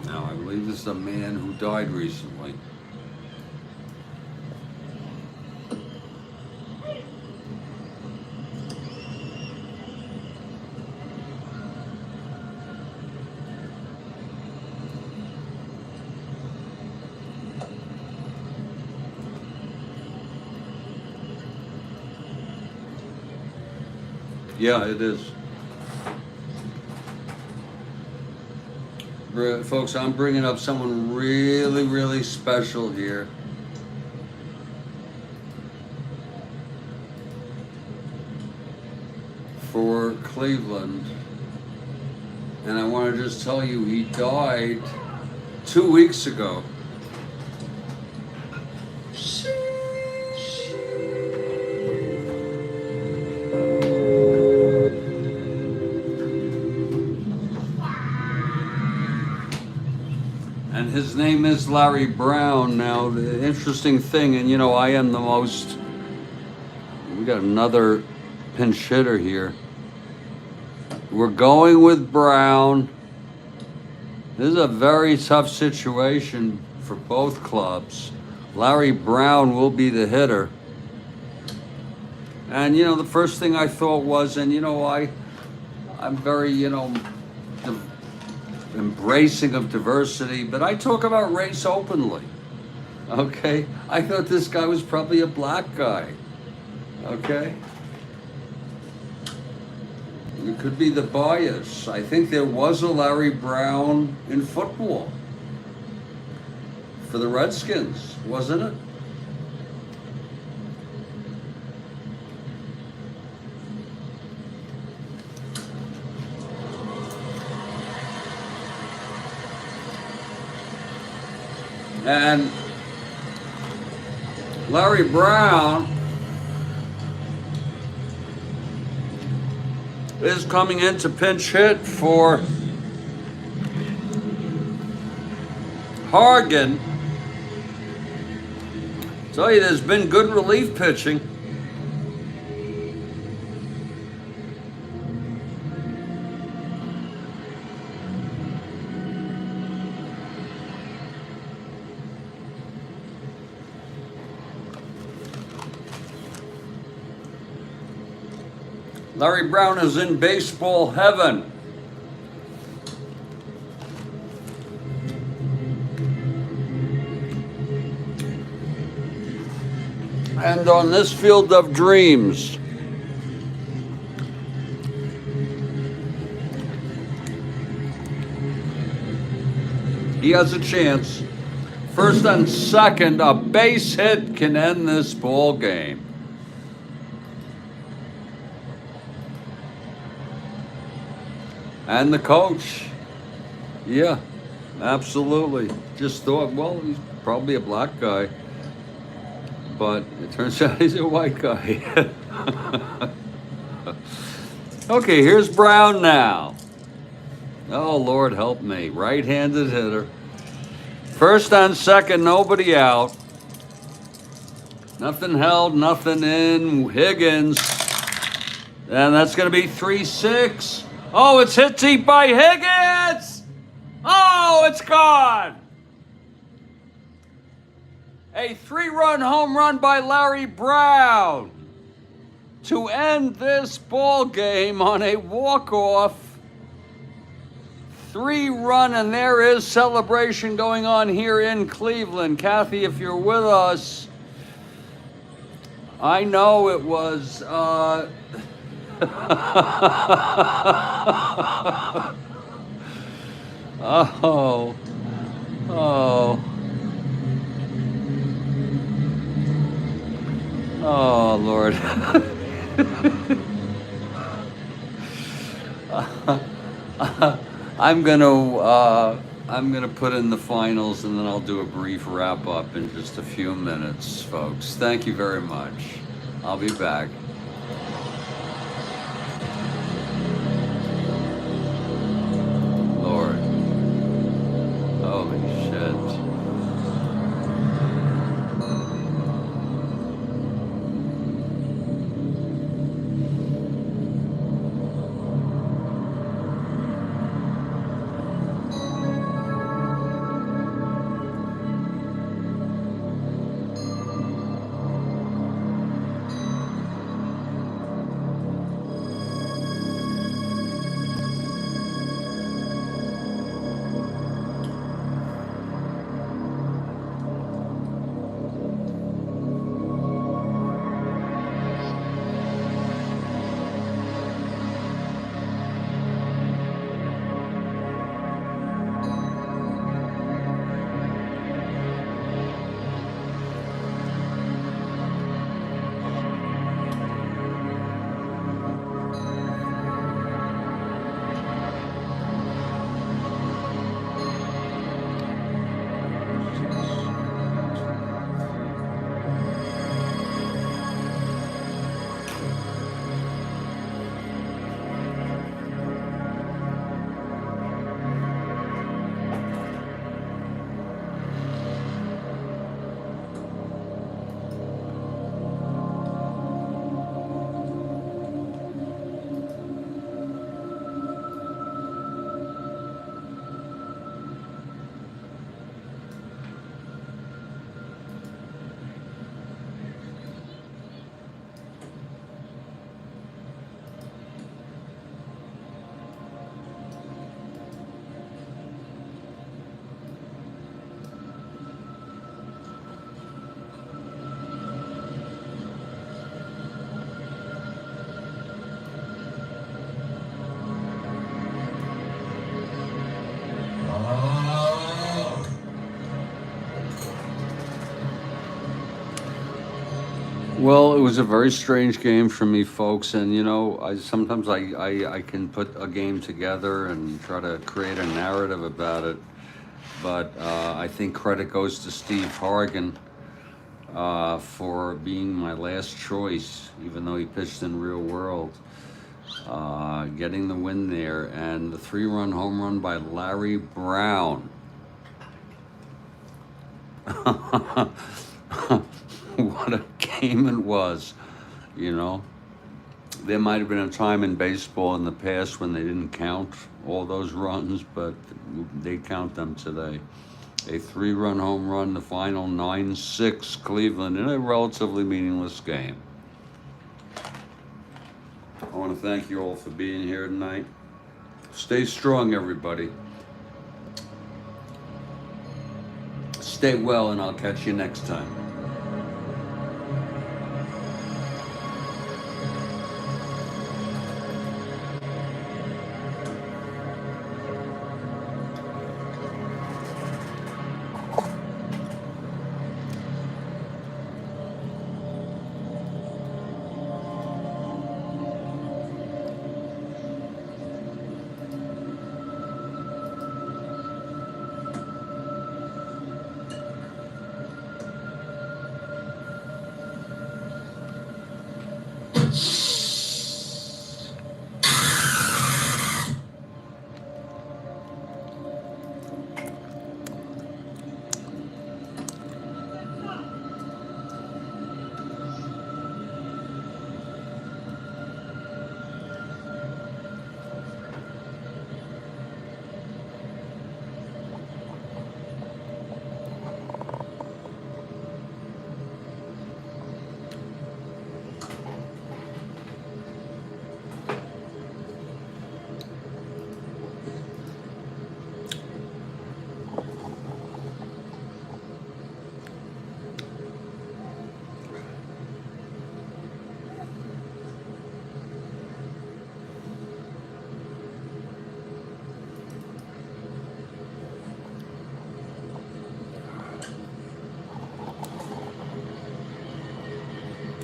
[SPEAKER 1] Now, I believe this is a man who died recently. Yeah, it is. Folks, I'm bringing up someone really, really special here. For Cleveland. And I want to just tell you, he died 2 weeks ago. And his name is Larry Brown. Now, the interesting thing, and I am the most, we got another pinch hitter here. We're going with Brown. This is a very tough situation for both clubs. Larry Brown will be the hitter. And, the first thing I thought was, and, I'm very, embracing of diversity, but I talk about race openly. Okay? I thought this guy was probably a black guy. Okay? It could be the bias. I think there was a Larry Brown in football for the Redskins, wasn't it? And Larry Brown is coming in to pinch hit for Hargan. Tell you, there's been good relief pitching. Larry Brown is in baseball heaven. And on this field of dreams, he has a chance. First and second, a base hit can end this ball game. And the coach. Yeah, absolutely. Just thought, well, he's probably a black guy, but it turns out he's a white guy. Okay, here's Brown now. Oh, Lord help me. Right-handed hitter. First on second, nobody out. Nothing held, nothing in. Higgins. And that's going to be 3-6. Oh, it's hit deep by Higgins. Oh, it's gone. A 3-run home run by Larry Brown to end this ball game on a walk-off 3-run, and there is celebration going on here in Cleveland. Kathy, if you're with us, I know it was oh, oh, oh, Lord. I'm gonna put in the finals, and then I'll do a brief wrap up in just a few minutes, folks. Thank you very much. I'll be back. Lord, holy shit. Well, it was a very strange game for me, folks, and sometimes I can put a game together and try to create a narrative about it, but I think credit goes to Steve Hargan for being my last choice, even though he pitched in real world, getting the win there, and the 3-run home run by Larry Brown. What a game it was, There might have been a time in baseball in the past when they didn't count all those runs, but they count them today. A 3-run home run, the final 9-6 Cleveland in a relatively meaningless game. I want to thank you all for being here tonight. Stay strong, everybody. Stay well, and I'll catch you next time.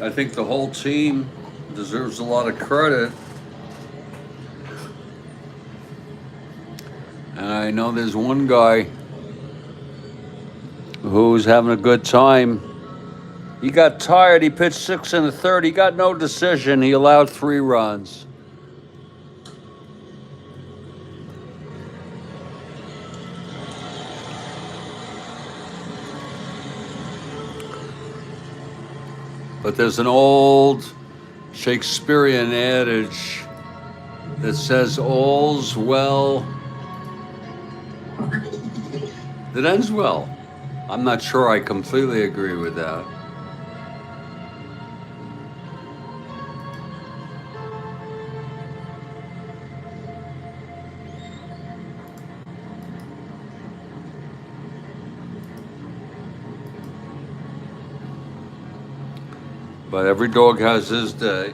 [SPEAKER 1] I think the whole team deserves a lot of credit. And I know there's one guy who's having a good time. He got tired. He pitched 6 1/3. He got no decision. He allowed 3 runs. But there's an old Shakespearean adage that says all's well that ends well. I'm not sure I completely agree with that. But every dog has his day.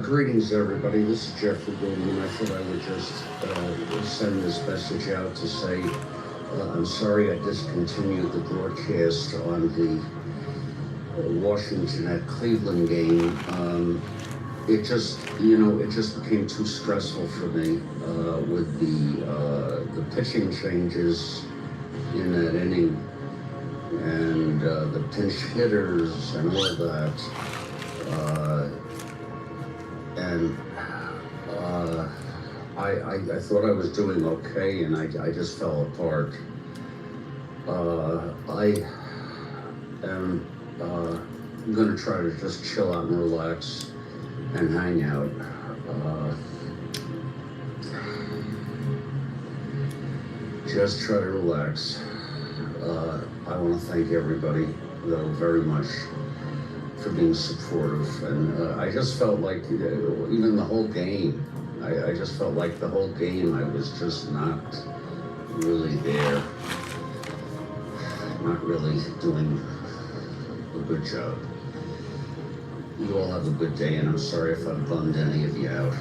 [SPEAKER 2] Greetings, everybody. This is Jeffrey Goldman. I thought I would just send this message out to say I'm sorry I discontinued the broadcast on the Washington at Cleveland game. It just became too stressful for me with the pitching changes in that inning and the pinch hitters and all of that. I thought I was doing okay, and I just fell apart. I am going to try to just chill out and relax and hang out. just try to relax. I want to thank everybody, though, very much for being supportive. And I just felt like, even the whole game, I just felt like the whole game I was just not really there. Not really doing a good job. You all have a good day, and I'm sorry if I've bummed any of you out.